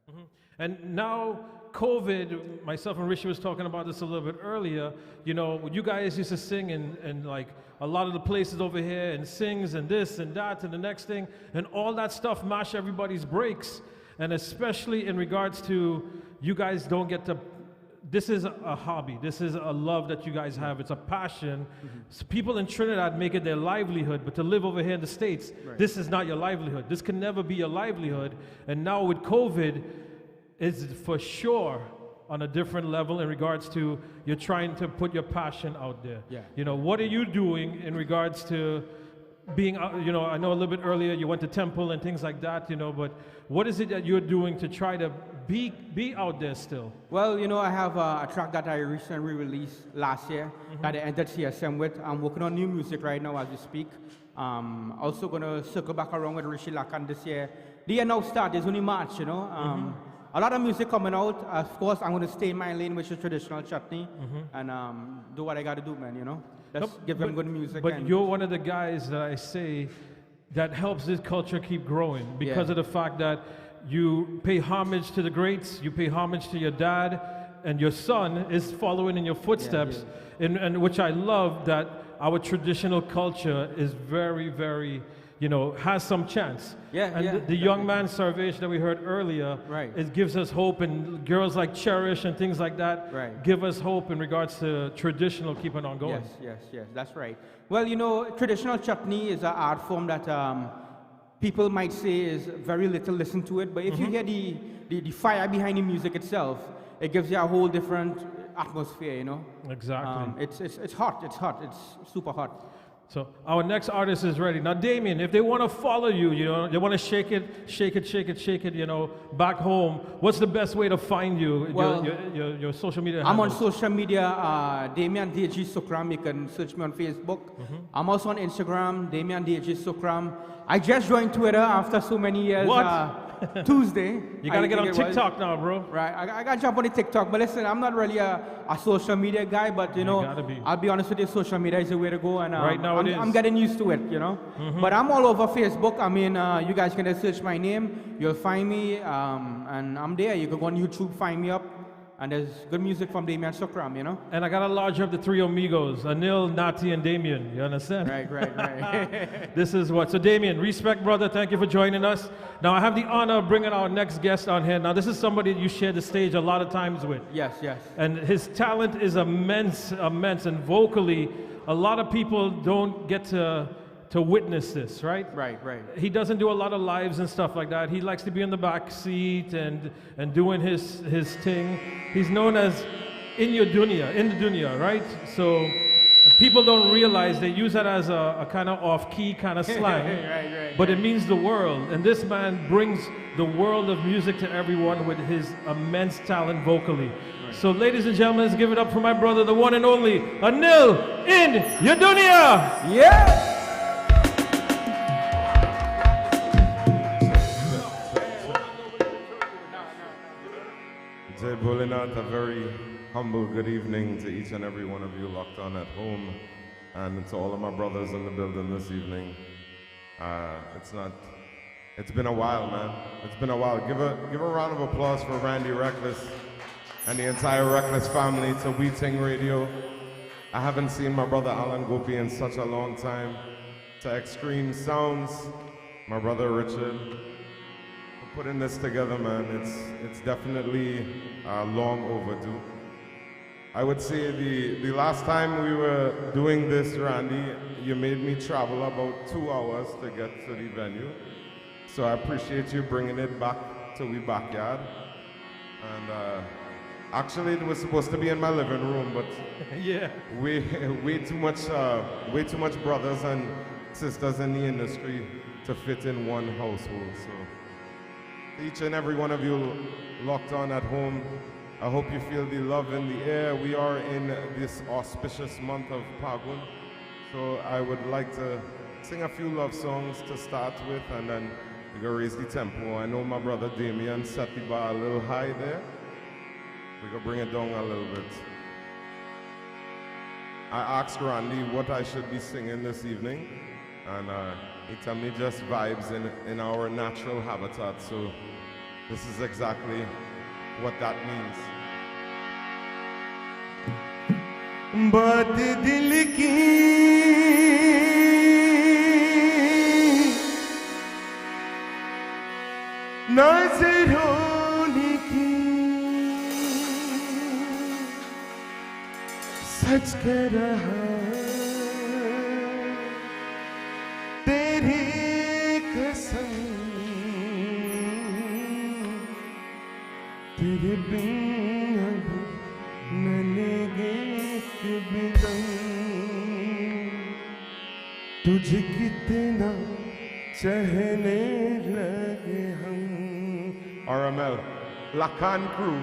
Mm-hmm. And now, COVID, myself and Rishi was talking about this a little bit earlier. You know, you guys used to sing in like a lot of the places over here and sings and this and that and the next thing, and all that stuff mash everybody's brakes. And especially in regards to you guys don't get to, this is a hobby. This is a love that you guys have. It's a passion. Mm-hmm. So people in Trinidad make it their livelihood, but to live over here in the States, this is not your livelihood. This can never be your livelihood. And now with COVID, it's for sure on a different level in regards to you're trying to put your passion out there. Yeah. You know, what are you doing in regards to being, you know, I know a little bit earlier you went to temple and things like that, you know, but what is it that you're doing to try to be out there still? Well, you know, I have a track that I recently released last year that I entered CSM with. I'm working on new music right now as we speak. Also going to circle back around with Rishi Lakan this year. The year now starts, it's only March, you know. A lot of music coming out. Of course, I'm going to stay in my lane, which is traditional chutney, and do what I got to do, man, you know. Let's give them good music. But you're one of the guys that I say that helps this culture keep growing because of the fact that you pay homage to the greats, you pay homage to your dad, and your son is following in your footsteps, and which I love that our traditional culture is very, very, you know, has some chance. The young man Sarvesh that we heard earlier, it gives us hope, and girls like Cherish and things like that give us hope in regards to traditional keeping on going. Yes, that's right. Well, you know, traditional chutney is an art form that people might say is very little listened to it, but if you hear the fire behind the music itself, it gives you a whole different atmosphere, you know. Exactly. It's hot, it's super hot. So our next artist is ready. Now, Damien, if they want to follow you, you know, they want to shake it, you know, back home, what's the best way to find you, well, your social media I'm handles? on social media, Damien DG Sukram. You can search me on Facebook. I'm also on Instagram, Damien DG Sukram. I just joined Twitter after so many years. What? Tuesday. You got to get on TikTok now, bro. Right, I got to jump on the TikTok. But listen, I'm not really a social media guy, but you know, I'll be honest with you, social media is the way to go. And right now I'm getting used to it, you know. But I'm all over Facebook. I mean, you guys can just search my name. You'll find me, and I'm there. You can go on YouTube, find me up. And there's good music from Damien Sukram, you know? And I got to large up the three amigos, Anil, Nati, and Damien. You understand? Right. This is what. So Damien, respect, brother. Thank you for joining us. Now, I have the honor of bringing our next guest on here. Now, this is somebody you share the stage a lot of times with. Yes. And his talent is immense. And vocally, a lot of people don't get to witness this, right? Right. He doesn't do a lot of lives and stuff like that. He likes to be in the back seat and doing his thing. He's known as in the dunya, right? So people don't realize they use that as a kind of off-key kind of slang, Right. but it means the world. And this man brings the world of music to everyone with his immense talent vocally. So, ladies and gentlemen, let's give it up for my brother, the one and only Anil in Yadunia. Yeah. Jay Bolinat, a very humble good evening to each and every one of you locked on at home, and to all of my brothers in the building this evening. It's been a while, man. It's been a while. Give a round of applause for Randy Recklez and the entire Recklez family, to Ting Radio. I haven't seen my brother Alan Gopi in such a long time. To Extreme Sounds, my brother Richard, for putting this together, man. It's definitely long overdue. I would say the last time we were doing this, Randy, you made me travel about 2 hours to get to the venue. So I appreciate you bringing it back to the backyard. And actually, it was supposed to be in my living room, but yeah, way too much brothers and sisters in the industry to fit in one household. So each and every one of you locked on at home, I hope you feel the love in the air. We are in this auspicious month of Pagun, so I would like to sing a few love songs to start with, and then we're gonna raise the tempo. I know my brother Damien set the bar a little high there. We're gonna bring it down a little bit. I asked Randy what I should be singing this evening, and he told me just vibes in our natural habitat, so this is exactly what that means. बात दिल की नजरों की सच कह रहा तेरी कसम तेरे बिन अब न लेंगे कभी दम तुझे कितना चाहने लगे हम RML, Lacan Crew.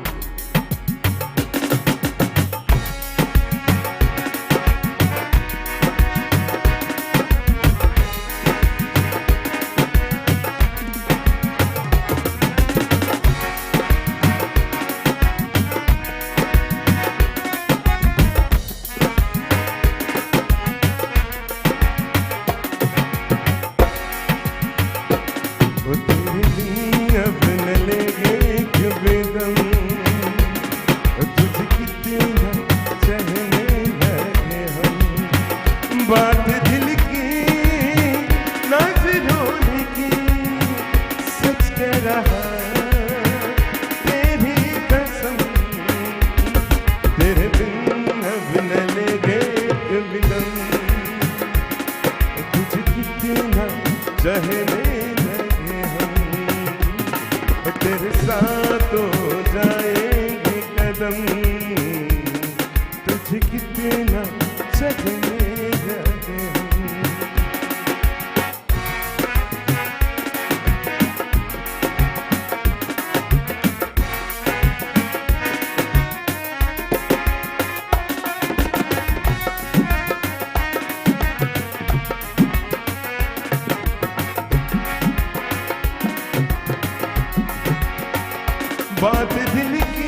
बात दिल की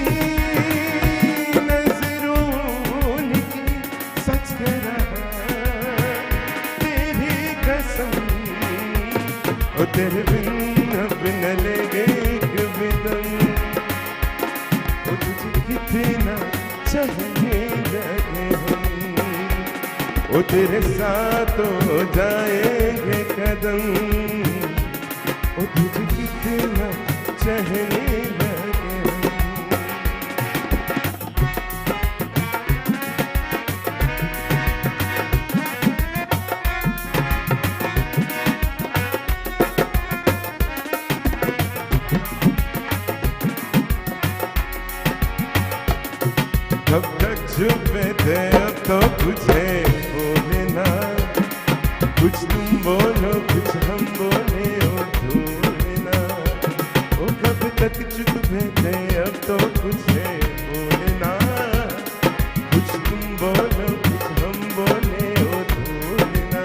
नजरों की सच कह रहा तेरी कसम ओ तेरे बिन अब न लेंगे कभी दम ओ तुझे कितना चाहने लगे हम ओ तेरे साथ हो जाएंगे कदम ओ तुझे कितना चाहने कब तक छुपे थे अब तो तुझे कुछ तुम बोलो कुछ हम बोले ओ ढूंढना ओ कब तक चुप बैठे अब तो कुछ है बोलना कुछ तुम बोलो कुछ हम बोले ओ ढूंढना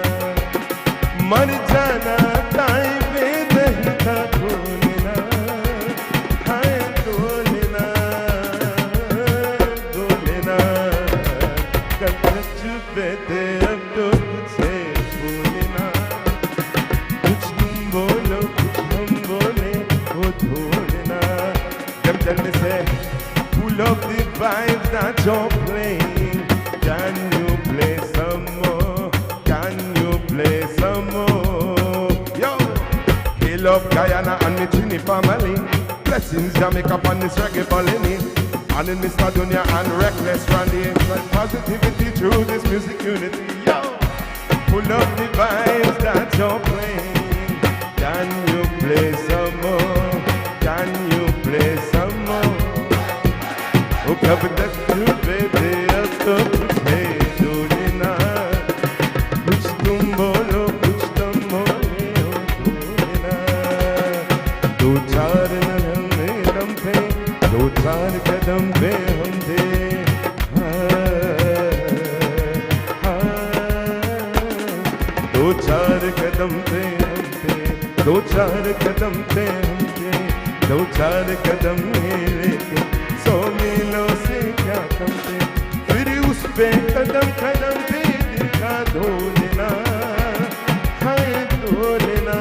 मर जाना ताई पे नहीं था बोलना हाय बोलना बोलना कब तक चुप बैठे अब तो कुछ है बोलना कुछ तुम बोलो कुछ हम बोले वो ढूंढना जब जल्दी से pull up the vibes that you're playing can you play some more can you play some more yo hail up Guyana and the Trini family blessings Jamaica on this reggae balini and in Mr. Dunya and Recklez Randy like positivity through this music unity yo pull up the vibes that you're playing can you play some more can you play some more oh कब तक चुपे थे अब तो कुछ है ढूंढना कुछ तुम बोलो कुछ तुम बोले हो ढूंढना दो चार नरम में दम पे दो चार कदम पे हम थे दो चार कदम पे हम थे दो चार कदम पे हम थे दो चार कदम लेके 100 मीलों से क्या कम थे फिर उस पे कदम कदम पे दिल का धोलना हाय धोलना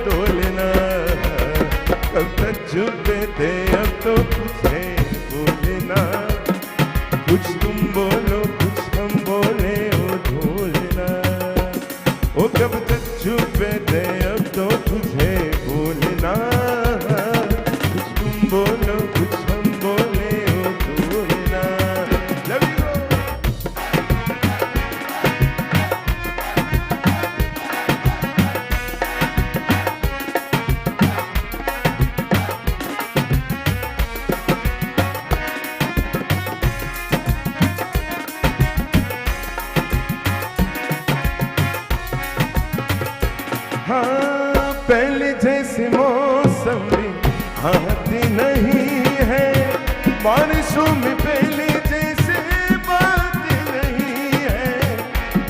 धोलना कब तक चुपे थे अब तो कुछ है बोलना कुछ तुम बोलो कुछ हम बोले ओ ढोलना ओ कब तक चुपे थे अब तो कुछ है बोलना कुछ तुम बोलो कुछ हम बोले ओ ढोलना लव यू हाँ पहले जैसे मौसम भी आती नहीं है बारिशों में पहले जैसे बात नहीं है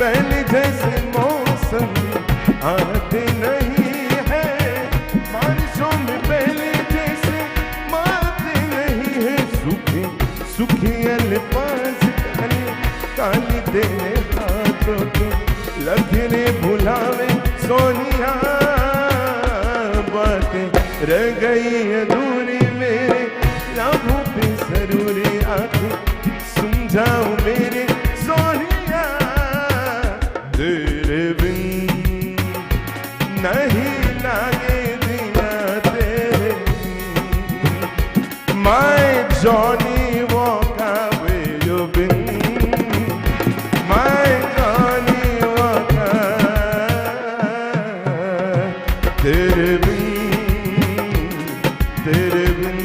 पहले जैसे मौसम भी आती नहीं है बारिशों में पहले जैसे बात नहीं है सूखी सूखी अल्फाज काली तेरे हाथों के लकीरें भुलावे सोनिया बातें रह गई अधूरी मेरे लबों पे जरूरी आंखें सुन जाओ मेरे सोनिया तेरे बिन नहीं लागे दिया तेरे my Johnny walk away you been my Johnny walk तेरे बिन तेरे बिन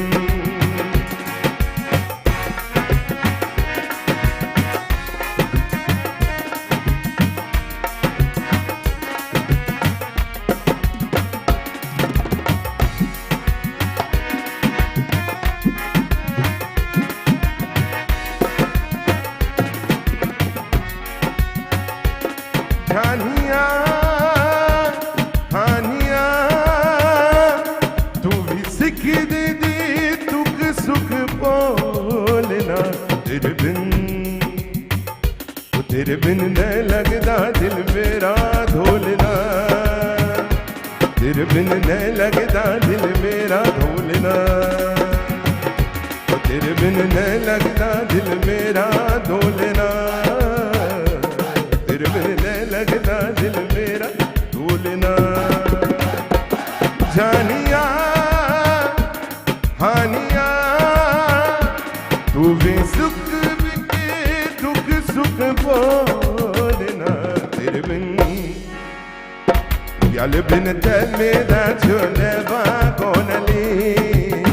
हानिया हानिया तू भी सीख दे दे तुक सुख बोलना तेरे बिन न लगदा दिल मेरा ढोलना तेरे बिन न लगदा दिल मेरा ढोलना तेरे बिन न लगदा दिल मेरा ढोलना तेरे बिन न लगदा दिल मेरा ढोलना जानिया हानिया तू भी सुख बिके दुख सुख बोलना तेरे बिन Y'all been tell me that you're never gonna leave.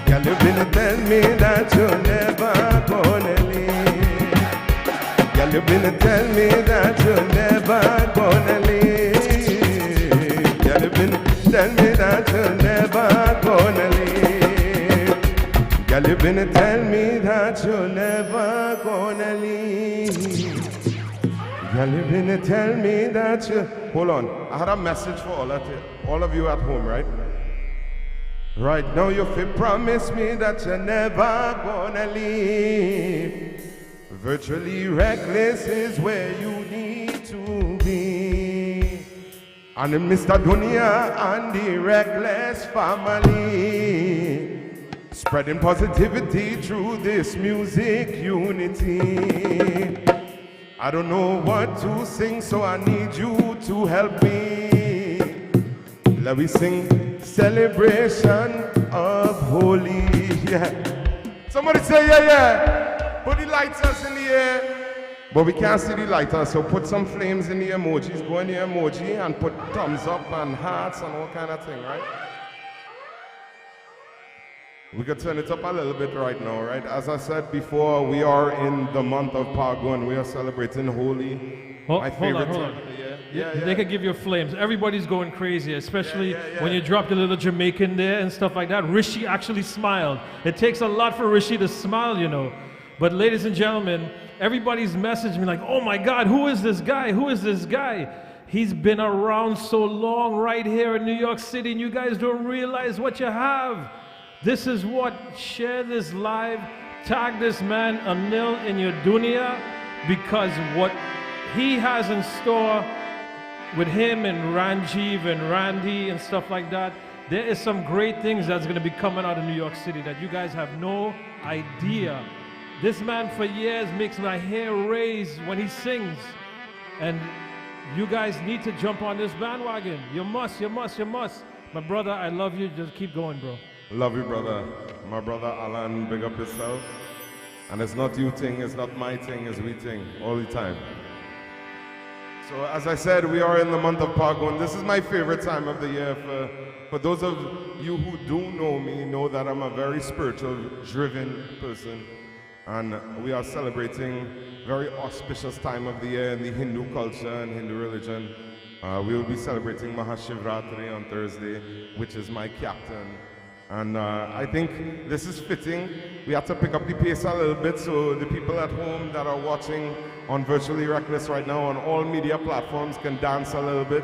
Y'all been tell me that you're never gonna leave. Y'all you been tell me that you're never gonna leave. Girl, you been tell me that you're never gonna leave. Girl, you been tell me that you're never gonna leave. Girl, you been tell me that you... Hold on, I had a message for all of you at home, right? Right now you feel promise me that you're never gonna leave. Virtually reckless is where you need to be. And Mr. Dunia and the Recklez family, spreading positivity through this music unity. I don't know what to sing, so I need you to help me. Let me sing celebration of holy. Yeah. Somebody say yeah, yeah. Put the lighters in the air. But we can't see the lighters, so put some flames in the emojis. Go in the emoji and put thumbs up and hearts and all kind of thing, right? We could turn it up a little bit right now, right? As I said before, we are in the month of Pagun. We are celebrating Holi. My favorite hold on. time of the year. They could give you flames. Everybody's going crazy, especially when you drop the little Jamaican there and stuff like that. Rishi actually smiled. It takes a lot for Rishi to smile, you know. But ladies and gentlemen, everybody's messaged me like, oh my God, who is this guy? Who is this guy? He's been around so long right here in New York City, and you guys don't realize what you have. This is what, share this live, tag this man Anil in your dunya, because what he has in store with him and Ranjiv and Randy and stuff like that, there is some great things that's going to be coming out of New York City that you guys have no idea. This man for years makes my hair raise when he sings, and you guys need to jump on this bandwagon. You must. My brother, I love you. Just keep going, bro. Love you, brother. My brother Alan, big up yourself. And it's not you thing, it's not my thing, it's we thing, all the time. So as I said, we are in the month of Pagun. This is my favorite time of the year. For those of you who do know me, know that I'm a very spiritual, driven person. And we are celebrating a very auspicious time of the year in the Hindu culture and Hindu religion. We will be celebrating Mahashivratri on Thursday, which is my captain. And I think this is fitting. We have to pick up the pace a little bit so the people at home that are watching on Virtually Reckless right now on all media platforms can dance a little bit.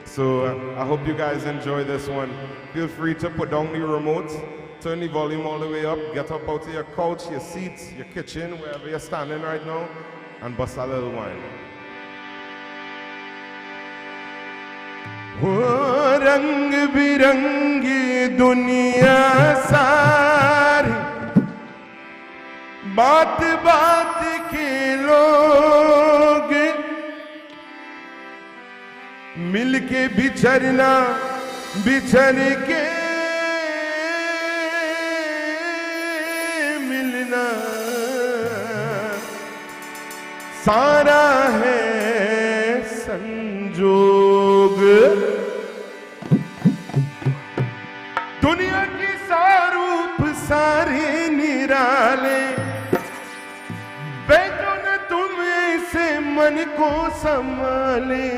So I hope you guys enjoy this one. Feel free to put down the remote, turn the volume all the way up, get up out of your couch, your seats, your kitchen, wherever you're standing right now, and bust a little wine. वो रंग बिरंगी दुनिया सारी बात बात के लोग मिलके बिछड़ना बिछड़ के मिलना सारा है संजोग दुनिया की सारूप सारे निराले बैठो न तुम ऐसे मन को संभाले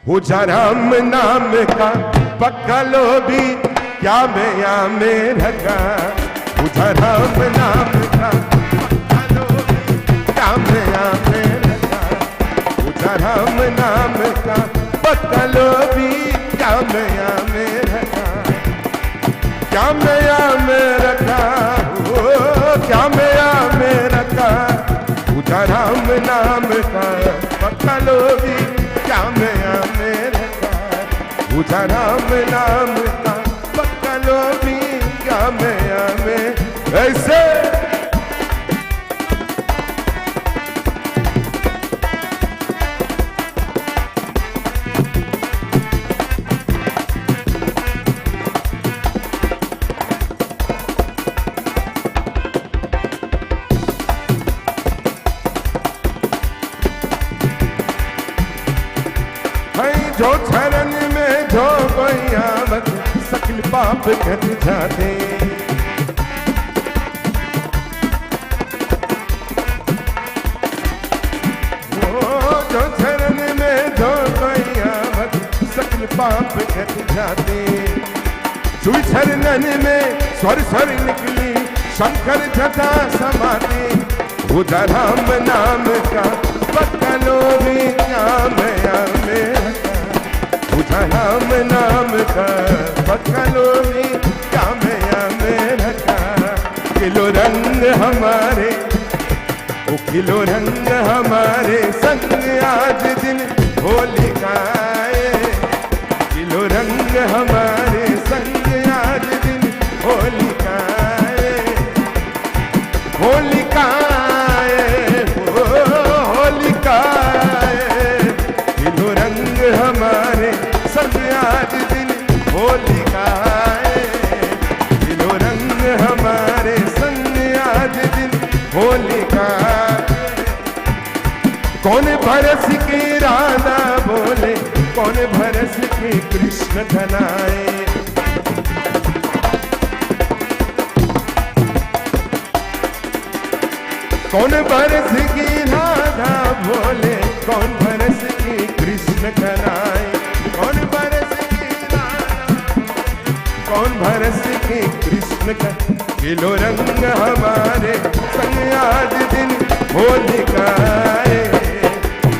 हो जा राम नाम का पक्का लो भी क्या मैं यहाँ में रखा हो जा राम नाम का पक्का लो भी क्या मैं यहाँ में रखा हो जा राम नाम का पक्का लो भी क्या मैं यहाँ में रखा क्या मैं यहाँ में रखा हो क्या मैं यहाँ में रखा हो जा राम नाम का पक्का लो भी क्या मैं यहाँ में रखा हो जा राम नाम का पक्का लो भी क्या मैं यहाँ में ऐसे जो चरण में जो बयावत सकल पाप कट जाते पाप कट जाते। सुई चरणन में स्वर स्वर निकली शंकर जटा समाते। उधर राम नाम का पकलो भी नाम में उधर राम नाम का पकलो भी काम में रखा। किलो रंग हमारे ओ किलो रंग हमारे संग आज दिन होली का किलो रंग हमारे संग आज दिन होली का होली का होली का किलो रंग हमारे संग आज दिन होली का किलो रंग हमारे संग आज दिन होली का। कौन भरस के राधा बोले कौन भरस के कृष्ण धनाए। कौन भरस की राधा बोले कौन भरस की कृष्ण धनाए। कौन भरस की राधा कौन भरस की कृष्ण का। किलो रंग हमारे संग आज दिन होली का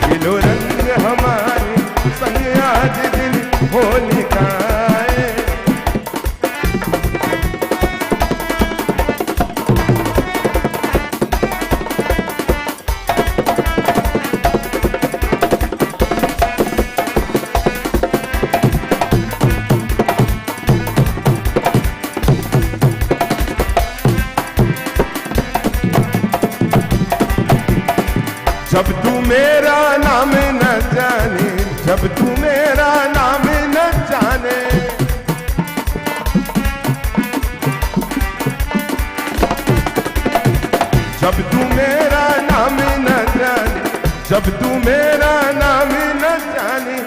किलो रंग हमारे संग आज दिन होली का। जब तू मेरा नाम न जाने जब तू मेरा नाम न जाने जब तू मेरा नाम न जाने जब तू मेरा नाम न जाने।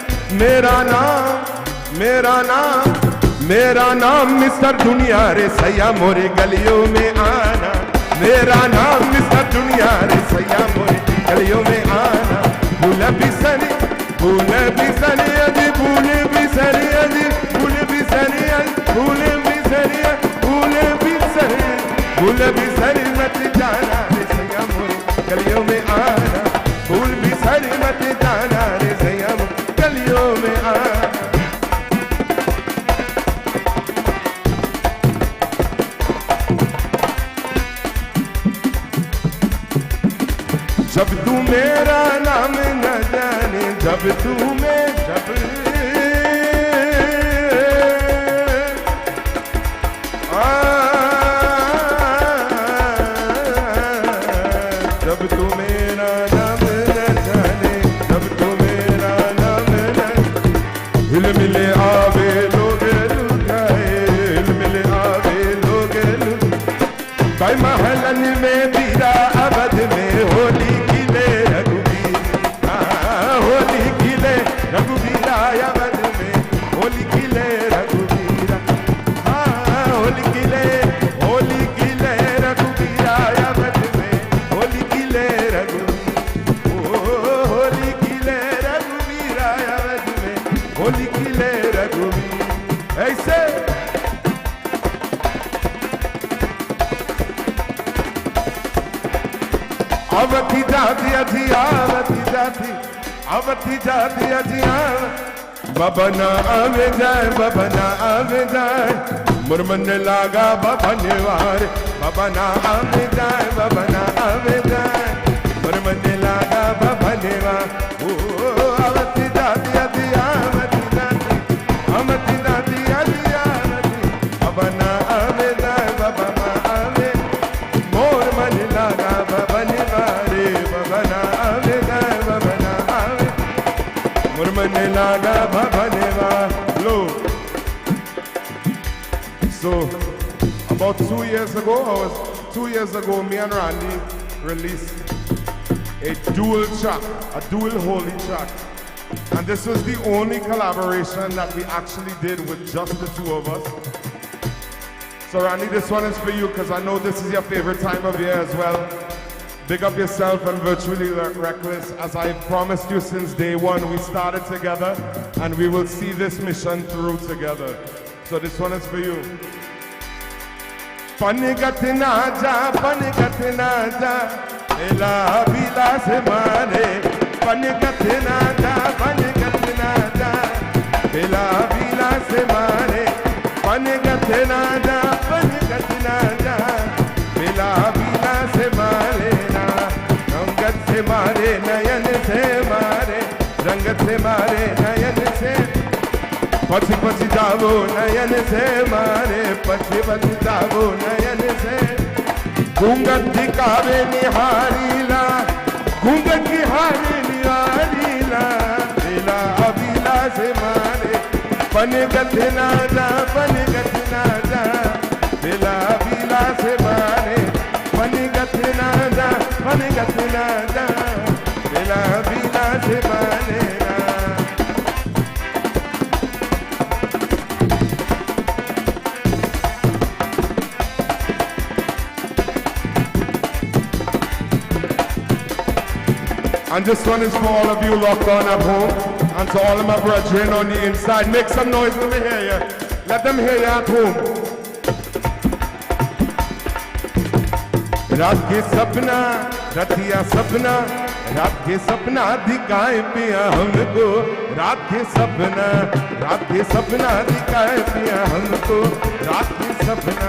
मेरा नाम मिस्टर दुनिया रे सैया मोरे गलियों में आना। मेरा नाम मिस्टर दुनिया रे सैया मोरे गलियों में आना। भूल भी सनी अजी भूल भी सनी अजी भूल भी सनी अजी भूल भी सनी भूल भी सनी भूल भी सनी मत जाना रे सैया मोरे गलियों में आना। भूल भी सनी मत जाना रे सैया मोरे गलियों में आना। जब तू मेरा नाम न जाने जब तू मैं जब जब तू मेरा नाम न जाने जब तू मेरा नाम न हिल मिले आवे लोग लुकाए हिल मिले आवे लोग भाई महलन में बीरा अवध में होली रघुबीरा अवध में होली खिले रघुबीरा होली खिले रघुबीरा अवध में होली खिले होली खिले रघुबीरा अवध में होली खिले रघुबीर। ऐसे अवधि जाती अजी अवधि जाती अवधि जाती अजिया बाबा ना आवे जाए बाबा ना आवे जाए मुरमन लागा बाबा निवार बाबा ना आवे जाए बाबा ना आवे जाए मुरमन लागा बाबा निवार। ओ अवधि जाती अजिया अवधि जाती अजिया बाबा ना आवे जाए बाबा ना आवे मोर मन लागा बाबा निवारे बाबा ना आवे जाए बाबा ना मुरमने लागा भवनेवा लो। So about 2 years ago, me and Randy released a dual track, a dual holy track. And this was the only collaboration that we actually did with just the two of us. So Randy, this one is for you because I know this is your favorite time of year as well. Big up yourself and virtually Recklez. As I promised you since day one, we started together and we will see this mission through together. So this one is for you. Panigatina ja, ela bila se mare. Panigatina ja, ela bila se mare. Panigatina ja, ela bila se mare. रंगत से मारे नयन से मारे रंगत से मारे नयन से पछी पछी जावो नयन से मारे पछी पछी जावो नयन से घूंघट दिखावे निहारीला घूंघट दिखावे निहारीला बेला अबीला से मारे पनगत ना जा बेला अबीला से मारे पनगत ना जा बेला अबीला से मारे And this one is for all of you locked on at home and to all of my brethren on the inside. Make some noise, let me hear you. Let them hear you at home. रात के सपना रतिया सपना रात के सपना दिखाए पिया हमको रात के सपना दिखाए पिया हमको रात के सपना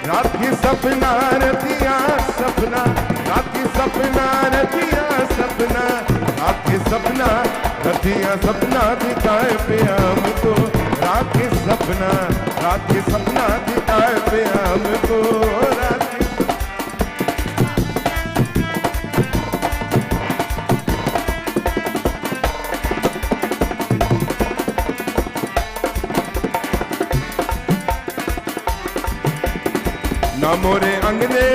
रतिया सपना रात के सपना रतिया सपना रात के सपना रतिया सपना दिखाए पिया हमको रात के सपना दिखाए पिया हमको रात के ना मोरे अंगने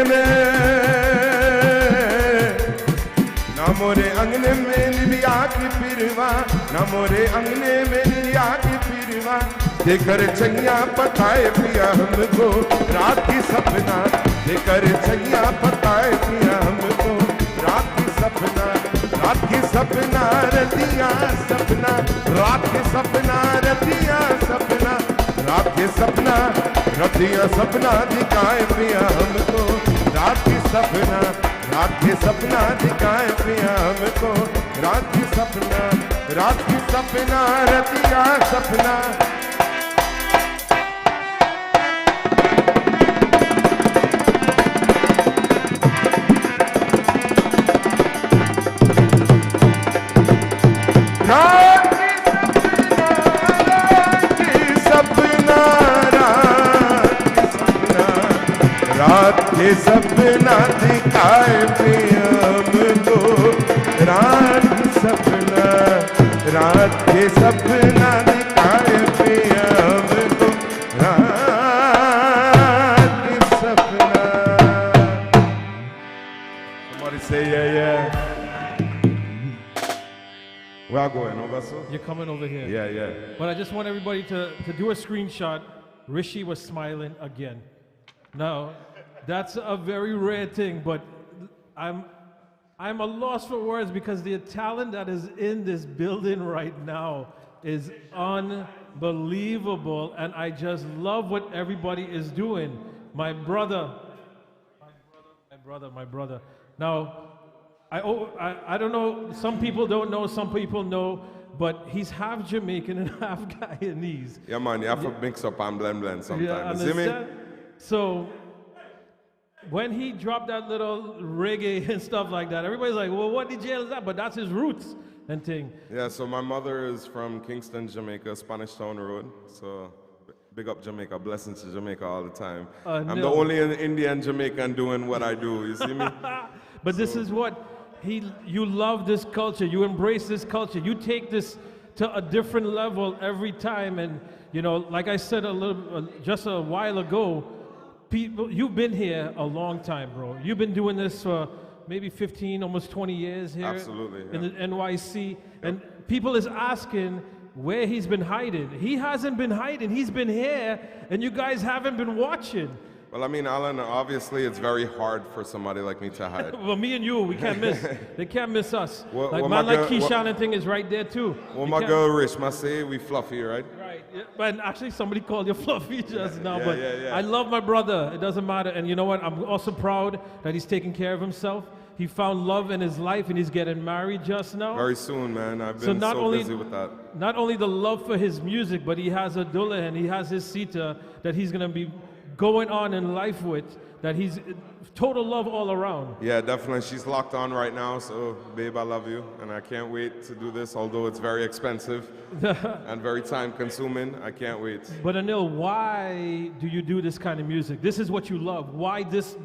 में लिया की पिरवा ना मोरे अंगने में लिया की पिरवा देकर छैया पताए पिया हमको रात की सपना देकर छैया पताए पिया हमको रात की सपना रतिया सपना रात के सपना रतिया सपना रात के सपना रतिया सपना दिखाए पिया हमको रात के सपना दिखाए पिया हमको रात के सपना रतिया सपना रात के सपना दिखाए पिया हमको रात के सपना दिखाए पिया हमको रात के सपना Somebody say yeah. Where are going over, so? You're coming over here. Yeah. But I just want everybody to do a screenshot. Rishi was smiling again. Now, that's a very rare thing, but I'm a loss for words because the talent that is in this building right now is unbelievable, and I just love what everybody is doing. My brother. Now, I don't know, some people don't know, some people know, but he's half Jamaican and half Guyanese. Yeah, man, you have to mix up and blend sometimes. Yeah, you see me? So, when he dropped that little reggae and stuff like that, everybody's like, well, what the jail is that? But that's his roots and thing. Yeah, so my mother is from Kingston, Jamaica, Spanish Town Road. So, big up Jamaica, blessings to Jamaica all the time. I'm the only Indian Jamaican doing what I do, you see me? But this is what, you love this culture, you embrace this culture, you take this to a different level every time. And, you know, like I said just a while ago, people, you've been here a long time, bro. You've been doing this for maybe 15, almost 20 years here. Absolutely, in the NYC. Yep. And people is asking where he's been hiding. He hasn't been hiding. He's been here, and you guys haven't been watching. Well, I mean, Alan, obviously it's very hard for somebody like me to hide. Well, me and you, we can't miss. They can't miss us. Well, like well, man my like girl- Keyshawn and Ting is right there too. Well, You my can't- girl Rich must say we fluffy, right? Right. Yeah, but actually, somebody called you fluffy just now. Yeah, but yeah. I love my brother. It doesn't matter. And you know what? I'm also proud that he's taking care of himself. He found love in his life, and he's getting married just now. Very soon, man. I've So been not so only- busy with that. Not only the love for his music, but he has a dullah and he has his sita that he's gonna be going on in life with. That he's total love all around. Yeah, definitely. She's locked on right now, so babe, I love you, and I can't wait to do this. Although it's very expensive and very time-consuming, I can't wait. But Anil, why do you do this kind of music? This is what you love. Why this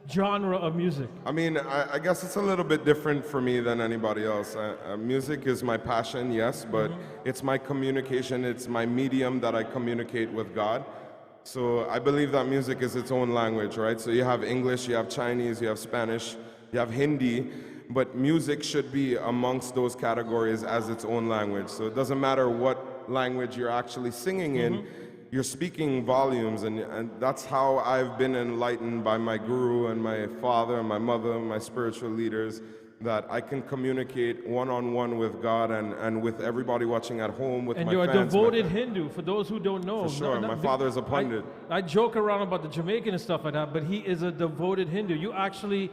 genre of music? I mean, I guess it's a little bit different for me than anybody else. Music is my passion, yes, but it's my communication. It's my medium that I communicate with God. So I believe that music is its own language, right? So you have English, you have Chinese, you have Spanish, you have Hindi, but music should be amongst those categories as its own language. So it doesn't matter what language you're actually singing in, you're speaking volumes, and that's how I've been enlightened by my guru and my father and my mother and my spiritual leaders, that I can communicate one-on-one with God and with everybody watching at home, with And my you're fans. a devoted Hindu, for those who don't know. For sure, my father is a pundit. I joke around about the Jamaican and stuff like that, but he is a devoted Hindu. You actually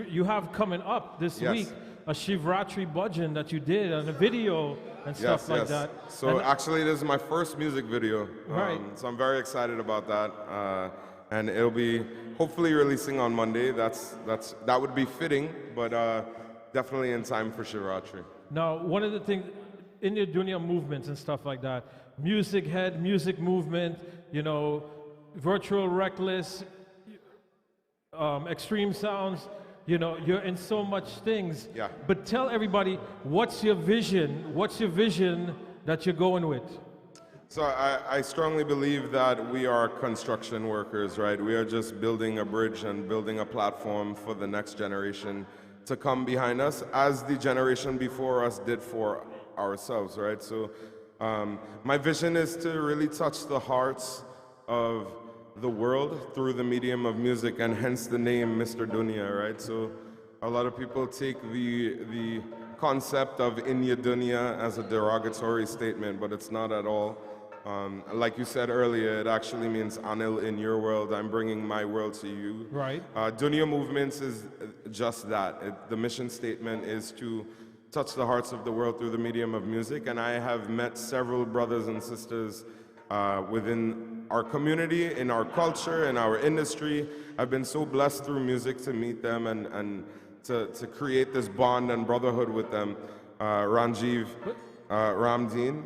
you have coming up this Yes. week a Shivratri bhajan that you did on a video and stuff like that. So And- actually, this is my first music video. Right. So I'm very excited about that, and it'll be hopefully releasing on Monday. That would be fitting, but definitely in time for Shivratri. Now, one of the things in the dunya movements and stuff like that, music head, music movement, you know, virtual Recklez, extreme sounds, you know, you're in so much things. Yeah. But tell everybody, what's your vision? What's your vision that you're going with? So I strongly believe that we are construction workers, right? We are just building a bridge and building a platform for the next generation to come behind us, as the generation before us did for ourselves, right? So my vision is to really touch the hearts of the world through the medium of music, and hence the name Mr. Dunya, right? So a lot of people take the concept of Inya Dunya as a derogatory statement, but it's not at all. Like you said earlier, it actually means Anil, in your world, I'm bringing my world to you. Right. Dunya Movements is just that. The mission statement is to touch the hearts of the world through the medium of music, and I have met several brothers and sisters within our community, in our culture, in our industry. I've been so blessed through music to meet them and to create this bond and brotherhood with them. Ranjiv Ramdeen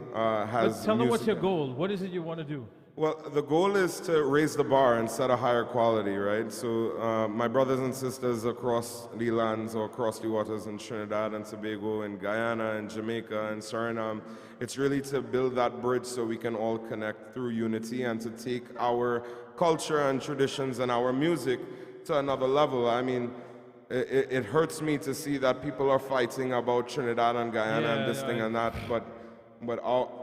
has But tell them what's music- your goal. What is it you want to do? Well, the goal is to raise the bar and set a higher quality, right? So my brothers and sisters across the lands or across the waters in Trinidad and Tobago, in Guyana and Jamaica and Suriname, it's really to build that bridge so we can all connect through unity and to take our culture and traditions and our music to another level. I mean, it hurts me to see that people are fighting about Trinidad and Guyana and this thing and that, but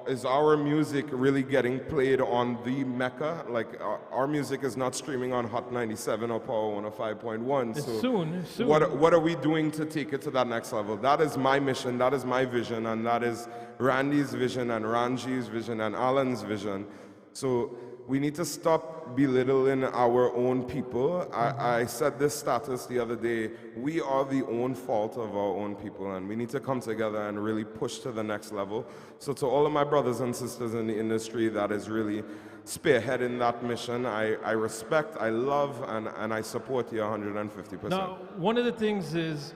is our music really getting played on the Mecca? Like, our music is not streaming on Hot 97 or Power 105.1. It's So soon. what are we doing to take it to that next level? That is my mission, that is my vision, and that is Randy's vision and Ranji's vision and Alan's vision. So we need to stop belittling our own people. I said this status the other day. We are the own fault of our own people, and we need to come together and really push to the next level. So to all of my brothers and sisters in the industry that is really spearheading that mission, I respect, I love, and I support you 150%. Now, one of the things is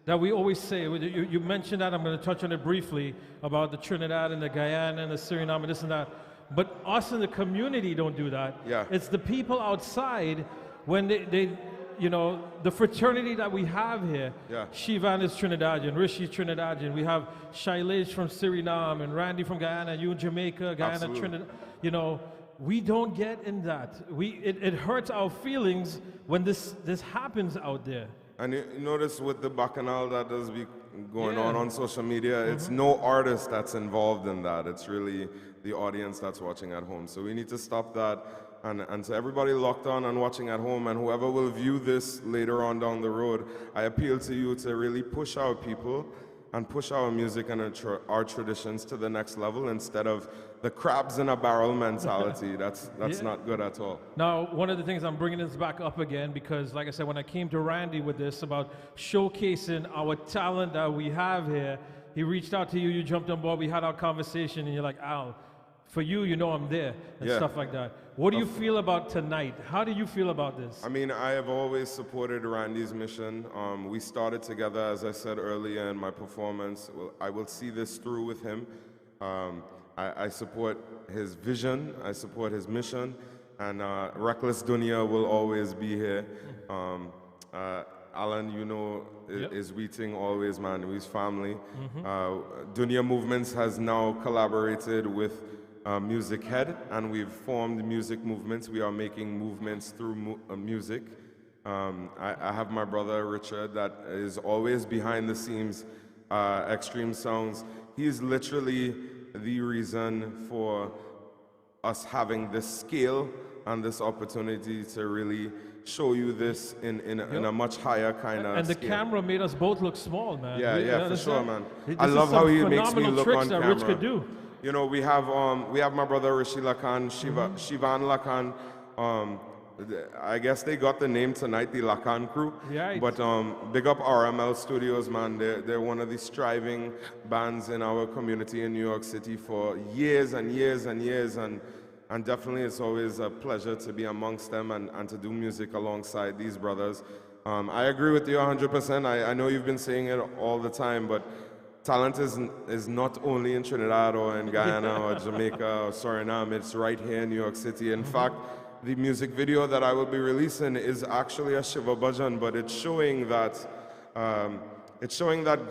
that we always say, you mentioned that, I'm going to touch on it briefly, about the Trinidad and the Guyana and the Suriname and this and that. But us in the community don't do that. Yeah. It's the people outside when they you know, the fraternity that we have here. Yeah. Shivan is Trinidadian, Rishi's Trinidadian. We have Shailesh from Suriname and Randy from Guyana, you in Jamaica, Guyana, Absolutely. Trinidad. You know, we don't get in that. It hurts our feelings when this happens out there. And you notice with the bacchanal that does be going Yeah. on social media, it's no artist that's involved in that. It's really the audience that's watching at home. So we need to stop that. And to everybody locked on and watching at home, and whoever will view this later on down the road, I appeal to you to really push our people and push our music and our traditions to the next level instead of the crabs in a barrel mentality. That's not good at all. Now, one of the things I'm bringing this back up again because, like I said, when I came to Randy with this about showcasing our talent that we have here, he reached out to you, you jumped on board, we had our conversation, and you're like, Al, for you, you know I'm there, and stuff like that. What do you feel about tonight? How do you feel about this? I mean, I have always supported Randy's mission. We started together, as I said earlier in my performance. I will see this through with him. I support his vision, I support his mission, and Recklez Dunya will always be here. Alan, you know, is Ting always, man, he's family. Dunya Movements has now collaborated with Music Head, and we've formed music movements. We are making movements through music. I have my brother Richard that is always behind the scenes, Extreme Sounds. He's literally the reason for us having this scale and this opportunity to really show you this in a much higher kind of and the scale. camera made us both look small, man. Yeah, for sure, man. I love how he makes me look on camera. Rich could do. You know, we have my brother Rishi Lakan, Shivan Lakan. I guess they got the name tonight, the Lakan crew. Yeah. But big up RML Studios, man. They're one of the striving bands in our community in New York City for years and years and years, and definitely it's always a pleasure to be amongst them and to do music alongside these brothers. I agree with you 100%. I know you've been saying it all the time, but talent is not only in Trinidad or in Guyana or Jamaica or Suriname, it's right here in New York City. In fact, the music video that I will be releasing is actually a Shiva Bhajan, but it's showing that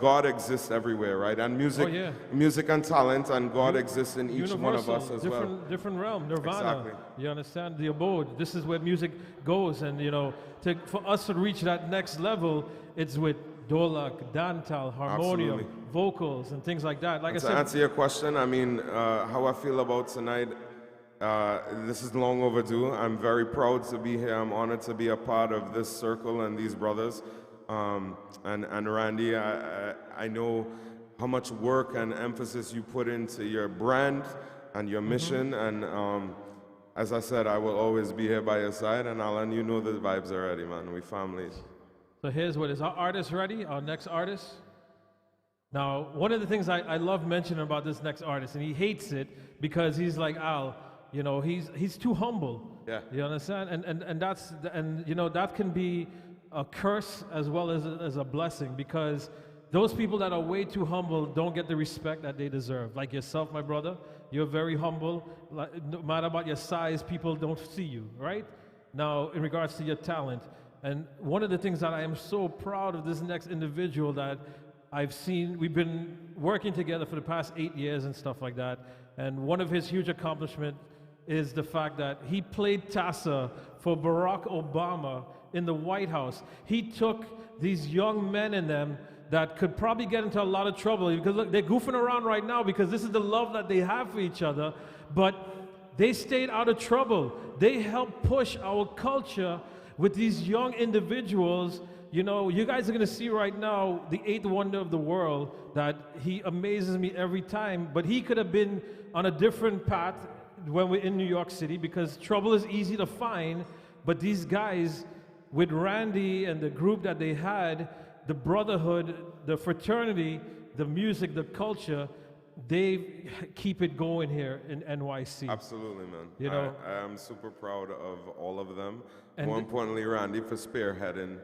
God exists everywhere, right? And music and talent and God exists in each one of us as well. Different realm, nirvana. Exactly. You understand? The abode. This is where music goes, and you know, for us to reach that next level, it's with dolak, dantal, harmonium, vocals, and things like that. Like and I said, to answer your question, I mean, how I feel about tonight, this is long overdue. I'm very proud to be here. I'm honored to be a part of this circle and these brothers. And Randy, I know how much work and emphasis you put into your brand and your mission. And as I said, I will always be here by your side. And Alan, you know the vibes already, man. We families. So here's what is our artist ready? Our next artist. Now, one of the things I love mentioning about this next artist, and he hates it because he's like, Al, you know, he's too humble. Yeah. You understand? And you know, that can be a curse as well as a blessing, because those people that are way too humble don't get the respect that they deserve. Like yourself, my brother, you're very humble. Like, no matter about your size, people don't see you, right? Now, in regards to your talent, and one of the things that I am so proud of this next individual that I've seen, we've been working together for the past 8 years and stuff like that, and one of his huge accomplishments is the fact that he played Tassa for Barack Obama in the White House. He took these young men in them that could probably get into a lot of trouble, because look, they're goofing around right now because this is the love that they have for each other, but they stayed out of trouble. They helped push our culture with these young individuals. You know, you guys are gonna see right now the eighth wonder of the world, that he amazes me every time, but he could have been on a different path when we're in New York City, because trouble is easy to find, but these guys, with Randy and the group that they had, the brotherhood, the fraternity, the music, the culture, they keep it going here in NYC. Absolutely, man. You know, I am super proud of all of them. And more importantly, Randy, for spearheading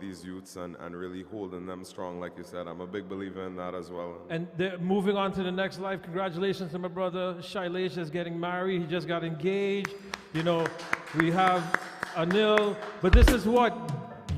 these youths and really holding them strong, like you said. I'm a big believer in that as well. And they're moving on to the next life. Congratulations to my brother Shailesh is getting married. He just got engaged. You know, we have Anil. But this is what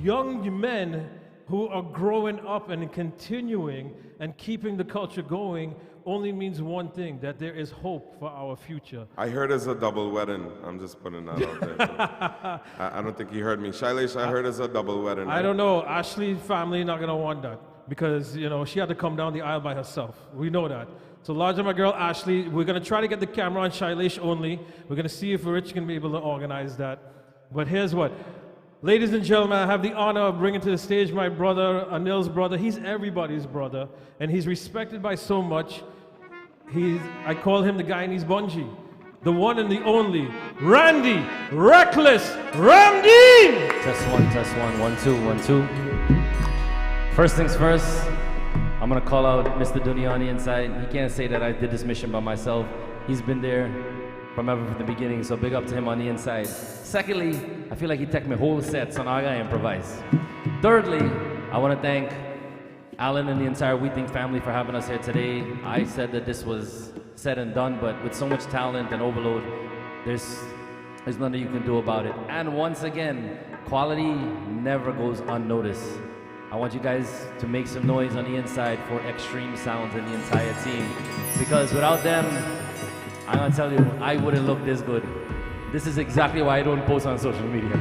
young men who are growing up and continuing and keeping the culture going only means one thing, that there is hope for our future. I heard it's a double wedding. I'm just putting that out there. I don't think he heard me. Shailesh, I heard it's a double wedding. I don't know. Ashley family not going to want that. because, you know, she had to come down the aisle by herself. We know that. So large of my girl, Ashley, we're going to try to get the camera on Shailesh only. We're going to see if Rich can be able to organize that. But here's what. Ladies and gentlemen, I have the honor of bringing to the stage my brother, Anil's brother. He's everybody's brother, and he's respected by so much. I call him the Guyanese bungee. The one and the only, Randy Recklez Ramdeen! Test one, 1, 2, 1, 2. First things first, I'm gonna call out Mr. Duniani inside. He can't say that I did this mission by myself. He's been there from the beginning, so big up to him on the inside. Secondly, I feel like he took me whole sets on how I improvise. Thirdly, I wanna thank Alan and the entire We Think family for having us here today. I said that this was said and done, but with so much talent and overload, there's nothing you can do about it. And once again, quality never goes unnoticed. I want you guys to make some noise on the inside for Extreme Sounds and the entire team, because without them, I'm gonna tell you, I wouldn't look this good. This is exactly why I don't post on social media.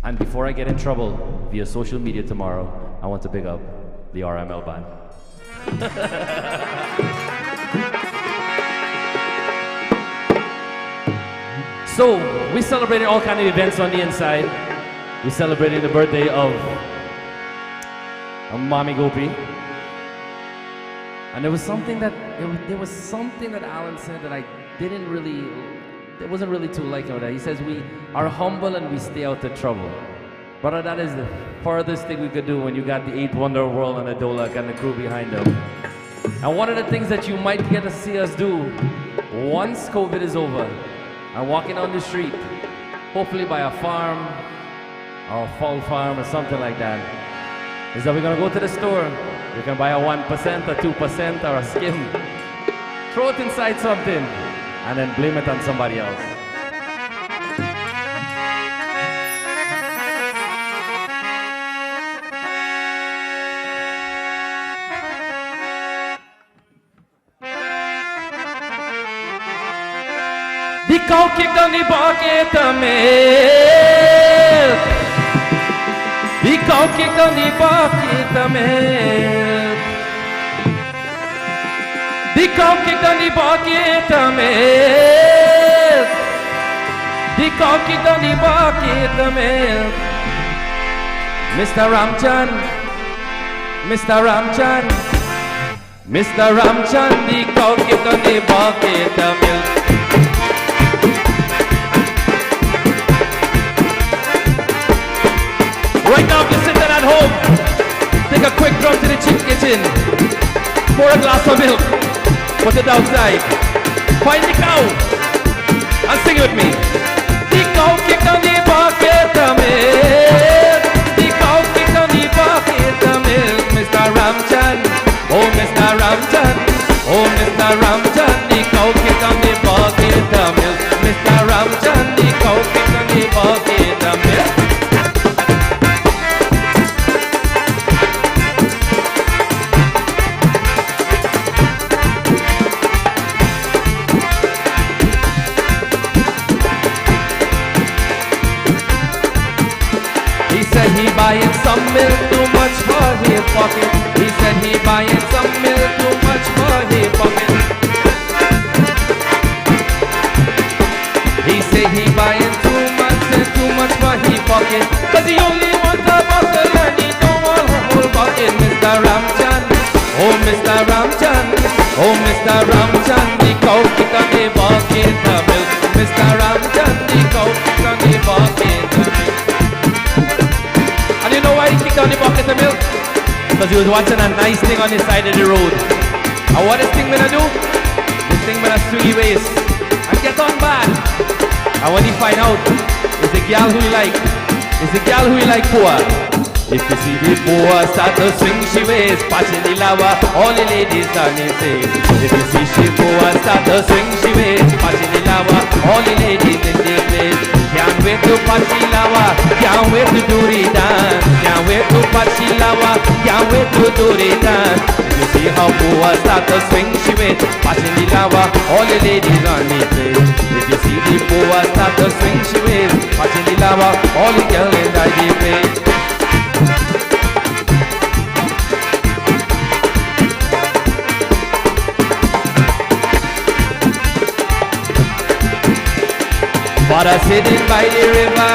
And before I get in trouble via social media tomorrow, I want to big up the RML band. So, we celebrated all kind of events on the inside. We celebrated the birthday of Mommy Gopi. And there was something that Alan said that I didn't really, it wasn't really too like of that. He says we are humble and we stay out of trouble. Brother, that is the furthest thing we could do when you got the 8th Wonder World and the Dolak and the crew behind them. And one of the things that you might get to see us do once COVID is over, and walking on the street, hopefully by a farm or a fall farm or something like that, is that we're gonna go to the store. You can buy a 1%, a 2%, or a skim. Throw it inside something, and then blame it on somebody else. The cow kicked on the bucket of milk. The cow kicked on the bucket of milk. The cow kicked on the bucket of milk. The cow kicked on the bucket of milk. Mr. Ramchan, Mr. Ramchan, Mr. Ramchan, the cow kicked on the bucket of milk. Right now, if you're sitting at home, take a quick run to the chicken kitchen, pour a glass of milk, put it outside, find the cow, and sing it with me. The cow kicked on the bucket of milk. The cow kicked on the bucket of milk. Mr. Ramchan, oh Mr. Ramchan, oh Mr. Ramchan, the cow kicked on the bucket of milk. Mr. Ramchan, the cow kicked on the bucket of milk. Buying some milk too much for his pocket. He said he buying some milk too much for his pocket. He said he buying too much for his pocket. Cause he only wants a bottle and he don't want a whole bucket. Mr. Ramchan, oh Mr. Ramchan, oh Mr. Ramchan, the cow kicked on the bucket of milk. Mr. Ramchan, the cow kicked on the bucket of milk. And you know why he kicked on the bucket of milk? Because he was watching a nice thing on the side of the road. And what this thing gonna do? This thing gonna swing his waist and get on back. And when he find out, it's the girl who he like. It's the girl who he like poor. If you see the poor start to swing she waist, patching the lava, all the ladies done it say. If you see she poor start to swing she waist, patching the lava, all the ladies in the place. Can't wait to patch the lava, can't wait to do the dance. Can't wait to patch the lava, can't wait to do the dance. If you see how poor start to swing she waist, patching the lava, all the ladies on the place. If you see the poor start to swing she waist, patching the lava, all the girls in the place. Father sitting by the river,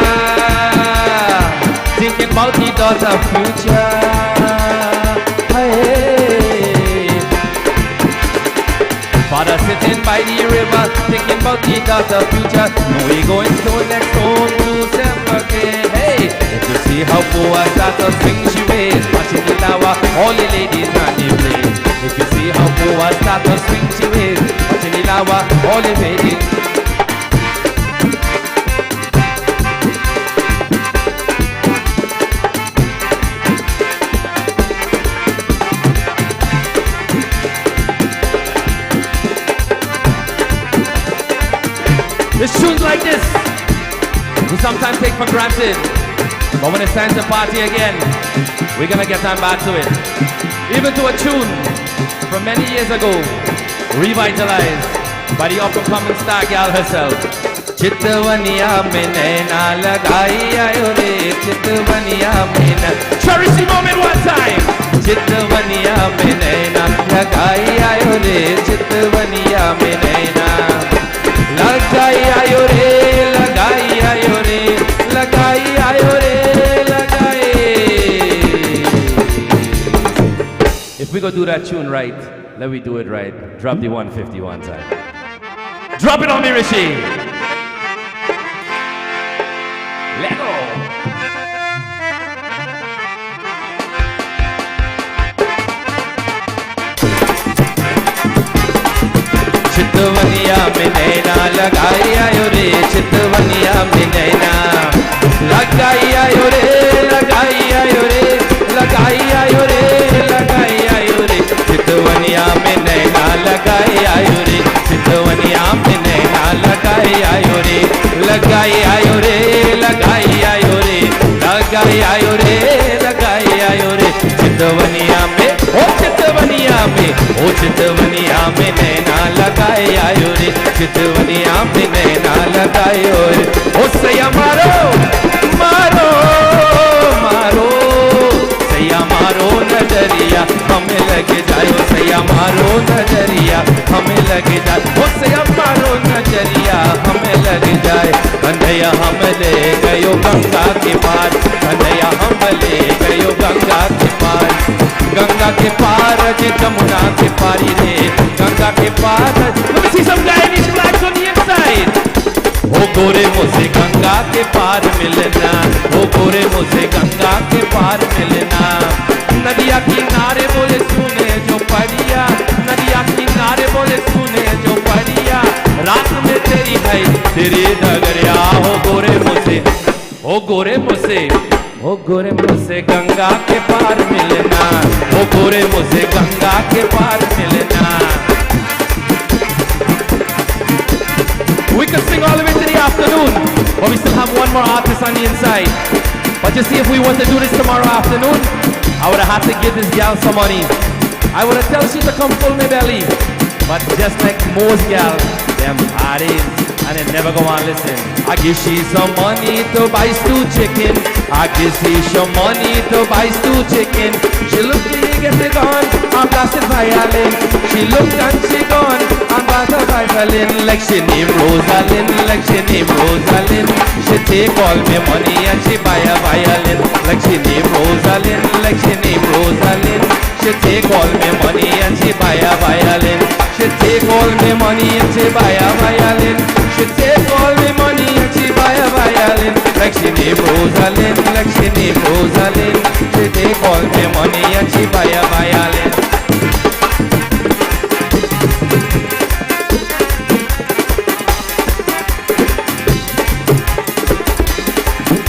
thinking about the daughter future. Hey. Father sitting by the river, thinking about the daughter future. No, we going to next home to Semperke. Hey, if you see how poor daughter swing she waist, watching the tower, all the ladies on the place. If you see how poor daughter swing she waist, watching the tower, all the ladies. It's tunes like this we sometimes take for granted, but when it's time to party again, we're gonna get on back to it. Even to a tune from many years ago, revitalized by the up-and-coming star gal herself. Chitwaniya mein naina lagai aayo re, chitwaniya mein. Cherish the moment one time. Chitwaniya mein naina lagai aayo re, chitwaniya mein naina. Lagai aayo re, lagai aayo re, lagai aayo re, lagai. If we go do that tune right, let me do it right. Drop the 150 one time. Drop it on me, Rishi. Let go. Chitwaniya mein naina lagai aayo re, chitwaniya mein naina lagai aayo re, lagai aayo re, lagai aayo re, lagai aayo re. Chitwaniya mein naina lagai aayo re, chitwaniya mein naina lagai aayo re, lagai aayo re, lagai aayo re, lagai aayo re, lagai aayo re. Chitwaniya mein, oh chitwaniya mein, oh chitwaniya mein naina lagai aayo re, chitwaniya mein naina lagai aayo re. Oh saya maro, maro, maro, saya maro nazariya hमें लग जाए, oh saya maro nazariya हमें लग जाए, oh saya maro nazariya हमें लग जाए. कन्हैया हम ले गयो गंगा के पार, कन्हैया हम ले गयो गंगा के पार. गंगा के पार जे जमुना के पारी रे, गंगा के पार. Let me see some guy in his flags on the inside. ओ गोरे मुझसे गंगा के पार मिलना, ओ गोरे मुझसे गंगा के पार मिलना. नदिया किनारे बोले सुने जो परिया, नदिया किनारे बोले सुने जो परिया. रात में तेरी है तेरे डगरिया. ओ गोरे मुझसे, ओ गोरे मुझसे, ओ गोरे मुझसे गंगा के पार मिलना, ओ गोरे मुझसे गंगा के पार मिलना. We could sing all the way to the afternoon, but we still have one more artist on the inside. But you see, if we want to do this tomorrow afternoon, I would have had to give this gal some money. I would have told she to come full my belly. But just like most gals, them parties, and they never go on listen. I give she some money to buy stew chicken. I give she some money to buy stew chicken. She looked me, get it gone, I'm blasted violin. She looked and she gone, I'm blasted violin. Like she named Rosalind, like she named Rosalind. She take all my money and she buy a violin. Like she named Rosalind, like she named Rosalind. She take all my money and she buy a violin. She take all my money and she buy a violin. She take all my money and she buy a violin. Like she named Rosalind, like she named Rosalind. She take all my money and she buy a violin.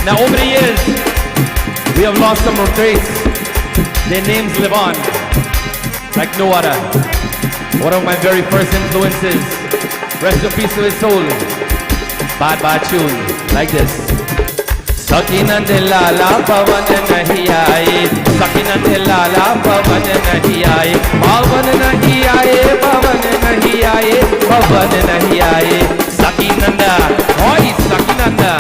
Now over the years, we have lost some greats. Their names live on like no other. One of my very first influences, rest in peace to his soul. Bad tune like this. Sakina de lala pavan nahi aaye, Sakina de lala pavan nahi aaye, pavan nahi aaye, pavan nahi aaye, pavan nahi aaye. Sakinanda, oi Sakinanda.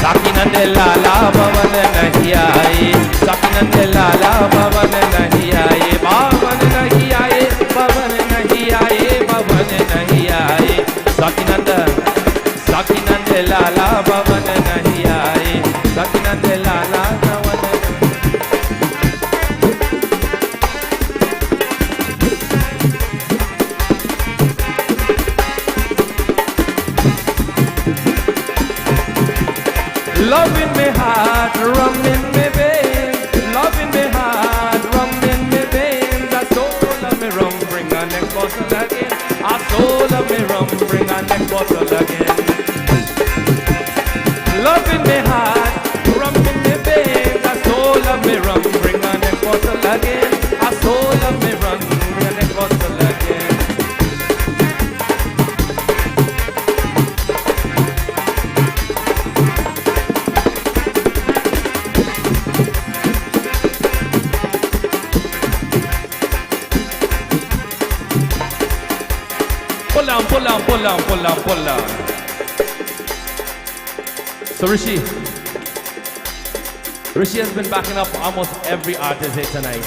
Sakina de lala pavan nahi aaye, Sakina de lala pavan nahi aaye, pavan nahi aaye, pavan nahi aaye, pavan nahi aaye. Sakinanda, Sakinanda. नंदे लाला पवन नहीं आए सखी नंदे लाला पवन Love in me heart, rum in me veins. Love in me heart, rum in me veins. A soul of me rum, bring a next bottle again. A soul of me rum, bring a next bottle again. Love in me heart, rum in me veins. A soul of me rum, bring a next bottle again. A soul of me rum, bring a next bottle again. Pull on. So Rishi has been backing up almost every artist here tonight.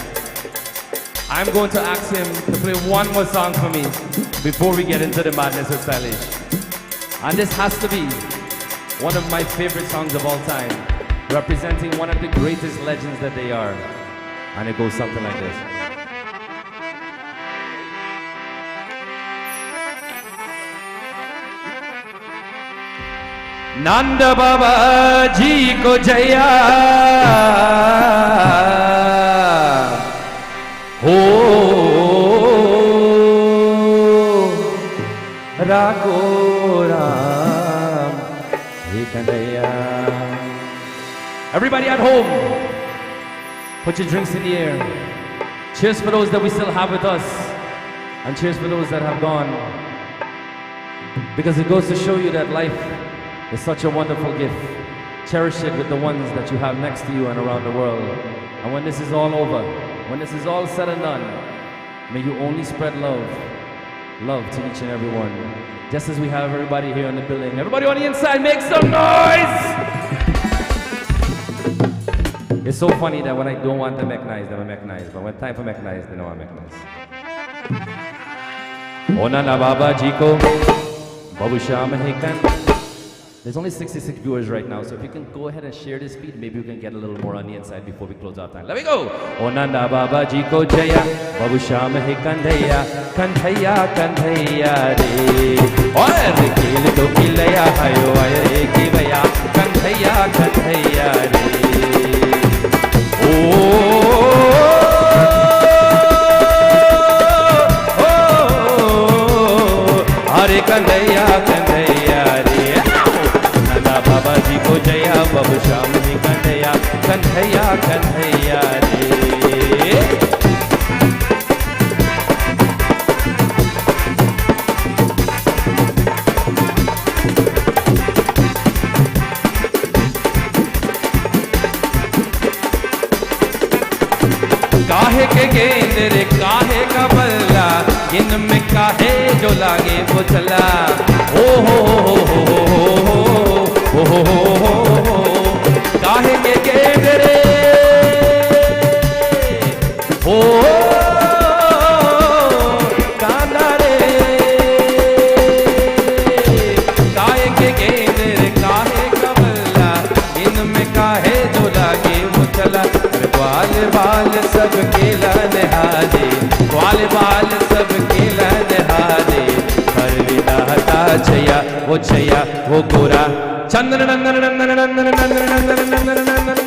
I'm going to ask him to play one more song for me before we get into the madness with Stylish. And this has to be one of my favorite songs of all time, representing one of the greatest legends that they are. And it goes something like this. नंद बाबा जी को जया हो राको राम हे Kanhaiya. Everybody at home, put your drinks in the air. Cheers for those that we still have with us, and cheers for those that have gone. Because it goes to show you that life is such a wonderful gift. Cherish it with the ones that you have next to you and around the world. And when this is all over, when this is all said and done, may you only spread love to each and every one. Just as we have everybody here in the building. Everybody on the inside, make some noise! It's so funny that when I don't want to make noise, they make noise. But when time for make noise, they don't want to make noise. Onana Baba Jiko, Babu Sham Hikan. There's only 66 viewers right now, so if you can go ahead and share this feed, maybe we can get a little more on the inside before we close out time. Let me go! O Nanda Baba Ji ko jaya, Babu Sham hi kandhaiya, kandhaiya, kandhaiya re. Oye rekil to kilaya hayo aye ki baya, kandhaiya, kandhaiya re. Hare kandhaiya, kandhaiya re. बाबा जी को जया बाबू श्याम जी कन्हैया कन्हैया कन्हैया रे. काहे के गेंद रे काहे का बल्ला इनमें काहे जो लागे वो चला. ओ हो काहे के गेंद रे हो कांदा रे काहे के गेंद रे काहे का बल्ला इनमें काहे जो लागे वो चला. ग्वाल बाल सब केला नहादे ग्वाल बाल सब केला नहादे हर विदाता छया वो गोरा चंदन नंदन नंदन नंदन नंदन नंदन नंदन नंदन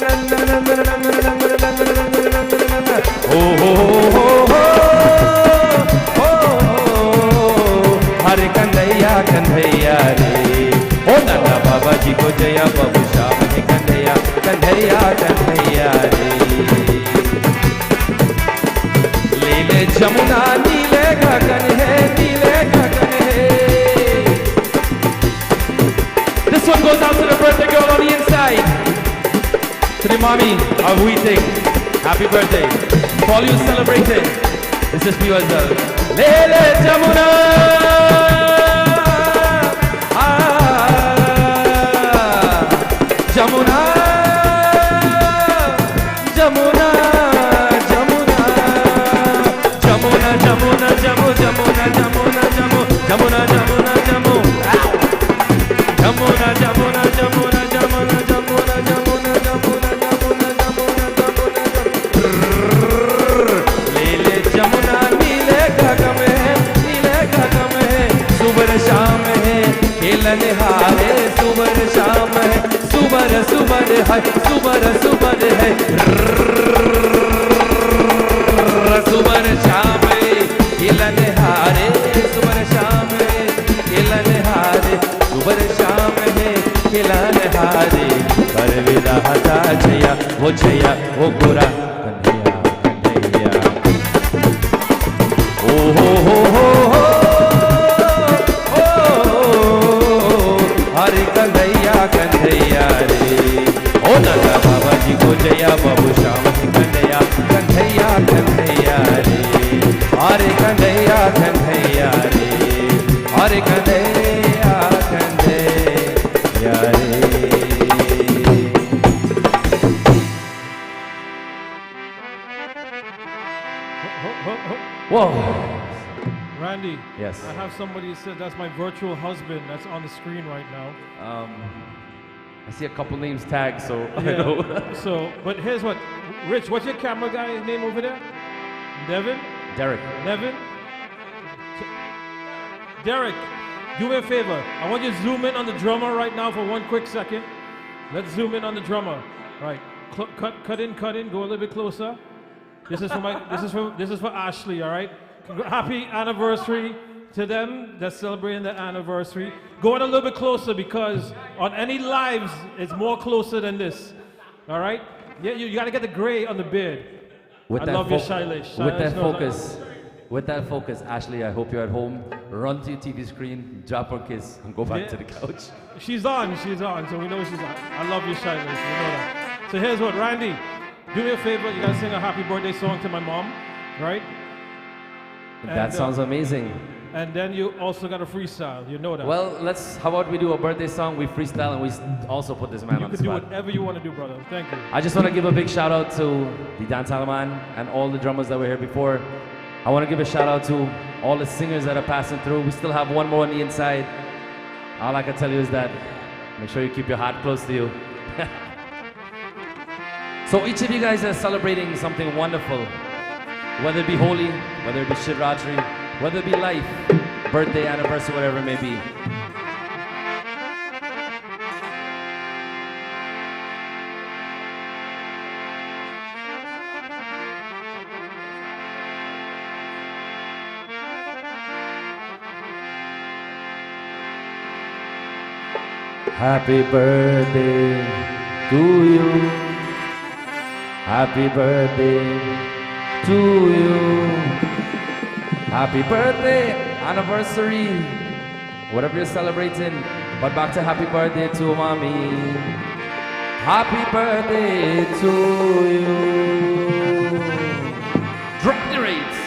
हो हरे कन्हैया कन्हैया रे. ओ नंदा बाबा जी को जया बाबू श्याम हे कन्हैया कन्हैया कन्हैया रे. नीले जमुना नीले गगन है नीले गगन है. This one goes out to the birthday girl on the inside. To the mommy of We Ting. Happy birthday. For all you celebrating, this is for you as well. Lele Jamuna. Jamuna. Jamuna. Jamuna. Jamuna. Jamuna. Jamu. Jamuna. Jamuna. Jamu. Jamuna. Jamuna. Jamu. Jamuna, Jamuna. hai subar subar hai subar sham kilan hare subar sham kilan hare subar sham hai kilan hare parvida hata jaya wo gora kanhaiya kanhaiya oh ho ho ho हरे कन्हैया कन्हैया रे ओ नंदा बाबा जी को जया बाबू श्याम कन्हैया कन्हैया कन्हैया रे हरे कन्हैया कन्हैया रे हरे कन्हैया कन्हैया रे Whoa. Randy. Yes. I have somebody said that's my virtual husband that's on the screen right now. I see a couple names tagged, so I Yeah. know. So, but here's what, Rich, what's your camera guy's name over there? Devin? Derek. Devin? Derek, do me a favor. I want you to zoom in on the drummer right now for one quick second. Let's zoom in on the drummer. Right. Cut in, go a little bit closer. This is for this is for Ashley, all right? Happy anniversary to them that's celebrating their anniversary. Go in a little bit closer because on any lives, it's more closer than this. All right? Yeah, you got to get the gray on the beard. With I that love your Shailesh. With that focus, Ashley, I hope you're at home. Run to your TV screen, drop her kiss, and go back to the couch. She's on, so we know she's on. I love your Shailesh, you know that. So here's what, Randy, do me a favor, you got to sing a happy birthday song to my mom, right? That sounds amazing. And then you also got a freestyle, you know that. Well, how about we do a birthday song, we freestyle, and we also put this man on the spot. You can do whatever you want to do, brother. Thank you. I just want to give a big shout out to the dancehall man and all the drummers that were here before. I want to give a shout out to all the singers that are passing through. We still have one more on the inside. All I can tell you is that make sure you keep your heart close to you. So each of you guys are celebrating something wonderful. Whether it be holy, whether it be Shivratri, whether it be life, birthday, anniversary, whatever it may be. Happy birthday to you. Happy birthday to you. Happy birthday, anniversary, whatever you're celebrating. But back to happy birthday to mommy. Happy birthday to you. Drop the rates.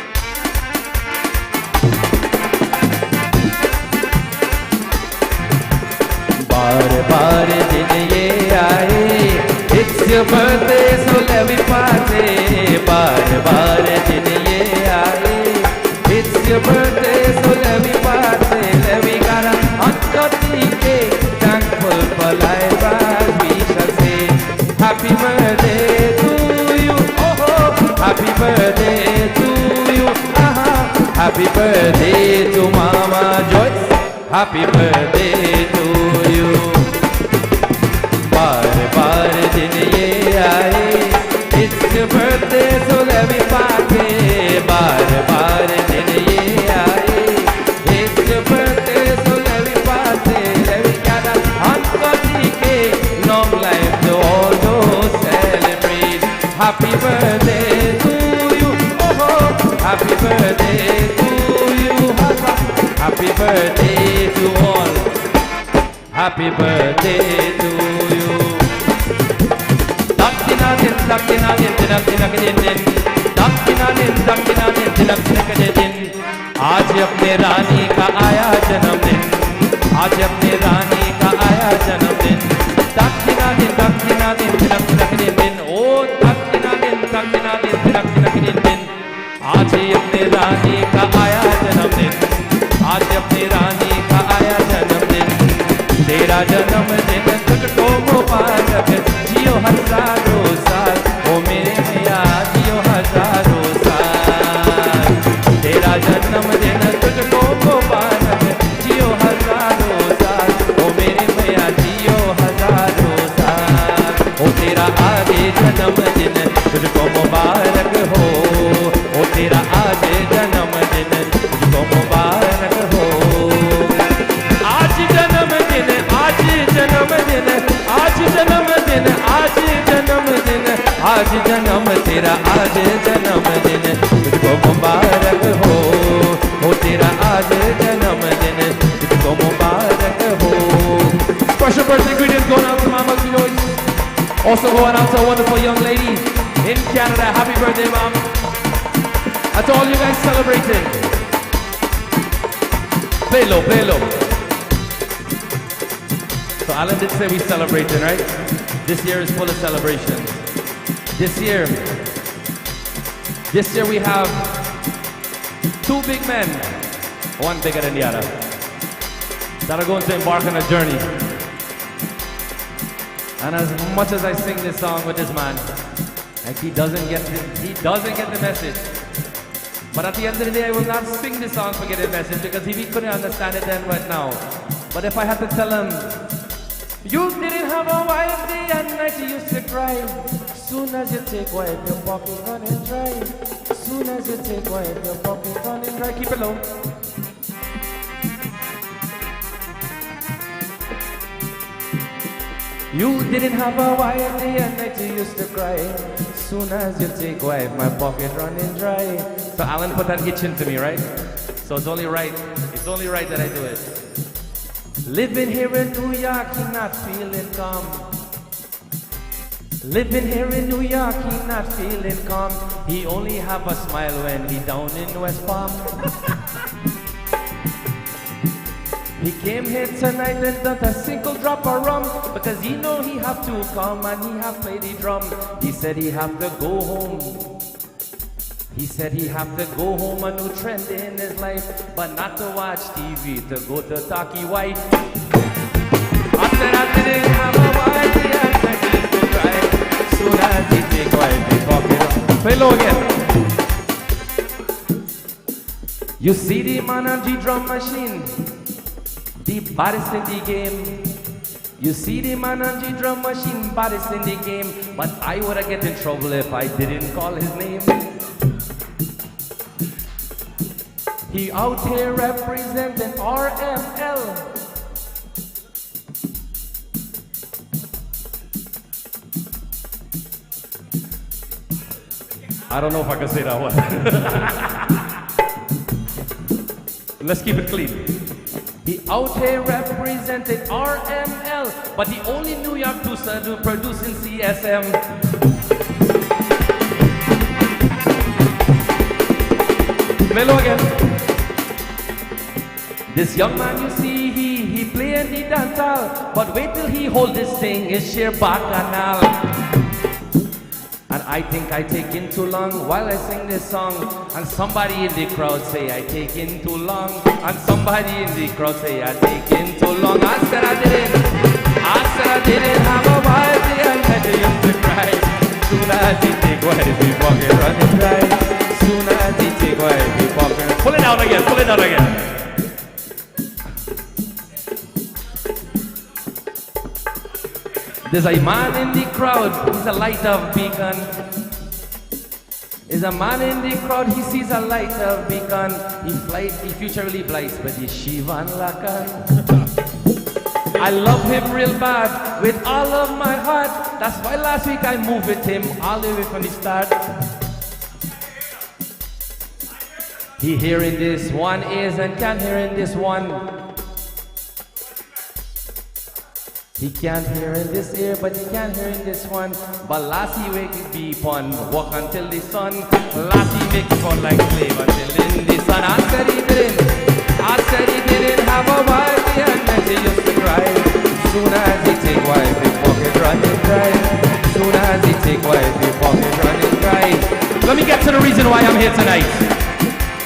बार दिन ये आए, it's your birthday so let me party. बार दिन ये आए, it's your birthday so let me party. Let me got a hot coffee cake, thankful for life as we shall say. Happy birthday to you, oh oh. Happy birthday to you, happy birthday to Mama Joyce. Happy birthday to you. बार दिन ये आए, it's your birthday so let me party. बार दिन ये आए, it's your birthday so let me party. Let me gather on coffee cake, long life to all those celebrate. Happy birthday to you, oh oh. Happy birthday to you, happy birthday to all. Happy birthday to you. आज अपने रानी का आया जन्मदिन, आज अपने रानी का आया जन्मदिन. दक्षिणा दिन ओ दक्षिणा दिन आज ही अपने रानी का आया जन्मदिन, आज अपनी रानी का आया जन्मदिन. तेरा जन्मदिन तुझको मुबारक, जियो हजारों साल ओ मेरे मैया, जियो हजारों साल. तेरा जन्मदिन तुझको मुबारक, जियो हजारों साल ओ मेरे मैया, जियो हजारों साल. ओ तेरा आज जन्मदिन तुझको मुबारक हो तेरा आज जन्मदिन तुझको मुबारक हो. Special birthday greetings going out to Mama Joyce. Also going out to a wonderful young lady in Canada. Happy birthday, Mom. And to all you guys celebrating. Play low, play low. So Alan did say we celebrating, right? This year is full of celebrations. This year we have two big men, one bigger than the other, that are going to embark on a journey. And as much as I sing this song with this man, like he doesn't get the message. But at the end of the day, I will not sing this song for getting the message, because if he couldn't understand it then right now. But if I had to tell him, you didn't have a wife day and night, you used to cry. Soon as you take wife, your pocket running dry. Soon as you take wife, your pocket running dry. Keep it low. You didn't have a wife day and night, you used to cry. Soon as you take wife, my pocket running dry. So Alan put that itch into me, right? So it's only right that I do it. Living here in New York, he not feeling calm. Living here in New York, he not feeling calm. He only have a smile when he down in West Palm. He came here tonight and not a single drop of rum, because he know he have to come and he have play the drum. He said he have to go home. He said he have to go home, a new trend in his life, but not to watch TV, to go to talkie white. I said I didn't have a wife, and I used to cry. Soon as he take wife, he pocket up. Play low again. You see the man on the drum machine, the baddest in the game. You see the man on the drum machine, baddest in the game. But I would have get in trouble if I didn't call his name. He out here representing RML. I don't know if I can say that one. Let's keep it clean. He out here represented RML, but the only New York producer producing CSM. Play low again. This young man you see, he playing the dancehall, but wait till he hold this thing, his sheer bacchanal. And I think I taking too long while I sing this song, and somebody in the crowd say I taking too long, and somebody in the crowd say I taking too long. I said I didn't have a wife, and I used to cry. Soon as he take wife, he pocket running dry. Soon as he take wife, he pocket. Pull it out again, pull it out again. There's a man in the crowd, he's a light of beacon. There's a man in the crowd, he sees a light of beacon. He futurely blights, but he's Shivan Lakan. I love him real bad, with all of my heart. That's why last week I moved with him all the way from the start. He hearing this one ears and can't hear in this one. He can't hear in this ear, but he can't hear in this one. But last he wake it be pun, walk until the sun. Last he make it fun like slave until in the sun. I said he didn't have a wife, and then he used to cry. Soon as he take wife, his pocket running dry. Soon as he take wife, his pocket running dry. Let me get to the reason why I'm here tonight.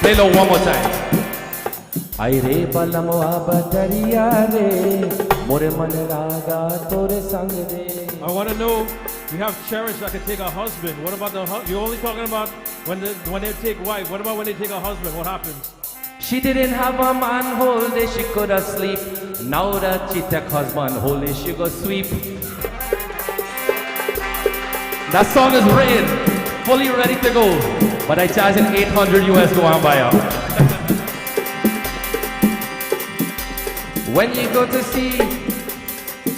Play low one more time. I want to know, we have Cherish that can take a husband. What about you're only talking about when they take wife. What about when they take a husband? What happens? She didn't have a man hold it, she could have sleep. Now that she take husband hold it, she go sweep. That song is written, fully ready to go, but I charge an 800 US to one buy out. When you go to see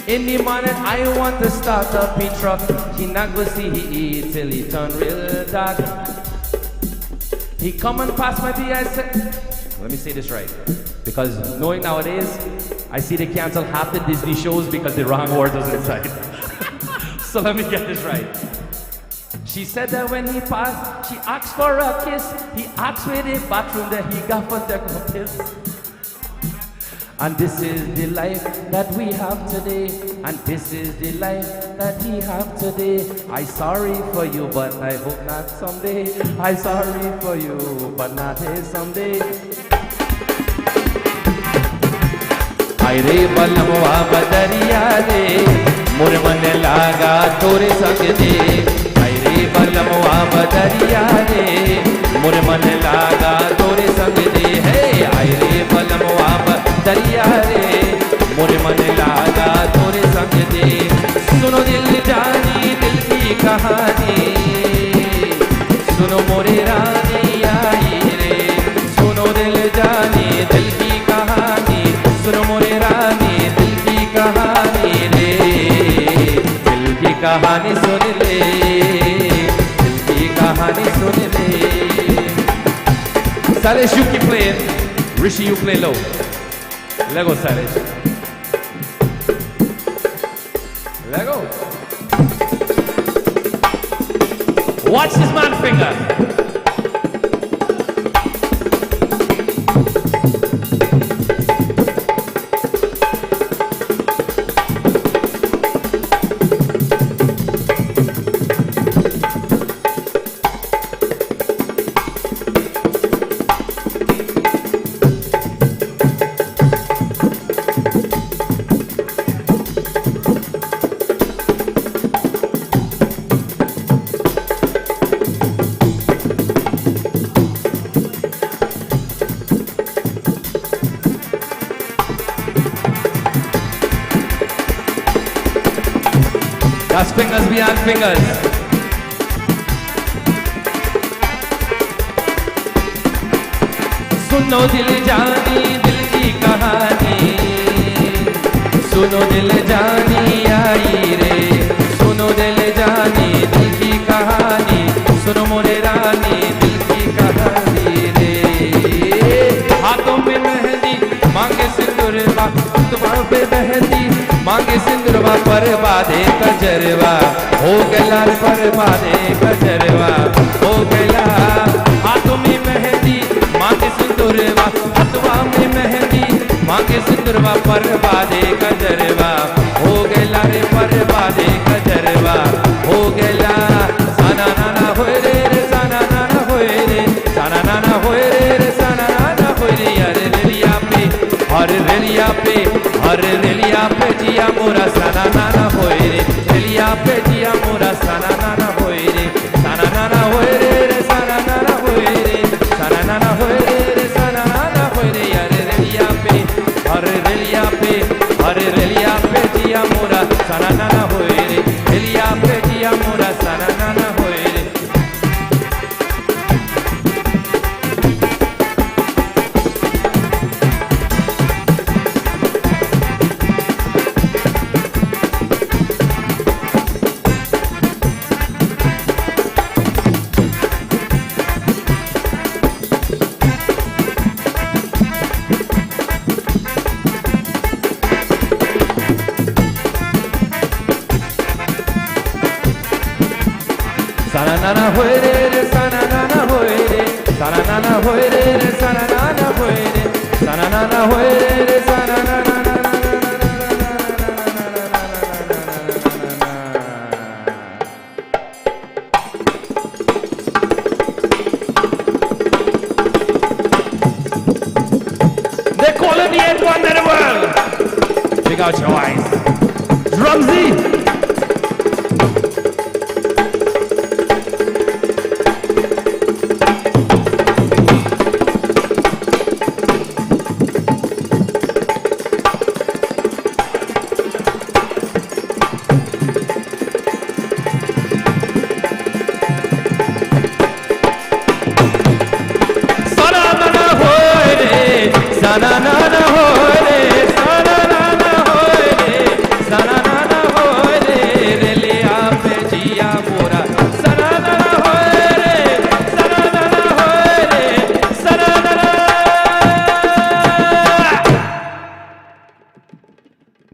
In the morning, I want to start up a truck. He not go see he eat till he turn real dark. He come and pass my tea, I said, let me say this right. Because knowing nowadays, I see they cancel half the Disney shows because the wrong word was inside. So let me get this right. She said that when he passed, she asked for a kiss. He asked where the bathroom that he got for the piss. And this is the life that we have today. And this is the life that he have today. I sorry for you, but I hope not someday. I sorry for you, but not here someday. Aire balwa badariya de, murman laga tore sang de. Aire balwa badariya de, murman laga tore sang de. Hey, aire balwa badariya de, murman laga tore sang de. Suno dil jani dil ki kahani, suno more rani aayi re. Suno dil jani dil ki kahani. सुनो मोरे रानी दिल की कहानी रे, दिल की कहानी सुन ले, दिल की कहानी सुन ले. Salish, you keep playing. Rishi, you play low. Lego, Salish. Lego. Watch this man finger. That's fingers beyond fingers. सुनो दिल जानी दिल की कहानी, सुनो दिल जानी आई रे. सुनो दिल जानी दिल की कहानी, सुनो मोरे रानी दिल की कहानी रे. हाथों में मेहंदी मांगे सिंदूर, तुम्हारे पे मेहंदी मांगे सिंदूरवा पर बाधे कजरवा. हो गया पर बाधे कजरवा, हो गया. हाथों में मेहंदी मांगे सिंदूरवा, हाथवा में मेहंदी मांगे सिंदूरवा पर बाधे कजरवा. हो गया रे पर बाधे कजरवा, हो गया. साना नाना होए रे साना नाना होए रे, साना नाना होए रे साना नाना होए रे. अरे रेलिया पे हर रेलिया पे हर रेलिया पे जिया मोरा साना नाना होए रे. रेलिया पे जिया मोरा साना नाना होए रे. साना नाना होए रे साना नाना होए रे, साना नाना होए रे साना नाना होए रे. अरे रेलिया पे हर रेलिया पे हर रेलिया पे जिया मोरा साना नाना होए रे. रेलिया पे जिया मोरा साना नाना होए रे. Sana nana hoye re sana nana hoye re, sana nana hoye re sana nana hoye re, sana nana hoye re sana nana. They're calling the eighth wonder of the world. Check out your eyes. Drumsy. Sana na na hoye re, sana na na hoye re, sana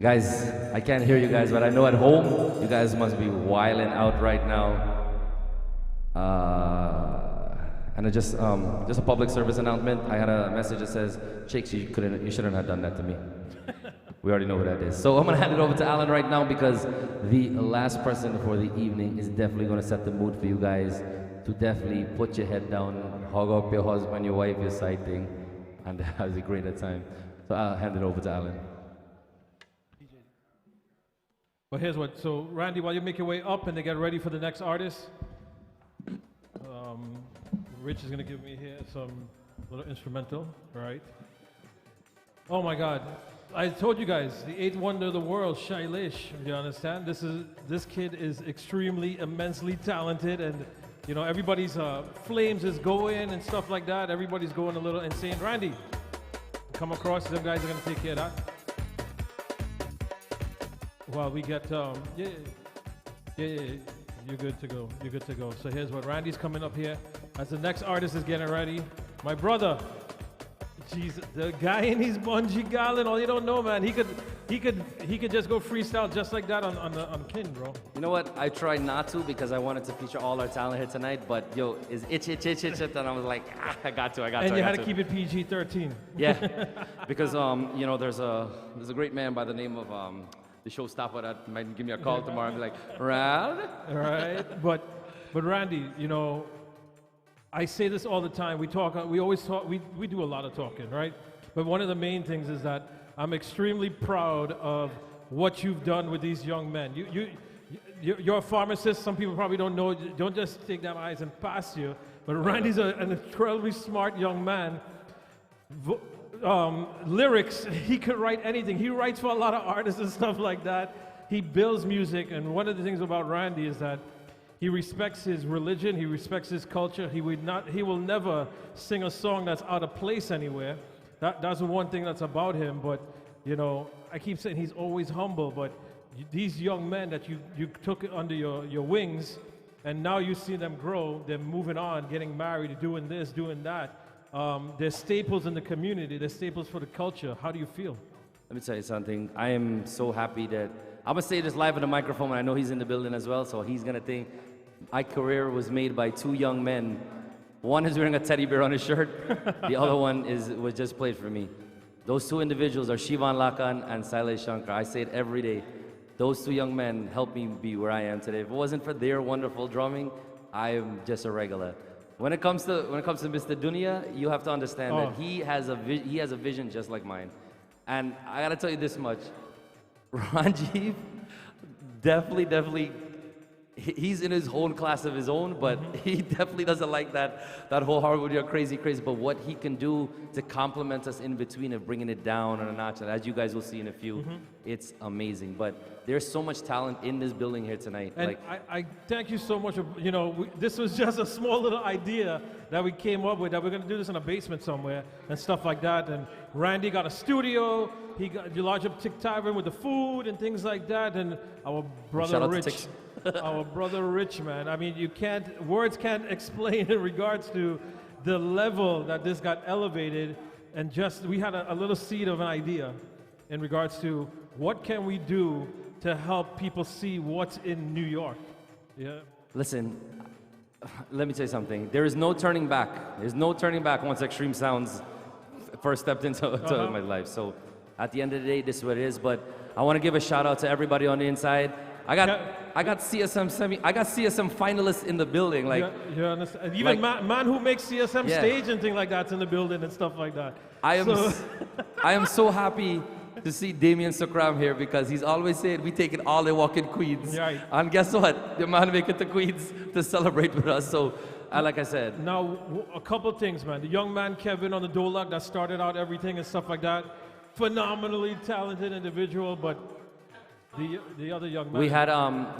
Guys, I can't hear you guys, but I know at home, you guys must be wilding out right now. And I just a public service announcement. I had a message that says, Chicks, you shouldn't have done that to me. We already know who that is. So I'm gonna hand it over to Alan right now because the last person for the evening is definitely gonna set the mood for you guys to definitely put your head down, hug up your husband, your wife, your side thing, and have a great time. So I'll hand it over to Alan. But here's what, so Randy, while you make your way up and they get ready for the next artist, Rich is gonna give me here some little instrumental, right? Oh my God, I told you guys, the eighth wonder of the world, Shailish, you understand? This kid is extremely, immensely talented, and you know, everybody's flames is going and stuff like that. Everybody's going a little insane. Randy, come across, them guys are gonna take care of that. While we get, yeah, you're good to go, you're good to go. So here's what, Randy's coming up here as the next artist is getting ready. My brother, jeez, the guy in his bungee gallon, all you don't know, man, he could just go freestyle just like that on King, bro. You know what? I tried not to because I wanted to feature all our talent here tonight, but yo, is itch, and I was like, I got to. And you had to keep it PG-13. Yeah, because you know, there's a great man by the name of the showstopper that might give me a call tomorrow and be like, Rad? Right, but Randy, you know, I say this all the time. We always talk, we do a lot of talking, right? But one of the main things is that I'm extremely proud of what you've done with these young men. You're a pharmacist. Some people probably don't know. Don't just take them eyes and pass you. But Randy's an incredibly smart young man. Lyrics, he could write anything. He writes for a lot of artists and stuff like that. He builds music, and one of the things about Randy is that he respects his religion, he respects his culture. He will never sing a song that's out of place anywhere. That's the one thing that's about him. But you know, I keep saying he's always humble. But these young men that you took under your wings, and now you see them grow. They're moving on, getting married, doing this, doing that. They're staples in the community. They're staples for the culture. How do you feel? Let me tell you something. I am so happy that I'm gonna say this live in the microphone, and I know he's in the building as well, so he's gonna think my career was made by two young men. One is wearing a teddy bear on his shirt. The other one was just played for me. Those two individuals are Shivan Lakan and Sailesh Shankar. I say it every day. Those two young men helped me be where I am today. If it wasn't for their wonderful drumming, I am just a regular. When it comes to Mr. Dunya, you have to understand that he has a vision just like mine. And I gotta tell you this much, Ranjiv definitely, he's in his own class of his own, but he definitely doesn't like that whole Harvard, you're crazy. But what he can do to complement us in between and bringing it down on a notch, and as you guys will see in a few, it's amazing. But there's so much talent in this building here tonight. And I thank you so much. You know, this was just a small little idea that we came up with, that we're going to do this in a basement somewhere and stuff like that. And Randy got a studio. He lodged up Tick Tavern with the food and things like that. And our brother Rich, our brother Rich, man. I mean, words can't explain in regards to the level that this got elevated. And just, we had a little seed of an idea in regards to what can we do to help people see what's in New York. Yeah. Listen, let me tell you something. There is no turning back. There's no turning back once Extreme Sounds first stepped into my life. So at the end of the day, this is what it is. But I want to give a shout out to everybody on the inside. I got CSM finalists in the building. Like, you understand? Even man who makes CSM stage and things like that's in the building and stuff like that. I am so happy to see Damien Sukram here because he's always said we take it all the walk in Queens. Right. And guess what? The man make it to Queens to celebrate with us. So, like I said. Now, a couple things, man. The young man Kevin on the Dolak that started out everything and stuff like that. Phenomenally talented individual, but the other young man. We had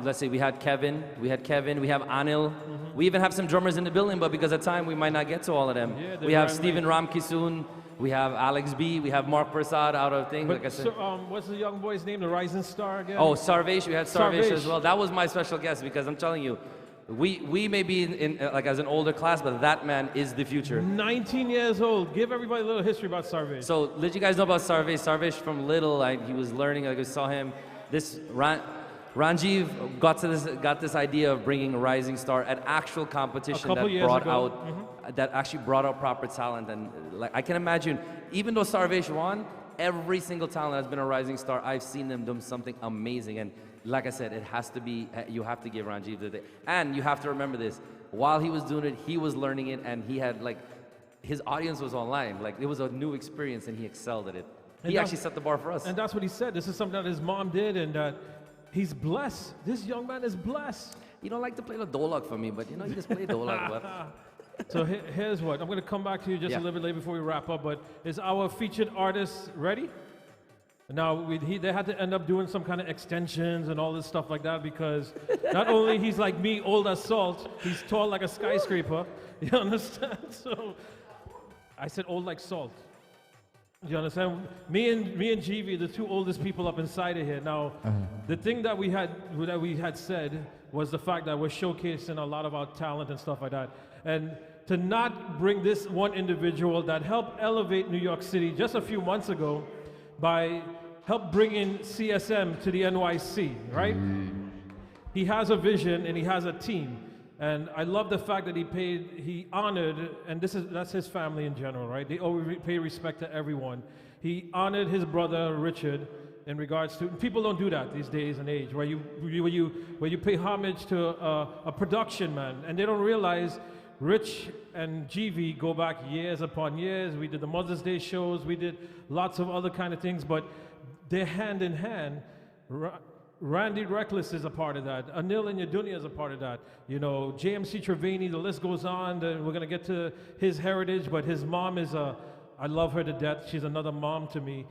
let's see, we had Kevin, we have Anil. We even have some drummers in the building, but because of time we might not get to all of them. Yeah, we have Stephen Ramkisoon, we have Alex B, we have Mark Prasad out of thing. Like I said. So, what's the young boy's name? The Rising Star again? Oh, Sarvesh, we had Sarvesh as well. That was my special guest because I'm telling you, We may be in like as an older class, but that man is the future. 19 years old. Give everybody a little history about Sarvesh. So, let you guys know about Sarvesh. Sarvesh from little, he was learning. Like I saw him. This Ranjiv got this idea of bringing a rising star at actual competition that actually brought out proper talent. And like I can imagine, even though Sarvesh won, every single talent has been a rising star. I've seen them do something amazing. And like I said, it has to be, you have to give Ranjiv the, and you have to remember this, while he was doing it, he was learning it, and he had like, his audience was online. Like, it was a new experience, and he excelled at it. He actually set the bar for us. And that's what he said. This is something that his mom did, and he's blessed. This young man is blessed. You don't like to play the dolak for me, but you know, you just play dolak. But. So here's what. I'm going to come back to you just a little bit later before we wrap up, but is our featured artist ready? Now, they had to end up doing some kind of extensions and all this stuff like that because not only he's like me, old as salt, he's tall like a skyscraper. You understand? So I said old like salt. You understand? Me and GV, the two oldest people up inside of here. Now, the thing that we had said was the fact that we're showcasing a lot of our talent and stuff like that. And to not bring this one individual that helped elevate New York City just a few months ago by help bringing CSM to the NYC, right? He has a vision and he has a team. And I love the fact that he honored, and that's his family in general, right? They always pay respect to everyone. He honored his brother Richard in regards to, people don't do that these days and age, where you pay homage to a production man, and they don't realize Rich and GV go back years upon years. We did the Mother's Day shows, we did lots of other kind of things, but they're hand in hand. Randy Recklez is a part of that. Anil and Yadunia is a part of that. You know, JMC Trevani, the list goes on. We're going to get to his heritage, but his mom is I love her to death. She's another mom to me.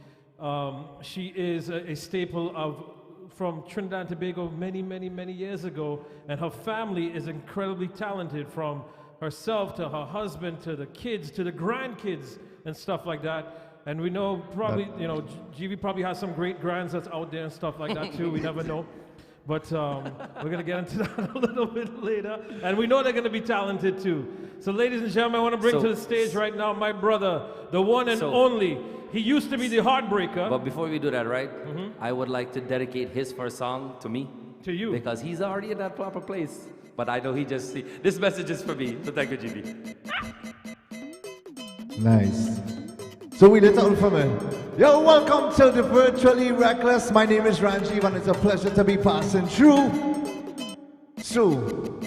She is a staple from Trinidad and Tobago many, many, many years ago, and her family is incredibly talented, from herself to her husband to the kids to the grandkids and stuff like that. And we know probably, you know, GV probably has some great grands that's out there and stuff like that too. We never know. But we're going to get into that a little bit later. And we know they're going to be talented too. So ladies and gentlemen, I want to bring to the stage right now my brother, the one and only. He used to be the Heartbreaker. But before we do that, right, I would like to dedicate his first song to me. To you. Because he's already in that proper place. But I know he just see. This message is for me. So thank you, GV. Nice. So we let out for me. Yo, welcome to the Virtually Reckless. My name is Ranjiv and it's a pleasure to be passing through. So,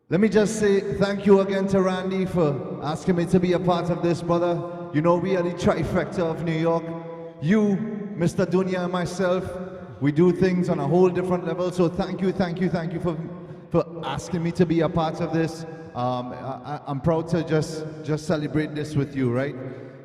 let me just say thank you again to Randy for asking me to be a part of this, brother. You know, we are the trifecta of New York. You, Mr. Dunya, and myself, we do things on a whole different level. So thank you for asking me to be a part of this. I'm proud to just celebrate this with you, right?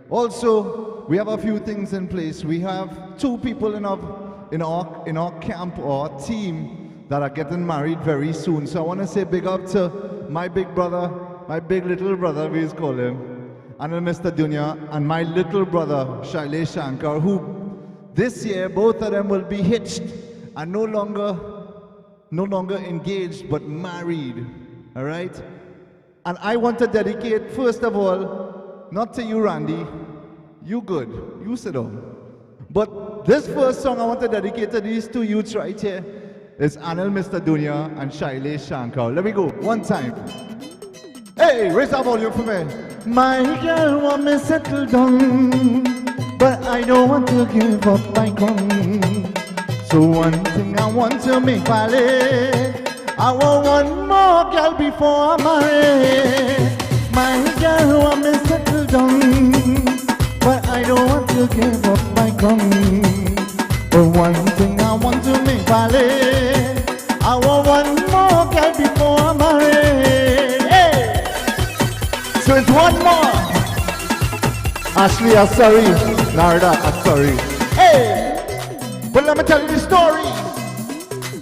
Also, we have a few things in place. We have two people in our camp or team that are getting married very soon. So I want to say big up to my big brother, my big little brother, we call him, and Mr. Dunya, and my little brother, Shailesh Shankar, who this year, both of them will be hitched and no longer engaged, but married, all right? And I want to dedicate, first of all, not to you, Randy. You good. You sit down. But this first song I want to dedicate to these two youths right here is Anil Mr. Dunya and Shailesh Shankar. Let me go. One time. Hey, raise that volume for me. My girl want me settle down, but I don't want to give up my gun. So one thing I want to make valid, I want one more girl before I marry. My girl want me settle down, but I don't want to give up my gun. But one thing I want to make valid, I want one more girl before I marry. Hey! So it's one more. Ashley, I'm sorry. Narda, I'm sorry. Hey! But let me tell you the story.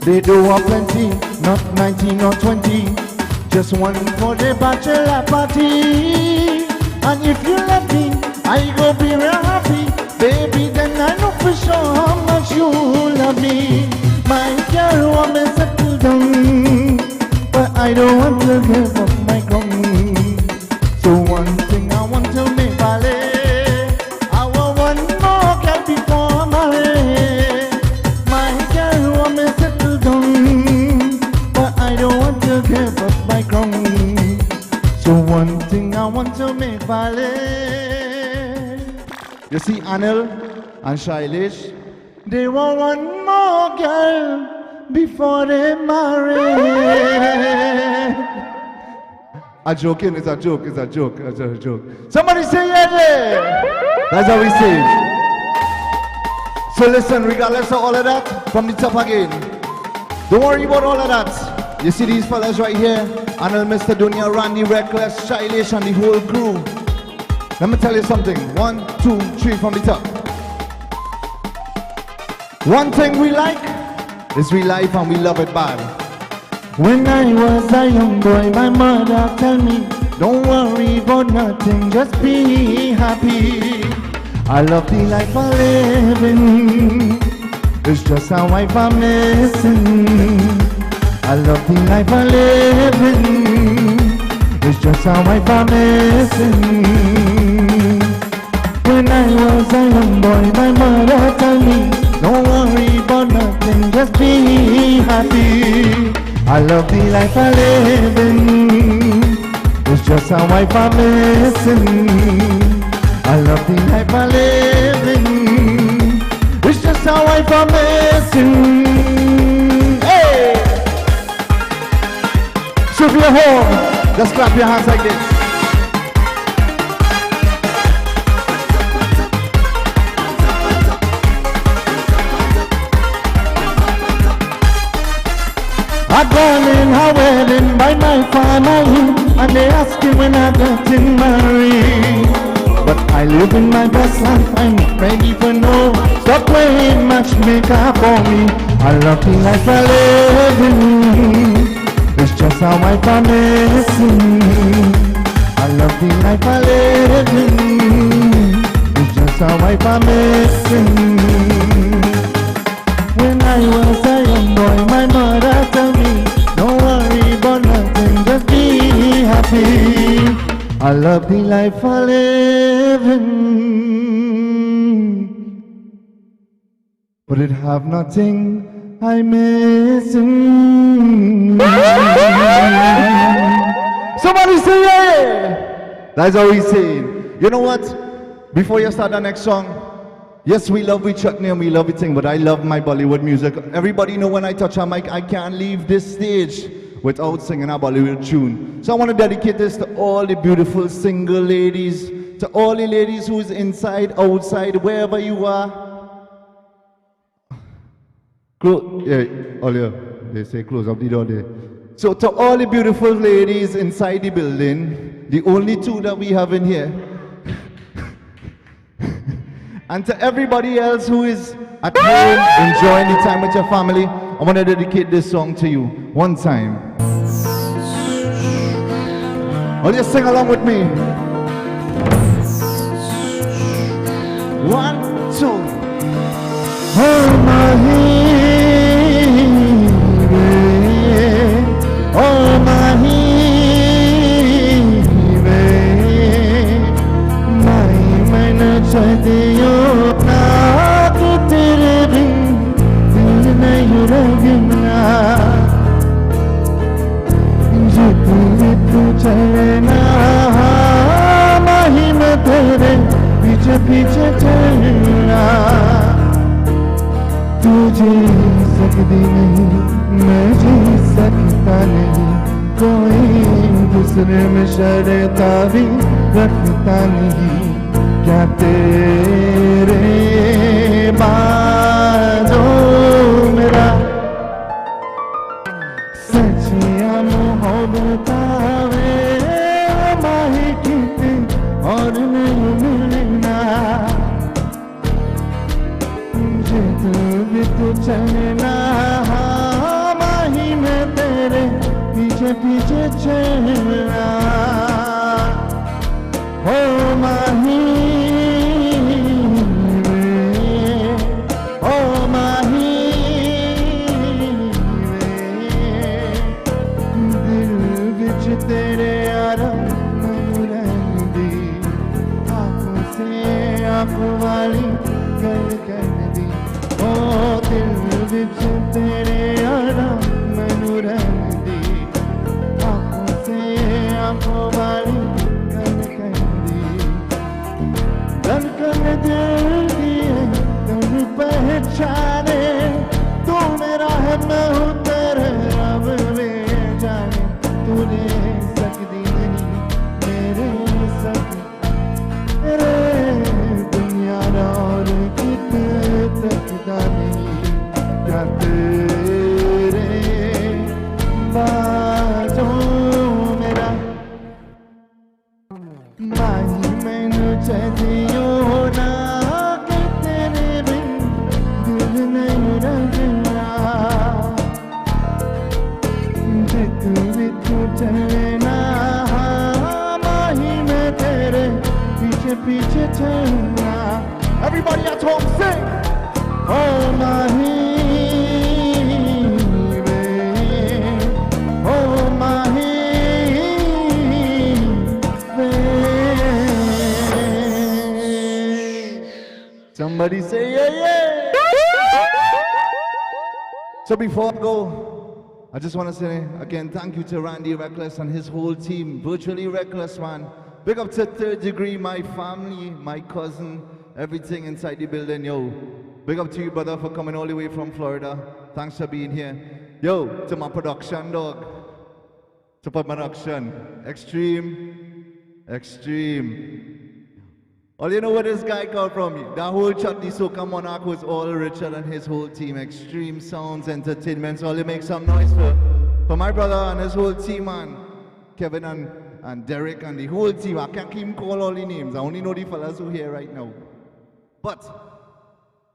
They do have plenty, not 19 or 20. Just one for the bachelor party. And if you let me, I go be real happy. Baby, then I know for sure how much you love me. My girl want me settle down, but I to make ballet. You see Anil and Shailesh, they want one more girl before they marry. A joking, it's a joke, it's a joke, it's a joke. Somebody say yeah. That's how we say it. So listen, regardless of all of that, from the top again. Don't worry about all of that. You see these fellas right here? Anil, Mr. Dunya, Randy, Recklez, Shailesh, and the whole crew. Let me tell you something. 1, 2, 3 from the top. One thing we like is we life and we love it bad. When I was a young boy, my mother tell me, don't worry about nothing, just be happy. I love the life I'm living, it's just a wife I'm missing. I love the life I'm living, it's just a wife I'm missing. When I was a young boy, my mother tell me, don't worry about nothing, just be happy. I love the life I'm living, it's just a wife I'm missing. I love the life I'm living, it's just a wife I'm missing. Hey! So if you're home, just clap your hands like this. I'm gone in a wedding by my family, and they ask me when I'm getting married. But I live in my best life, I'm ready for no. Stop playing matchmaker for me. I love the life I'm living, it's just a wife I'm missing. I love the life I'm living, it's just a wife I'm missing. When I was a young boy, my mother told me, don't worry about nothing, just be happy. I love the life I'm living, but it have nothing I'm missing. Somebody say yeah! That's all he's saying. You know what? Before you start the next song, yes, we love with chutney and we love it thing, but I love my Bollywood music. Everybody know when I touch a mic, I can't leave this stage without singing a Bollywood tune. So I want to dedicate this to all the beautiful single ladies, to all the ladies who's inside, outside, wherever you are. They say close up the door there. So to all the beautiful ladies inside the building, the only two that we have in here, and to everybody else who is at home enjoying the time with your family, I want to dedicate this song to you one time. Oh, just sing along with me. 1, 2. Oh my hero, oh my hero, my chadiyo na tu tere bin dil nahi lagna. Tu चलना माही में तेरे पीछे पीछे चलना. तू जी सकती नहीं, मैं जी सकता नहीं, कोई दूसरे में शर्ता भी रखता नहीं. क्या तेरे बाजों मेरा सचिया मोहब्बत माही कितने और नहीं मिलना. मुझे तू भी तू चलना माही में तेरे पीछे पीछे चलना. ओ माही तेरे यारा दी आँखों से आँखों वाली गल कर दी. ओ दिल बिच तेरे यारा मैनू रहन दी आँखों से आँखों वाली गल कर सोचा जियो ना कि तेरे बिन दिल नहीं रहा बिक बिक चलना माही में तेरे पीछे पीछे चलना Everybody at home sing Oh mahi Oh mahi Somebody say yeah, yeah. So before I go, I just want to say again, thank you to Randy Recklez and his whole team. Virtually Recklez, man. Big up to Third Degree, my family, my cousin, everything inside the building, yo. Big up to you, brother, for coming all the way from Florida. Thanks for being here. Yo, to my production, dog. To my production. Extreme. All you know where this guy come from? That whole Chutney Soca Monarch was all Richard and his whole team. Extreme Sounds Entertainment. So all you make some noise for my brother and his whole team, man. Kevin and Derek and the whole team. I can't even call all the names. I only know the fellas who are here right now. But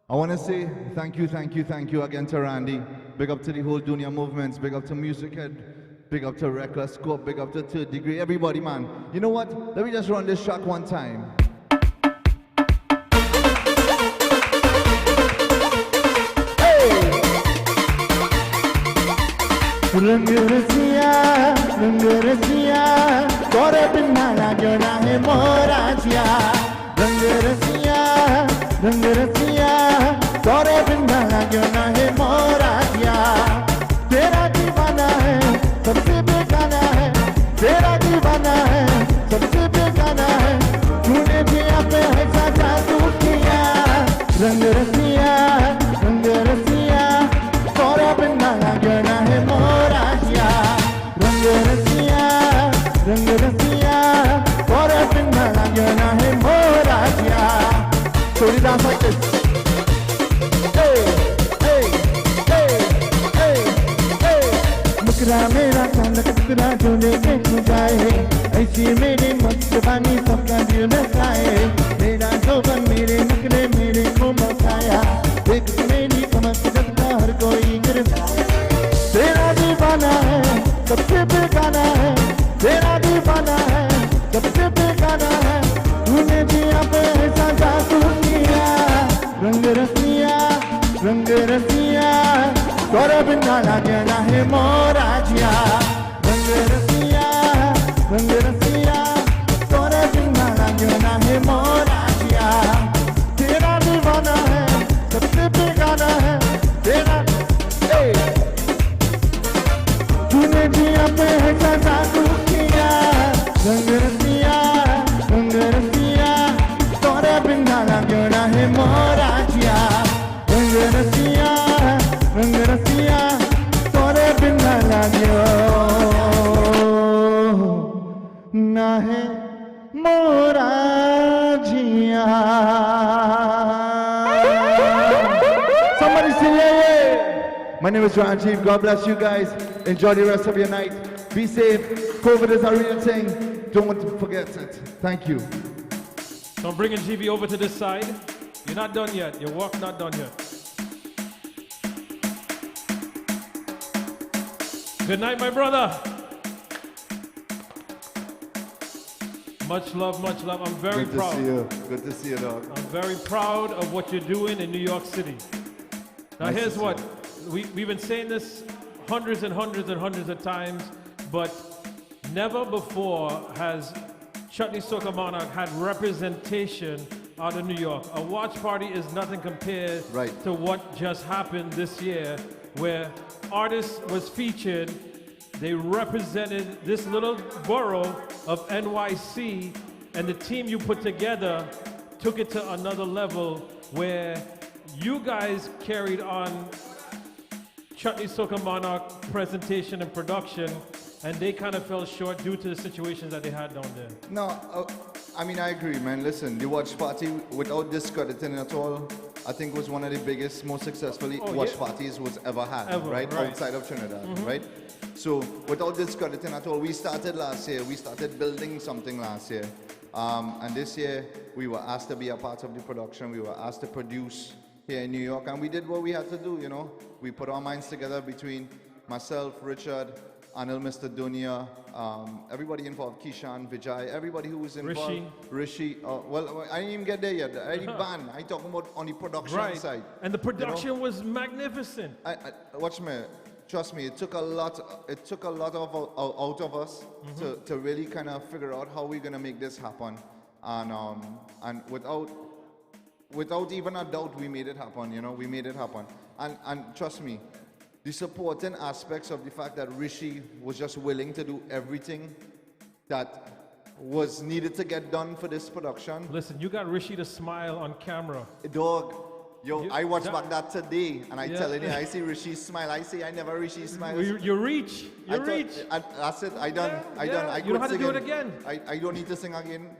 I want to say thank you again to Randy. Big up to the whole Dunya Movements. Big up to Music Head. Big up to Recklez Scope. Big up to Third Degree. Everybody, man. You know what? Let me just run this track one time. रंग रसिया तोरे बिना लागो ना है मोरा जिया रंग रसिया तोरे बिना लागो ना है मोरा जिया तेरा दीवाना है सबसे बेगाना है तेरा दीवाना है सबसे बेगाना है तूने भी अपने है साजा तू किया रंग रसिया तोरे बिना लागो ना है मोरा जिया रंग रसिया तोरे बिना लागो ना है मोरा जिया So we dance like this. मुकरा मेरा चांद टुकड़ा ढूंढे के खुदाए ऐसी मेरी मस्तानी सबका दिल नचाए मेरा जोबन मेरे मुकरे मेरे को मचाया एक मेरी कमर जगता हर कोई गिरफ्तार तेरा दीवाना है सबसे बेगाना है तेरा दीवाना है सबसे बेगाना है तूने भी अब ऐसा जादू किया रंग रसिया तोरे बिना लागे ना है मोरा जिया रंग रसिया तोरे बिना लागे ना है मोरा जिया तेरा दीवाना है सबसे बेगाना है तेरा तूने भी अब ऐसा जादू किया रंग रसिया तोरे बिना लागे ना है मोरा जिया रंग रसिया तोरे बिना लागे ना है मोरा जिया Somebody say yeah. My name is Rajiv. God bless you guys. Enjoy the rest of your night. Be safe. COVID is a real thing. Don't forget it. Thank you. So I'm bringing GB over to this side. You're not done yet. Your work not done yet. Good night, my brother. Much love. I'm very proud. Good to see you, dog. I'm very proud of what you're doing in New York City. Now Nice here's to what, we've been saying this hundreds of times, but never before has Chutney Soca Monarch had representation out of New York. A watch party is nothing compared to what just happened this year, where artists was featured. They represented this little borough of NYC, and the team you put together took it to another level, where you guys carried on Chutney Soca Monarch presentation and production, and they kind of fell short due to the situations that they had down there. No, I mean, I agree, man. Listen, the watch party, without discrediting it at all, I think was one of the biggest, most successful watch parties was ever had, right? Outside of Trinidad, right? So, without discrediting at all, we started last year. We started building something last year. And this year, we were asked to be a part of the production. We were asked to produce here in New York, and we did what we had to do, you know. We put our minds together between myself, Richard, Anil, Mr. Dunya, everybody involved, Kishan, Vijay, everybody who was involved. Rishi. Well, I didn't even get there yet. I didn't ban. I talking about on the production side. And the production was magnificent. Watch me. Trust me, it took a lot of out of us to really kind of figure out how we're gonna make this happen, and without even a doubt, we made it happen. You know, we made it happen, and trust me, the supporting aspects of the fact that Rishi was just willing to do everything that was needed to get done for this production. Listen, you got Rishi to smile on camera. Dog. Yo, I watched back that today, and I telling you, I see Rishi smile. I say I never Rishi smile. You reach. That's it. I done. I done. I you don't have to do it again. I don't need to sing again.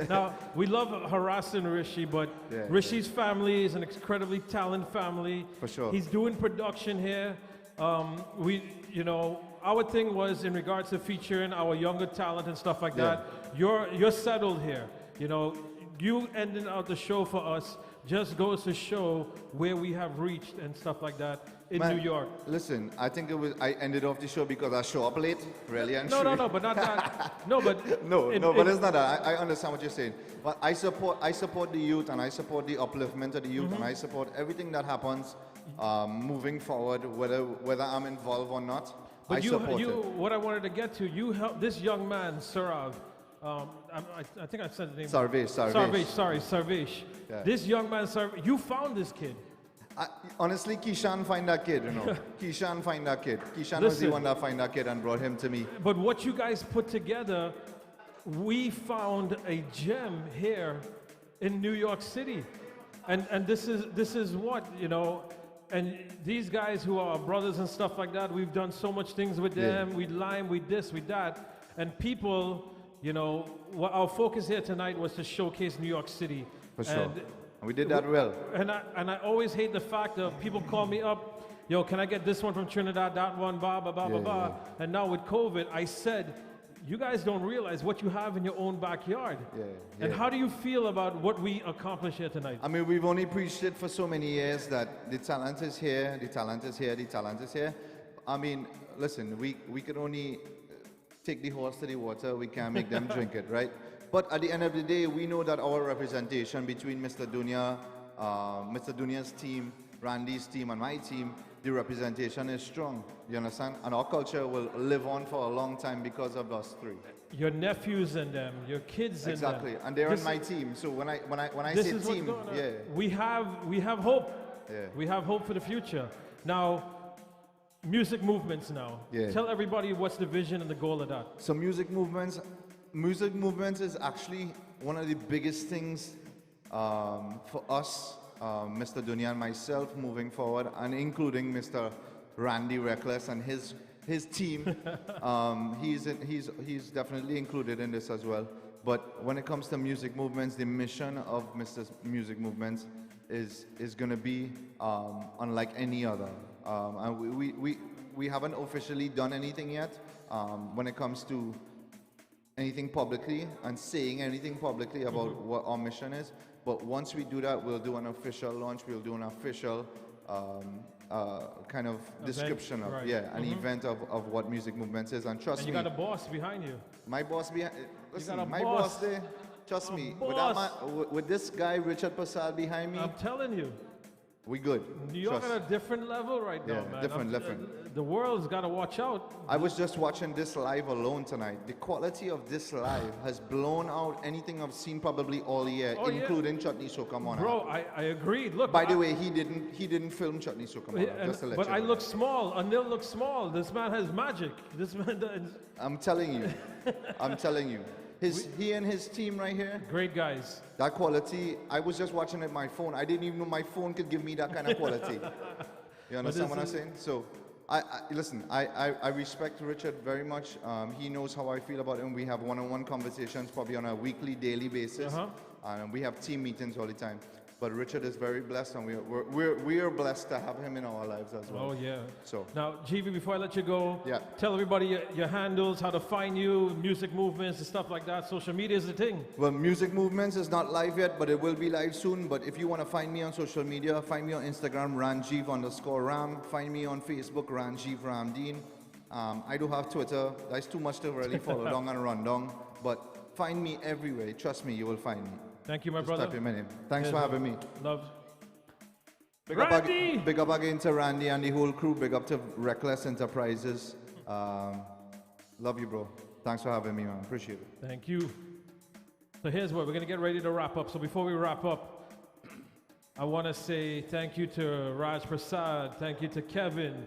Now, we love harassing Rishi, but Rishi's family is an incredibly talented family. For sure. He's doing production here. Our thing was in regards to featuring our younger talent and stuff like that. You're settled here. You know, you ending out the show for us just goes to show where we have reached and stuff like that in New York. Listen, I think I ended off the show because I show up late, really. And No, but not that. No, but but it's not that. I understand what you're saying. But I support the youth, and I support the upliftment of the youth, and I support everything that happens moving forward, whether I'm involved or not. But I support it. What I wanted to get to, you helped this young man, Sarav. I think I said the name. Sarvesh. Yeah. This young man, you found this kid. Honestly, Kishan find that kid, you know. Kishan find that kid. Kishan was the one that find that kid and brought him to me. But what you guys put together, we found a gem here in New York City. And this is what, you know, and these guys who are our brothers and stuff like that, we've done so much things with them. We lime, we this, we that. And people, you know, our focus here tonight was to showcase New York City. For sure. And we did that well. And I always hate the fact that people call me up, yo, can I get this one from Trinidad, that one, blah, blah, blah, blah, blah. And now with COVID, I said, you guys don't realize what you have in your own backyard. And how do you feel about what we accomplished here tonight? I mean, we've only preached it for so many years that the talent is here, the talent is here, the talent is here. I mean, listen, we can only take the horse to the water, we can't make them drink it, right? But at the end of the day, we know that our representation between Mr. Dunya, Mr. Dunya's team, Randy's team, and my team, the representation is strong. You understand? And our culture will live on for a long time because of us three. Your nephews and them, your kids and them. Exactly, and they're on my team. So when I say team, we have hope. Yeah. We have hope for the future. Now, music movements now. Tell everybody what's the vision and the goal of that. So music movements is actually one of the biggest things for us, Mr. Dunya and myself, moving forward, and including Mr. Randy Recklez and his team. He's definitely included in this as well. But when it comes to music movements, the mission of Mr. Music Movements is going to be unlike any other. And we haven't officially done anything yet when it comes to anything publicly and saying anything publicly about what our mission is. But once we do that, we'll do an official launch. We'll do an official kind of description of an event of what Music Movements is. And trust me, you got a boss behind you. My boss behind. Listen, got a my boss there. Trust me, with this guy Richard Pasal behind me, I'm telling you, we good. New York at a different level right now, man. Different. The world's got to watch out. I was just watching this live alone tonight. The quality of this live has blown out anything I've seen probably all year, including Chutney Sokamona. Bro, I agree. Look. By the way, he didn't film Chutney Sokamona. Just to let but you I know. look small. Anil looks small. This man has magic. This man does. I'm telling you. I'm telling you. He and his team right here. Great guys. That quality, I was just watching it on my phone. I didn't even know my phone could give me that kind of quality. You understand what I'm saying? So, listen, I respect Richard very much. He knows how I feel about him. We have one-on-one conversations probably on a weekly, daily basis. And we have team meetings all the time. But Richard is very blessed, and we are blessed to have him in our lives as well. Oh yeah. So now, GB, before I let you go, tell everybody your handles, how to find you, music movements and stuff like that. Social media is the thing. Well, Music Movements is not live yet, but it will be live soon. But if you want to find me on social media, find me on Instagram, Ranjiv_Ram. Find me on Facebook, Ranjiv Ramdeen. I do have Twitter. That's too much to really follow down and run down. But find me everywhere. Trust me, you will find me. Thank you, my Just brother. type in my name. Thanks for having me. Love. Randy! Big up again to Randy and the whole crew. Big up to Recklez Enterprises. Love you, bro. Thanks for having me, man. Appreciate it. Thank you. So here's what we're going to get ready to wrap up. So before we wrap up, I want to say thank you to Raj Prasad. Thank you to Kevin.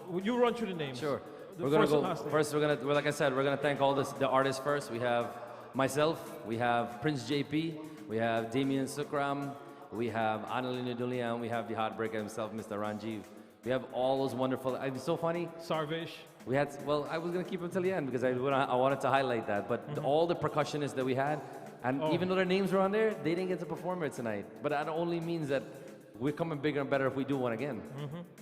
Would you run through the names? Sure. The We're gonna first and go last name. first. Like I said, we're gonna thank all the artists first. We have myself. We have Prince JP. We have Damien Sukram. We have Annalena Dulian. We have the Heartbreaker himself, Mr. Ranjiv. We have all those wonderful. It's so funny. Sarvesh. We had. Well, I was gonna keep him till the end because I wanted to highlight that. But all the percussionists that we had, and even though their names were on there, they didn't get to perform here tonight. But that only means that we're coming bigger and better if we do one again.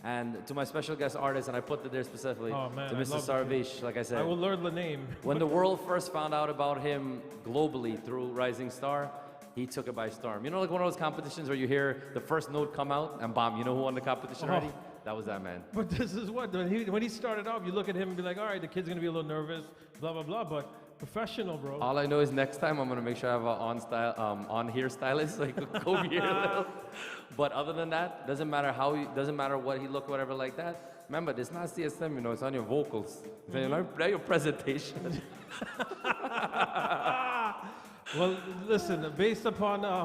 And to my special guest artist, and I put it there specifically, to Mr. Sarvesh, like I said. I will learn the name. When the world first found out about him globally through Rising Star, he took it by storm. You know, like one of those competitions where you hear the first note come out and bam, you know who won the competition already? That was that man. But this is what, when he started off, you look at him and be like, all right, the kid's going to be a little nervous, blah, blah, blah, but professional, bro. All I know is next time I'm gonna make sure I have an on here stylist so he could comb your hair a little. But other than that, doesn't matter what he look, whatever like that. Remember, it's not CSM, you know, it's on your vocals. It's your presentation. Well, listen, based upon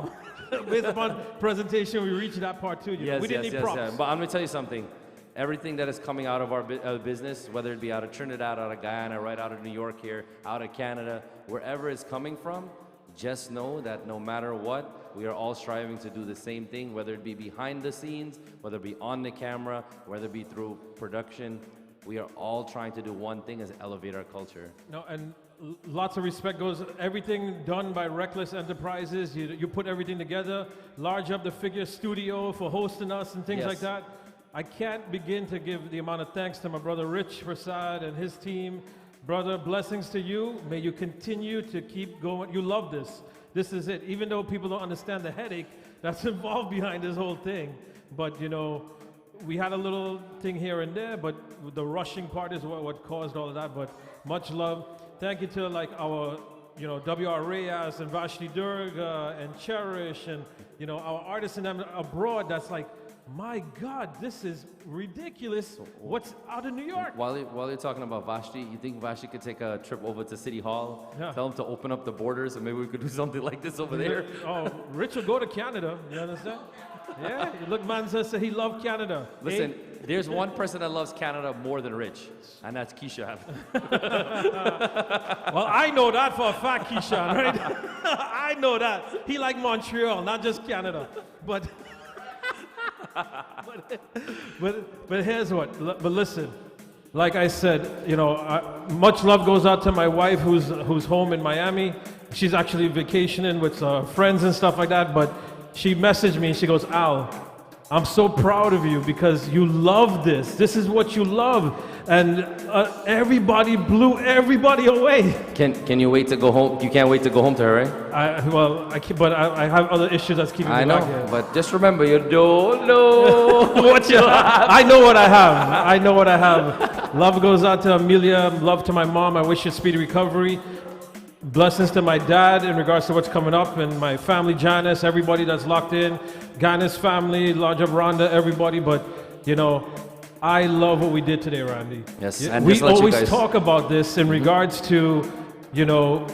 presentation, we reached that part too. Yes, we didn't need props. yes. But I'm gonna tell you something. Everything that is coming out of our business, whether it be out of Trinidad, out of Guyana, right out of New York here, out of Canada, wherever it's coming from, just know that no matter what, we are all striving to do the same thing, whether it be behind the scenes, whether it be on the camera, whether it be through production. We are all trying to do one thing, is elevate our culture. No, and lots of respect goes, everything done by Recklez Enterprises. You put everything together, large up the figure studio for hosting us and things like that. I can't begin to give the amount of thanks to my brother Rich Prasad and his team. Brother, blessings to you. May you continue to keep going. You love this. This is it. Even though people don't understand the headache that's involved behind this whole thing. But, you know, we had a little thing here and there, but the rushing part is what caused all of that. But much love. Thank you to like our, you know, W.R. Reyes and Vashti Durga and Cherish and, you know, our artists and them abroad that's like, my God, this is ridiculous. What's out of New York? While you're talking about Vashti, you think Vashti could take a trip over to City Hall, tell them to open up the borders, and maybe we could do something like this over there? Oh, Rich will go to Canada. You understand? Yeah. Look, man says he loved Canada. Listen, there's one person that loves Canada more than Rich, and that's Keisha. Well, I know that for a fact, Keisha, right? I know that. He liked Montreal, not just Canada. But here's what. But listen, like I said, you know, much love goes out to my wife who's home in Miami. She's actually vacationing with friends and stuff like that. But she messaged me and she goes, Al, I'm so proud of you because you love this. This is what you love. And everybody blew everybody away. Can you wait to go home? You can't wait to go home to her, right? I have other issues that's keeping me back here. I know, but just remember, you don't know what you have. I know what I have. I know what I have. Love goes out to Amelia. Love to my mom. I wish you speedy recovery. Blessings to my dad in regards to what's coming up, and my family, Janice, everybody that's locked in, Ghana's family, Lodge of Rhonda, everybody. But, you know, I love what we did today, Randy. Yes, and we always talk about this in regards to, you know,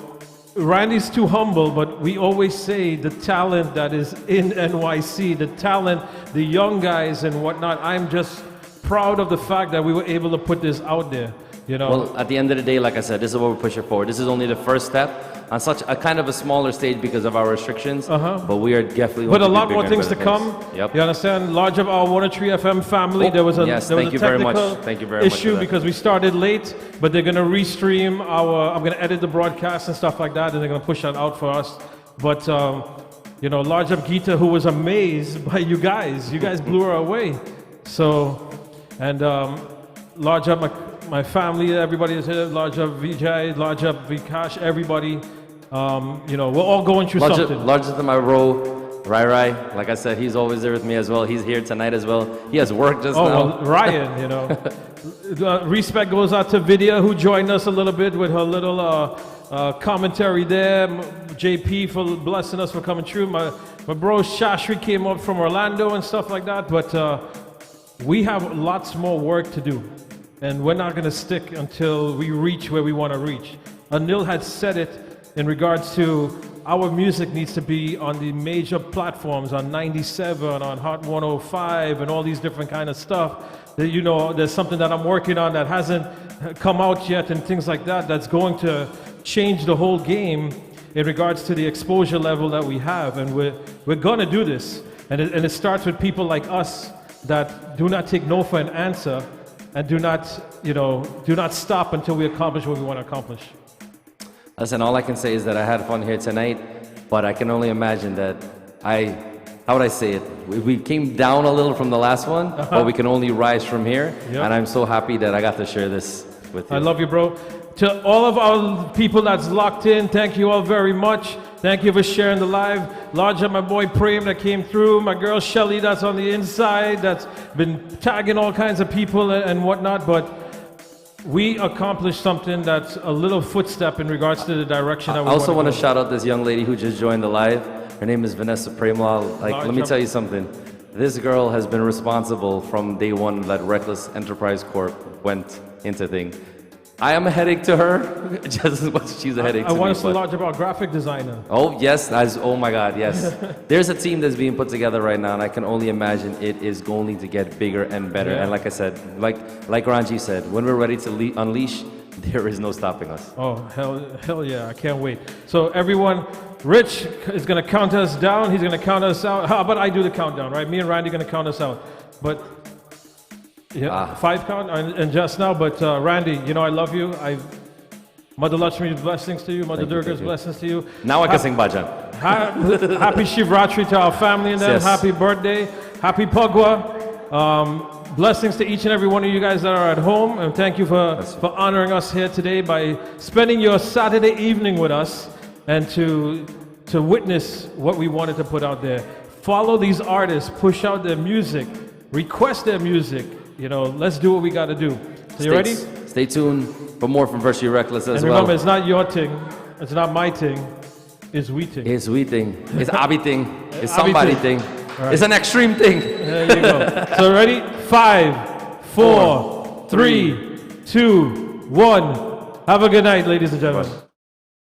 Randy's too humble, but we always say the talent that is in NYC, the talent, the young guys and whatnot. I'm just proud of the fact that we were able to put this out there. You know? Well, at the end of the day, like I said, this is what we're pushing forward. This is only the first step on such a kind of a smaller stage because of our restrictions. But we are definitely. But a lot more things to come. Yep. You understand? Large of our 103 FM family. There was a technical issue because we started late. But they're gonna restream our. I'm gonna edit the broadcast and stuff like that, and they're gonna push that out for us. But you know, Large Up Gita, who was amazed by you guys. You guys blew her away. So, and Large Up my family, everybody is here. Large Up Vijay, Large Up Vikash, everybody. You know, we're all going through something. Large Up to my row. Rai, like I said, he's always there with me as well. He's here tonight as well. He has work just now. Well, Ryan, you know. Respect goes out to Vidya, who joined us a little bit with her little commentary there. JP for blessing us for coming through. My bro Shashri came up from Orlando and stuff like that. But we have lots more work to do. And we're not going to stick until we reach where we want to reach. Anil had said it in regards to our music needs to be on the major platforms, on 97, on Hot 105, and all these different kind of stuff. That, you know, there's something that I'm working on that hasn't come out yet and things like that, that's going to change the whole game in regards to the exposure level that we have. And we're going to do this. And it starts with people like us that do not take no for an answer and do not stop until we accomplish what we want to accomplish. Listen, all I can say is that I had fun here tonight, but I can only imagine that how would I say it? We came down a little from the last one, but we can only rise from here. Yep. And I'm so happy that I got to share this with you. I love you, bro. To all of our people that's locked in, thank you all very much. Thank you for sharing the live. Large Up, my boy Prem that came through. My girl Shelly that's on the inside, that's been tagging all kinds of people and whatnot. But we accomplished something that's a little footstep in regards to the direction that we I also want to go. shout out this young lady who just joined the live. Her name is Vanessa Premlal. Let me tell you something. This girl has been responsible from day one that Recklez Enterprise Corp went into thing. I am a headache to her, just as much as she's a headache to me. I want us to launch about graphic designer. Oh, yes. Oh, my God, yes. There's a team that's being put together right now, and I can only imagine it is going to get bigger and better. Yeah. And like I said, like Ranji said, when we're ready to unleash, there is no stopping us. Oh, hell yeah. I can't wait. So everyone, Rich is going to count us down. He's going to count us out. How about I do the countdown, right? Me and Randy are going to count us out. But... yeah, 5 count and just now, but Randy, you know I love you. Mother Lakshmi's blessings to you, Mother Durga's blessings to you. Now I can sing bhajan. Happy Shivratri to our family and them. Yes. Happy birthday. Happy Pagwa. Blessings to each and every one of you guys that are at home, and thank you for honoring us here today by spending your Saturday evening with us and to witness what we wanted to put out there. Follow these artists, push out their music, request their music. You know, let's do what we got to do. So you ready? Stay tuned for more from Virtually Recklez as well. And remember, it's not your thing. It's not my thing. It's we thing. It's we thing. It's Abby thing. It's somebody thing. Right. It's an extreme thing. There you go. So ready? 5, 4, 3, 2, 1. Have a good night, ladies and gentlemen.